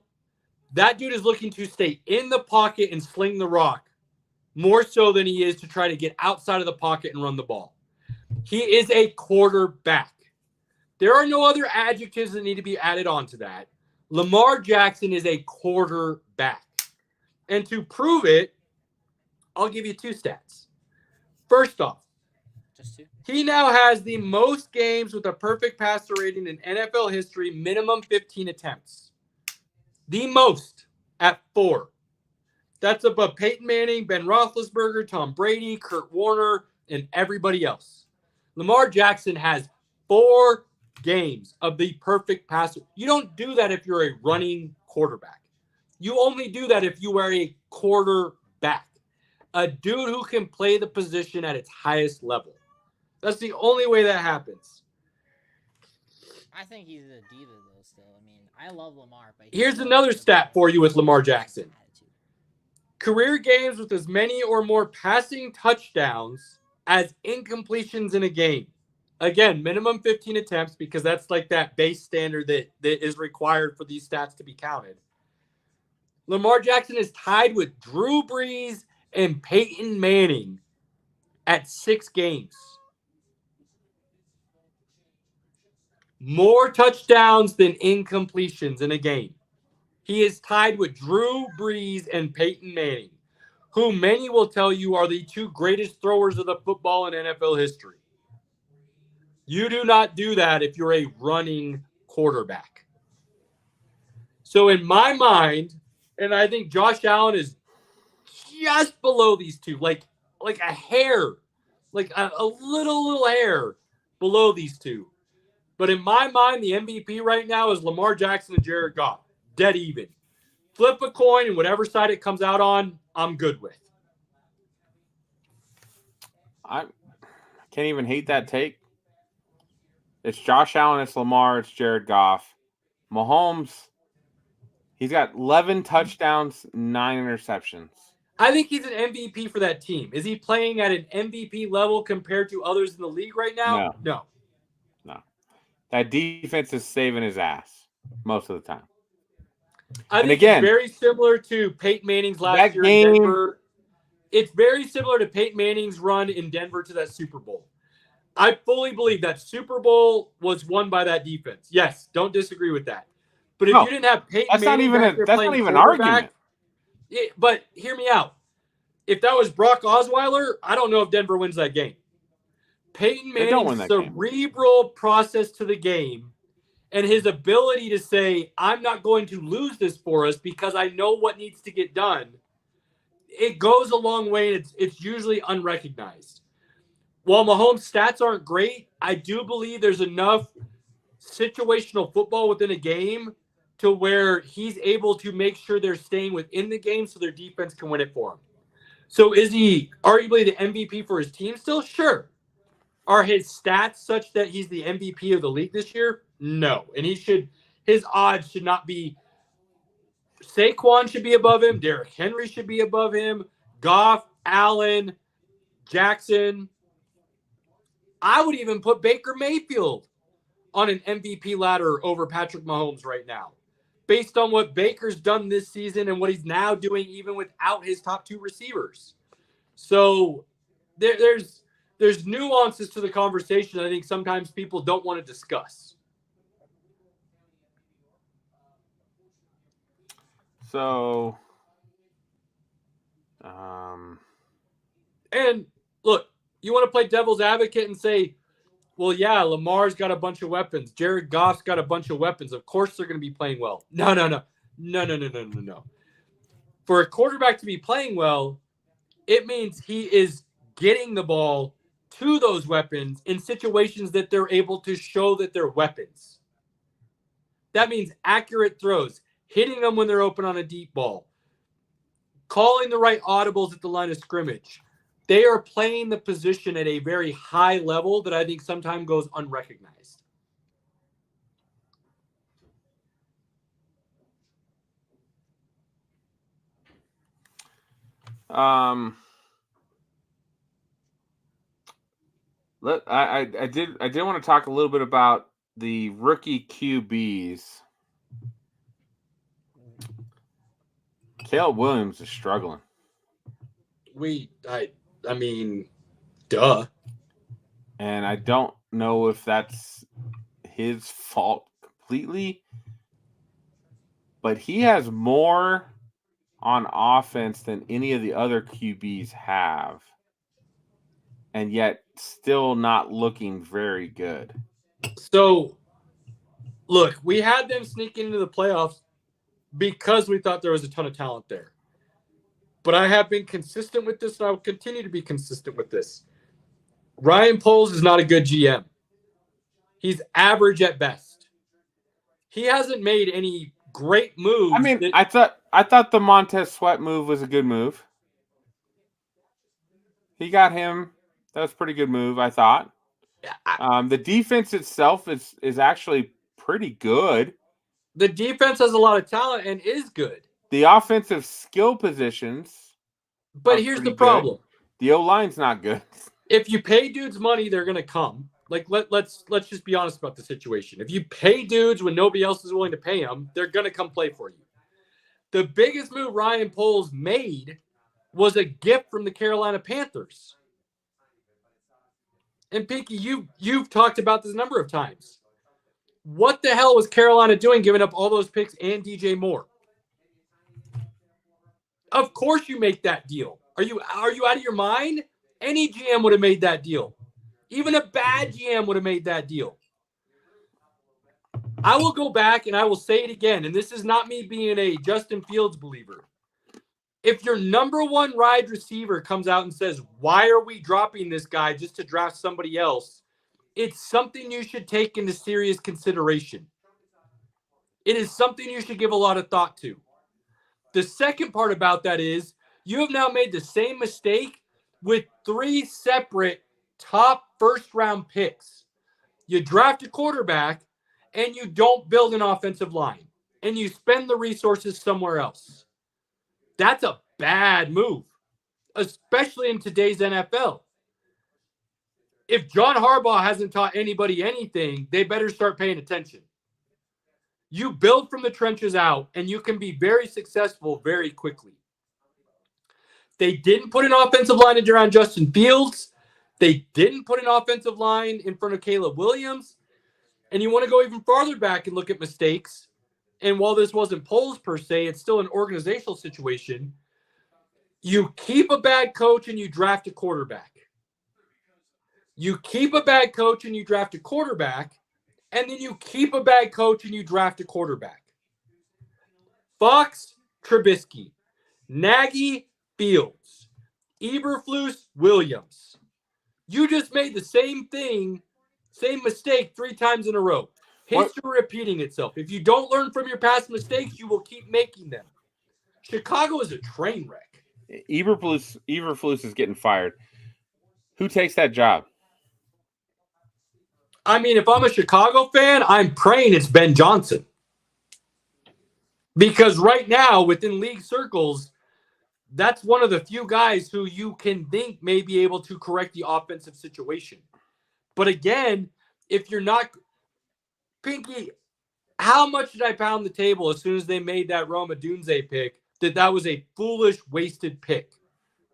that dude is looking to stay in the pocket and sling the rock more so than he is to try to get outside of the pocket and run the ball. He is a quarterback. There are no other adjectives that need to be added on to that. Lamar Jackson is a quarterback. And to prove it, I'll give you 2 stats. First off, he now has the most games with a perfect passer rating in NFL history, minimum 15 attempts. The most at 4. That's above Peyton Manning, Ben Roethlisberger, Tom Brady, Kurt Warner, and everybody else. Lamar Jackson has 4 games of the perfect passer. You don't do that if you're a running quarterback. You only do that if you are a quarterback. A dude who can play the position at its highest level. That's the only way that happens. I think he's a diva, though, still. I mean, I love Lamar. But here's another stat for you with Lamar Jackson. Career games with as many or more passing touchdowns as incompletions in a game. Again, minimum 15 attempts because that's like that base standard that is required for these stats to be counted. Lamar Jackson is tied with Drew Brees and Peyton Manning at 6 games. More touchdowns than incompletions in a game. He is tied with Drew Brees and Peyton Manning, who many will tell you are the 2 greatest throwers of the football in NFL history. You do not do that if you're a running quarterback. So in my mind, and I think Josh Allen is just below these 2, like a hair, like a little hair below these 2. But in my mind, the MVP right now is Lamar Jackson and Jared Goff. Dead even. Flip a coin, and whatever side it comes out on, I'm good with. I can't even hate that take. It's Josh Allen, it's Lamar, it's Jared Goff. Mahomes, he's got 11 touchdowns, 9 interceptions. I think he's an MVP for that team. Is he playing at an MVP level compared to others in the league right now? No. That defense is saving his ass most of the time. I think it's very similar to Peyton Manning's last year in Denver. It's very similar to Peyton Manning's run in Denver to that Super Bowl. I fully believe that Super Bowl was won by that defense. Yes, don't disagree with that. But if No, you didn't have Peyton that's not Manning even back there that's playing not even an quarterback, argument. but hear me out. If that was Brock Osweiler, I don't know if Denver wins that game. Peyton They don't win Manning's that game. cerebral process to the game and his ability to say, I'm not going to lose this for us because I know what needs to get done, it goes a long way, and it's usually unrecognized. While Mahomes' stats aren't great, I do believe there's enough situational football within a game to where he's able to make sure they're staying within the game so their defense can win it for him. So is he arguably the MVP for his team still? Sure. Are his stats such that he's the MVP of the league this year? No. And his odds should not be. Saquon should be above him. Derrick Henry should be above him. Goff, Allen, Jackson. I would even put Baker Mayfield on an MVP ladder over Patrick Mahomes right now, based on what Baker's done this season and what he's now doing even without his top two receivers. So there's nuances to the conversation I think sometimes people don't want to discuss. So, and look, you want to play devil's advocate and say, well, yeah, Lamar's got a bunch of weapons. Jared Goff's got a bunch of weapons. Of course they're going to be playing well. No. For a quarterback to be playing well, it means he is getting the ball to those weapons in situations that they're able to show that they're weapons. That means accurate throws, hitting them when they're open on a deep ball, calling the right audibles at the line of scrimmage. They are playing the position at a very high level that I think sometimes goes unrecognized. I did want to talk a little bit about the rookie QBs. Caleb Williams is struggling. I mean, duh. And I don't know if that's his fault completely, but he has more on offense than any of the other QBs have, and yet still not looking very good. So, look, we had them sneaking into the playoffs because we thought there was a ton of talent there. But I have been consistent with this, and I will continue to be consistent with this. Ryan Poles is not a good GM. He's average at best. He hasn't made any great moves. I mean, I thought the Montez Sweat move was a good move. He got him. That was a pretty good move, I thought. The defense itself is actually pretty good. The defense has a lot of talent and is good. The offensive skill positions. But here's the problem. The O-line's not good. If you pay dudes money, they're going to come. Like, let's just be honest about the situation. If you pay dudes when nobody else is willing to pay them, they're going to come play for you. The biggest move Ryan Poles made was a gift from the Carolina Panthers. And Pinky, you've talked about this a number of times. What the hell was Carolina doing giving up all those picks and DJ Moore? Of course you make that deal. Are you out of your mind? Any GM would have made that deal. Even a bad GM would have made that deal. I will go back and I will say it again, and this is not me being a Justin Fields believer. If your number one wide receiver comes out and says, why are we dropping this guy just to draft somebody else? It's something you should take into serious consideration. It is something you should give a lot of thought to. The second part about that is you have now made the same mistake with 3 separate top first-round picks. You draft a quarterback, and you don't build an offensive line, and you spend the resources somewhere else. That's a bad move, especially in today's NFL. If John Harbaugh hasn't taught anybody anything, they better start paying attention. You build from the trenches out, and you can be very successful very quickly. They didn't put an offensive line around Justin Fields. They didn't put an offensive line in front of Caleb Williams. And you want to go even farther back and look at mistakes. And while this wasn't polls per se, it's still an organizational situation. You keep a bad coach and you draft a quarterback. You keep a bad coach and you draft a quarterback. And then you keep a bad coach and you draft a quarterback. Fox, Trubisky, Nagy, Fields, Eberflus, Williams. You just made the same thing, same mistake 3 times in a row. History repeating itself. If you don't learn from your past mistakes, you will keep making them. Chicago is a train wreck. Eberflus is getting fired. Who takes that job? I mean, if I'm a Chicago fan, I'm praying it's Ben Johnson. Because right now, within league circles, that's one of the few guys who you can think may be able to correct the offensive situation. But again, if you're not... Pinky, how much did I pound the table as soon as they made that Rome Odunze pick that was a foolish, wasted pick?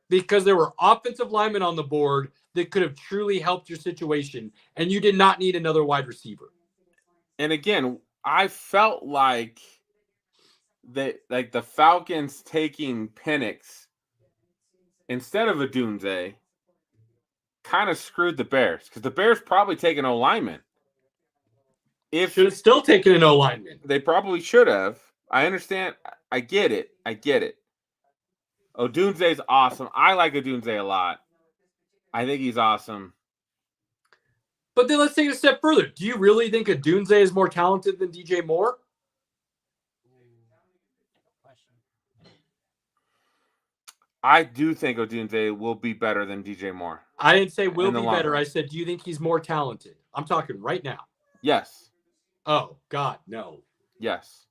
Because there were offensive linemen on the board that could have truly helped your situation, and you did not need another wide receiver. And again, I felt like the Falcons taking Penix instead of Odunze kind of screwed the Bears, because the Bears probably take an O-lineman. Should have still taken an O-lineman. They probably should have. I understand. I get it. Odunze's awesome. I like Odunze a lot. I think he's awesome. But then let's take it a step further. Do you really think Odunze is more talented than DJ Moore? I do think Odunze will be better than DJ Moore. I didn't say will be better. I said, do you think he's more talented? I'm talking right now. Yes. Oh, God, no. Yes.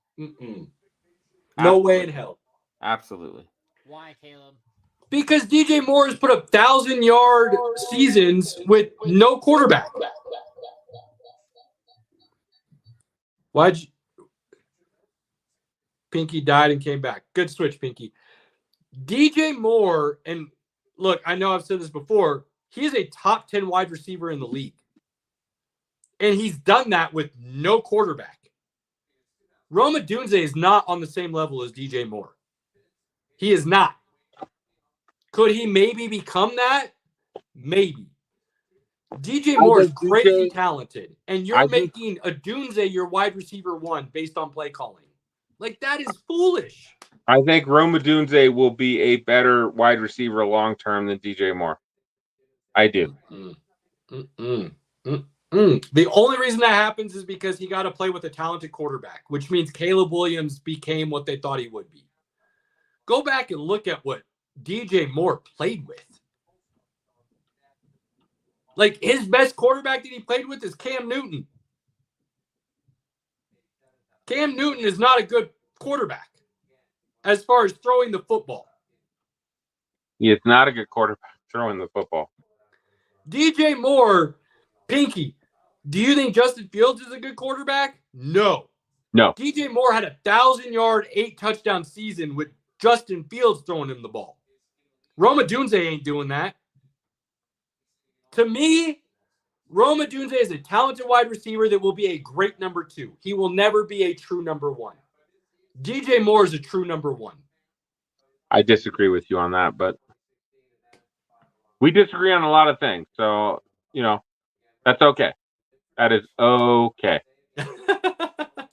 No way in hell. Absolutely. Why, Caleb? Because DJ Moore has put up 1,000-yard seasons with no quarterback. Why'd you... Pinky died and came back. Good switch, Pinky. DJ Moore, and look, I know I've said this before, he's a top 10 wide receiver in the league. And he's done that with no quarterback. Rome Odunze is not on the same level as DJ Moore. He is not. Could he maybe become that? Maybe. DJ Moore is crazy talented, and you're making Odunze your wide receiver 1 based on play calling. Like, that is foolish. I think Rome Odunze will be a better wide receiver long-term than DJ Moore. I do. The only reason that happens is because he got to play with a talented quarterback, which means Caleb Williams became what they thought he would be. Go back and look at what DJ Moore played with. Like, his best quarterback that he played with is Cam Newton. Cam Newton is not a good quarterback as far as throwing the football. He is not a good quarterback throwing the football. DJ Moore, Pinky, do you think Justin Fields is a good quarterback? No. DJ Moore had a 1,000-yard, 8-touchdown season with Justin Fields throwing him the ball. Rome Odunze ain't doing that. To me, Rome Odunze is a talented wide receiver that will be a great number 2. He will never be a true number 1. DJ Moore is a true number 1. I disagree with you on that, but we disagree on a lot of things. So, that's okay. That is okay.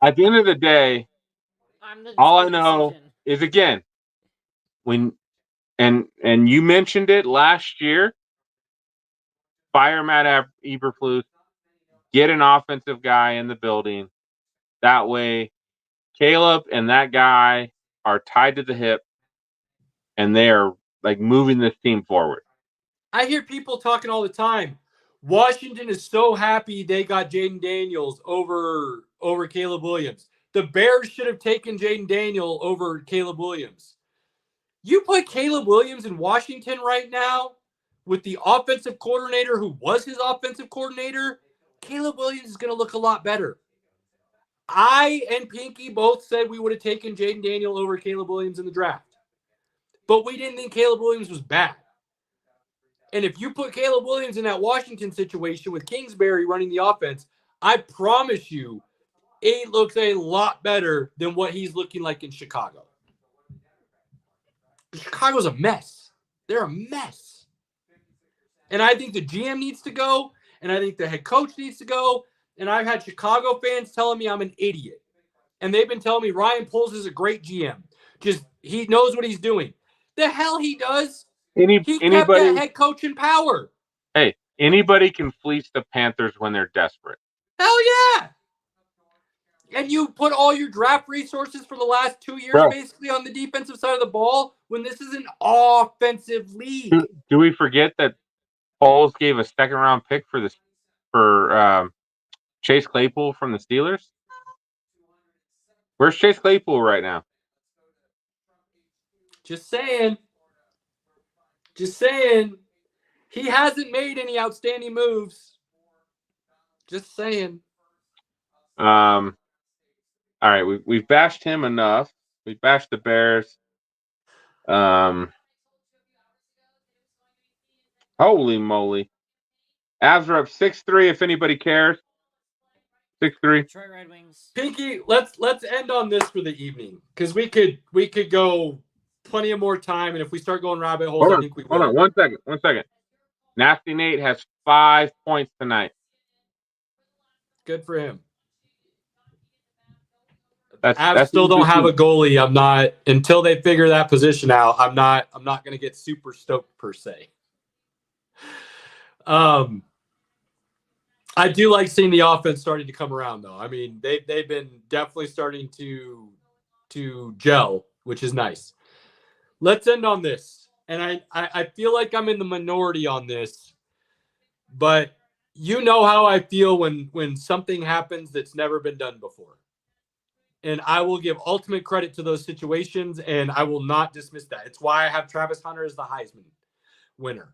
At the end of the day, all I know is, again, when and you mentioned it last year, fire Matt Eberflus, get an offensive guy in the building. That way, Caleb and that guy are tied to the hip, and they are like moving this team forward. I hear people talking all the time. Washington is so happy they got Jaden Daniels over Caleb Williams. The Bears should have taken Jaden Daniel over Caleb Williams. You put Caleb Williams in Washington right now with the offensive coordinator who was his offensive coordinator, Caleb Williams is going to look a lot better. I and Pinky both said we would have taken Jaden Daniel over Caleb Williams in the draft. But we didn't think Caleb Williams was bad. And if you put Caleb Williams in that Washington situation with Kingsbury running the offense, I promise you, it looks a lot better than what he's looking like in Chicago. Chicago's a mess. They're a mess. And I think the GM needs to go, and I think the head coach needs to go. And I've had Chicago fans telling me I'm an idiot. And they've been telling me Ryan Poles is a great GM. Just he knows what he's doing. The hell he does. He kept that head coach in power. Hey, anybody can fleece the Panthers when they're desperate. Hell yeah. And you put all your draft resources for the last 2 years basically on the defensive side of the ball when this is an offensive league. Do we forget that Foles gave a second-round pick for Chase Claypool from the Steelers? Where's Chase Claypool right now? Just saying. Just saying. He hasn't made any outstanding moves. Just saying. All right, we've bashed him enough. We bashed the Bears. Holy moly. Avs are up 6-3 if anybody cares. 6-3. Detroit Red Wings. Pinky, let's end on this for the evening. Because we could go plenty of more time, and if we start going rabbit holes, I think we will. Hold on, 1 second. Nasty Nate has 5 points tonight. Good for him. That's still don't have a goalie. I'm not until they figure that position out. I'm not going to get super stoked per se. I do like seeing the offense starting to come around though. I mean, they've been definitely starting to gel, which is nice. Let's end on this. And I feel like I'm in the minority on this, but you know how I feel when something happens that's never been done before. And I will give ultimate credit to those situations, and I will not dismiss that. It's why I have Travis Hunter as the Heisman winner.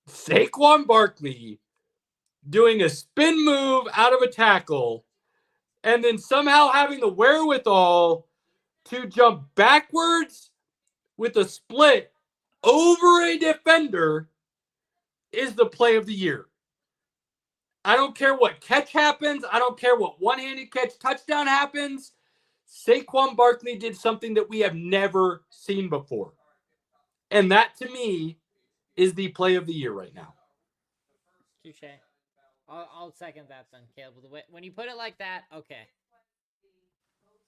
Saquon Barkley doing a spin move out of a tackle and then somehow having the wherewithal to jump backwards with a split over a defender is the play of the year. I don't care what catch happens. I don't care what one-handed catch touchdown happens. Saquon Barkley did something that we have never seen before. And that, to me, is the play of the year right now. Touche. I'll second that then, Caleb. When you put it like that, okay.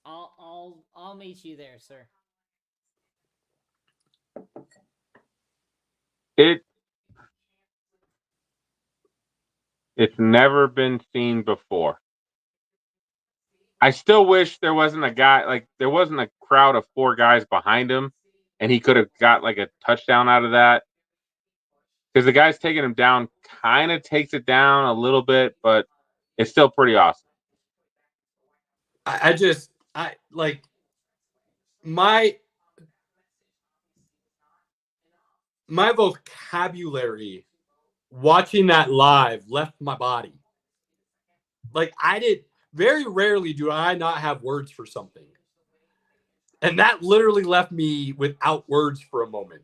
I'll meet you there, sir. It's never been seen before. I still wish there wasn't there wasn't a crowd of 4 guys behind him and he could have got like a touchdown out of that. Because the guy's taking him down kind of takes it down a little bit, but it's still pretty awesome. My vocabulary watching that live left my body. Like very rarely do I not have words for something. And that literally left me without words for a moment.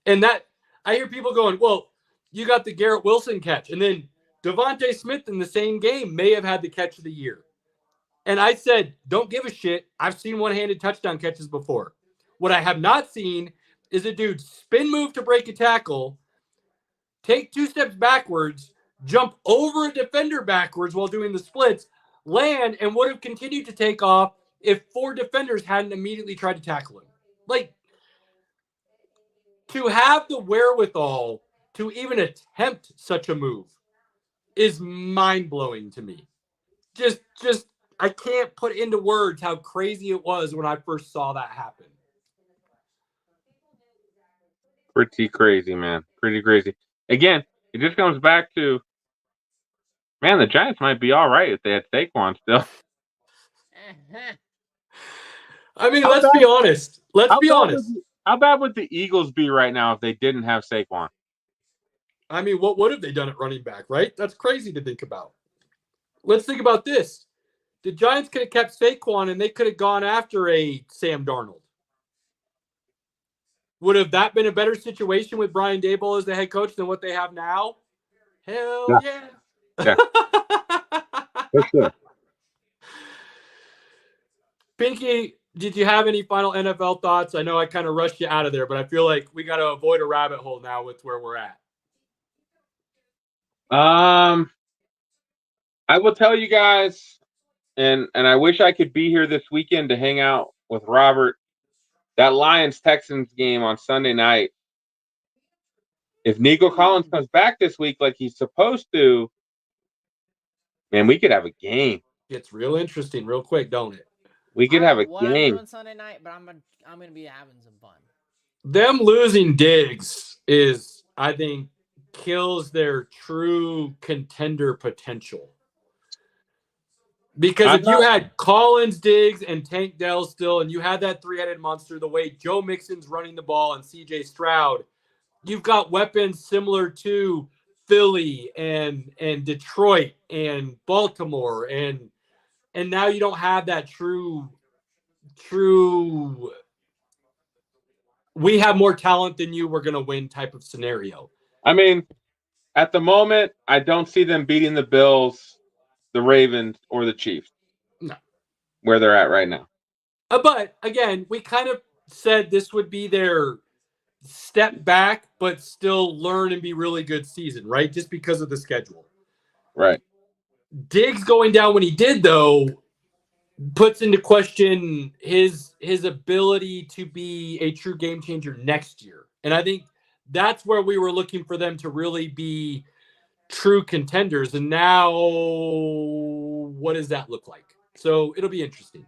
And that I hear people going, well, you got the Garrett Wilson catch. And then Devontae Smith in the same game may have had the catch of the year. And I said, don't give a shit. I've seen one-handed touchdown catches before. What I have not seen is a dude spin move to break a tackle, take 2 steps backwards, jump over a defender backwards while doing the splits, land, and would have continued to take off if 4 defenders hadn't immediately tried to tackle him. Like, to have the wherewithal to even attempt such a move is mind-blowing to me. Just I can't put into words how crazy it was when I first saw that happen. Pretty crazy, man. Pretty crazy. Again, it just comes back to, man, the Giants might be all right if they had Saquon still. I mean, let's be honest. How bad would the Eagles be right now if they didn't have Saquon? I mean, what would have they done at running back, right? That's crazy to think about. Let's think about this. The Giants could have kept Saquon, and they could have gone after a Sam Darnold. Would have that been a better situation with Brian Daboll as the head coach than what they have now? Hell yeah. Yeah. For sure. Pinky, did you have any final NFL thoughts? I know I kind of rushed you out of there, but I feel like we got to avoid a rabbit hole now with where we're at. I will tell you guys, and I wish I could be here this weekend to hang out with Robert. That Lions-Texans game on Sunday night, if Nico Collins comes back this week like he's supposed to, man, we could have a game. Gets real interesting real quick, don't it? We could have a what I'm game. doing Sunday night, but I'm gonna be having some fun. Them losing Diggs is, I think, kills their true contender potential. Because if you had Collins, Diggs, and Tank Dell still, and you had that three-headed monster, the way Joe Mixon's running the ball and C.J. Stroud, you've got weapons similar to Philly and Detroit and Baltimore, and now you don't have that true. We have more talent than you, we're going to win type of scenario. I mean, at the moment, I don't see them beating the Bills, the Ravens, or the Chiefs. No. Where they're at right now. But, again, we kind of said this would be their step back, but still learn and be really good season, right? Just because of the schedule. Right. Diggs going down when he did, though, puts into question his ability to be a true game changer next year. And I think that's where we were looking for them to really be true contenders. And now what does that look like? So it'll be interesting.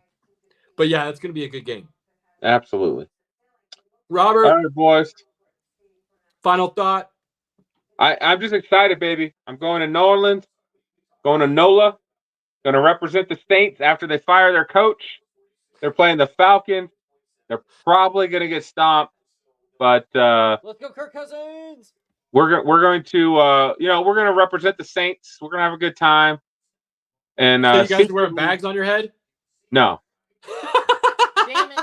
But yeah, it's going to be a good game. Absolutely. Robert. All right, boys. Final thought. I'm just excited, baby. I'm going to New Orleans, going to NOLA. Going to represent the Saints after they fire their coach. They're playing the Falcons. They're probably going to get stomped, but let's go, Kirk Cousins. We're going to we're going to represent the Saints. We're going to have a good time. And so you guys are wearing bags on your head? No. Damn it!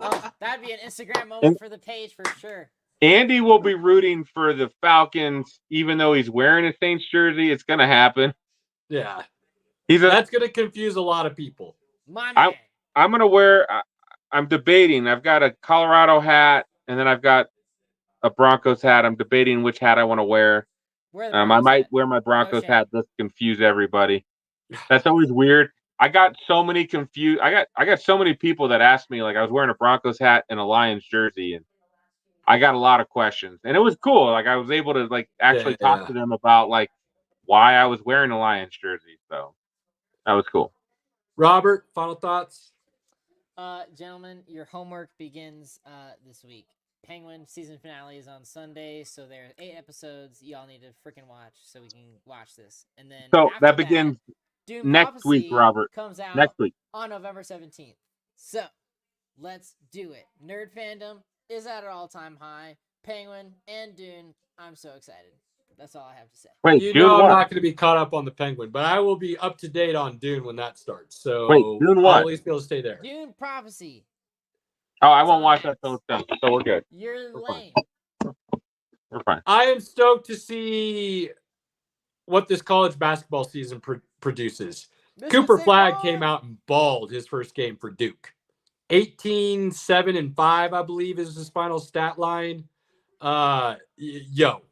Oh, that'd be an Instagram moment for the page for sure. Andy will be rooting for the Falcons, even though he's wearing a Saints jersey. It's going to happen. Yeah. That's going to confuse a lot of people. My man. I'm going to wear – I'm debating. I've got a Colorado hat, and then I've got a Broncos hat. I'm debating which hat I want to wear. I might wear my Broncos hat just to confuse everybody. That's always weird. I got so many confused – I got so many people that asked me, like, I was wearing a Broncos hat and a Lions jersey, and I got a lot of questions. And it was cool. Like, I was able to, like, actually talk to them about, like, why I was wearing a Lions jersey. So that was cool. Robert, final thoughts? Gentlemen, your homework begins this week. Penguin season finale is on Sunday, so there are 8 episodes y'all need to freaking watch so we can watch this. And then so that begins Dune next Prophecy week, Robert. Comes out next week on November 17th. So let's do it. Nerd fandom is at an all-time high. Penguin and Dune, I'm so excited. That's all I have to say. Wait, you Dune know I'm what? not going to be caught up on the Penguin, but I will be up to date on Dune when that starts. So wait, Dune what? I'll at least be able to stay there. Dune Prophecy. Oh, I won't watch that till it's done, so we're good. You're lame. We're fine. I am stoked to see what this college basketball season produces. Cooper Flagg came out and balled his first game for Duke. 18, 7, and 5, I believe, is his final stat line. Yo,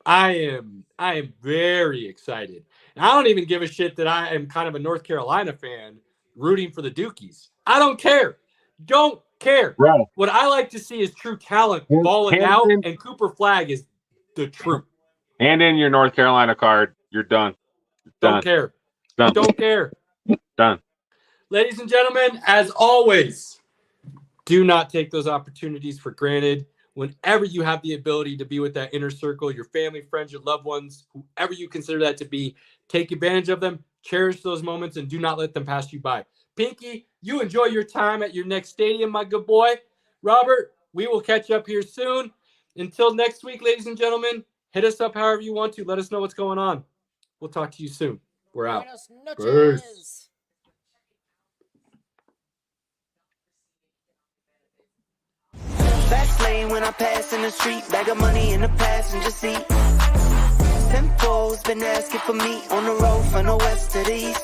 I am very excited. And I don't even give a shit that I am kind of a North Carolina fan rooting for the Dukies. I don't care. Don't care. Right. What I like to see is true talent balling out, and Cooper Flagg is the truth. Hand in your North Carolina card. You're done. Don't care. Done. Don't care. Done. Ladies and gentlemen, as always, do not take those opportunities for granted. Whenever you have the ability to be with that inner circle, your family, friends, your loved ones, whoever you consider that to be, take advantage of them, cherish those moments, and do not let them pass you by. Pinky, you enjoy your time at your next stadium, my good boy. Robert, we will catch up here soon. Until next week, ladies and gentlemen, hit us up however you want to. Let us know what's going on. We'll talk to you soon. We're out. Peace. fast lane when I pass in the street. Bag of money in the passenger seat. Simcoe's been asking for me on the road from the west to the east.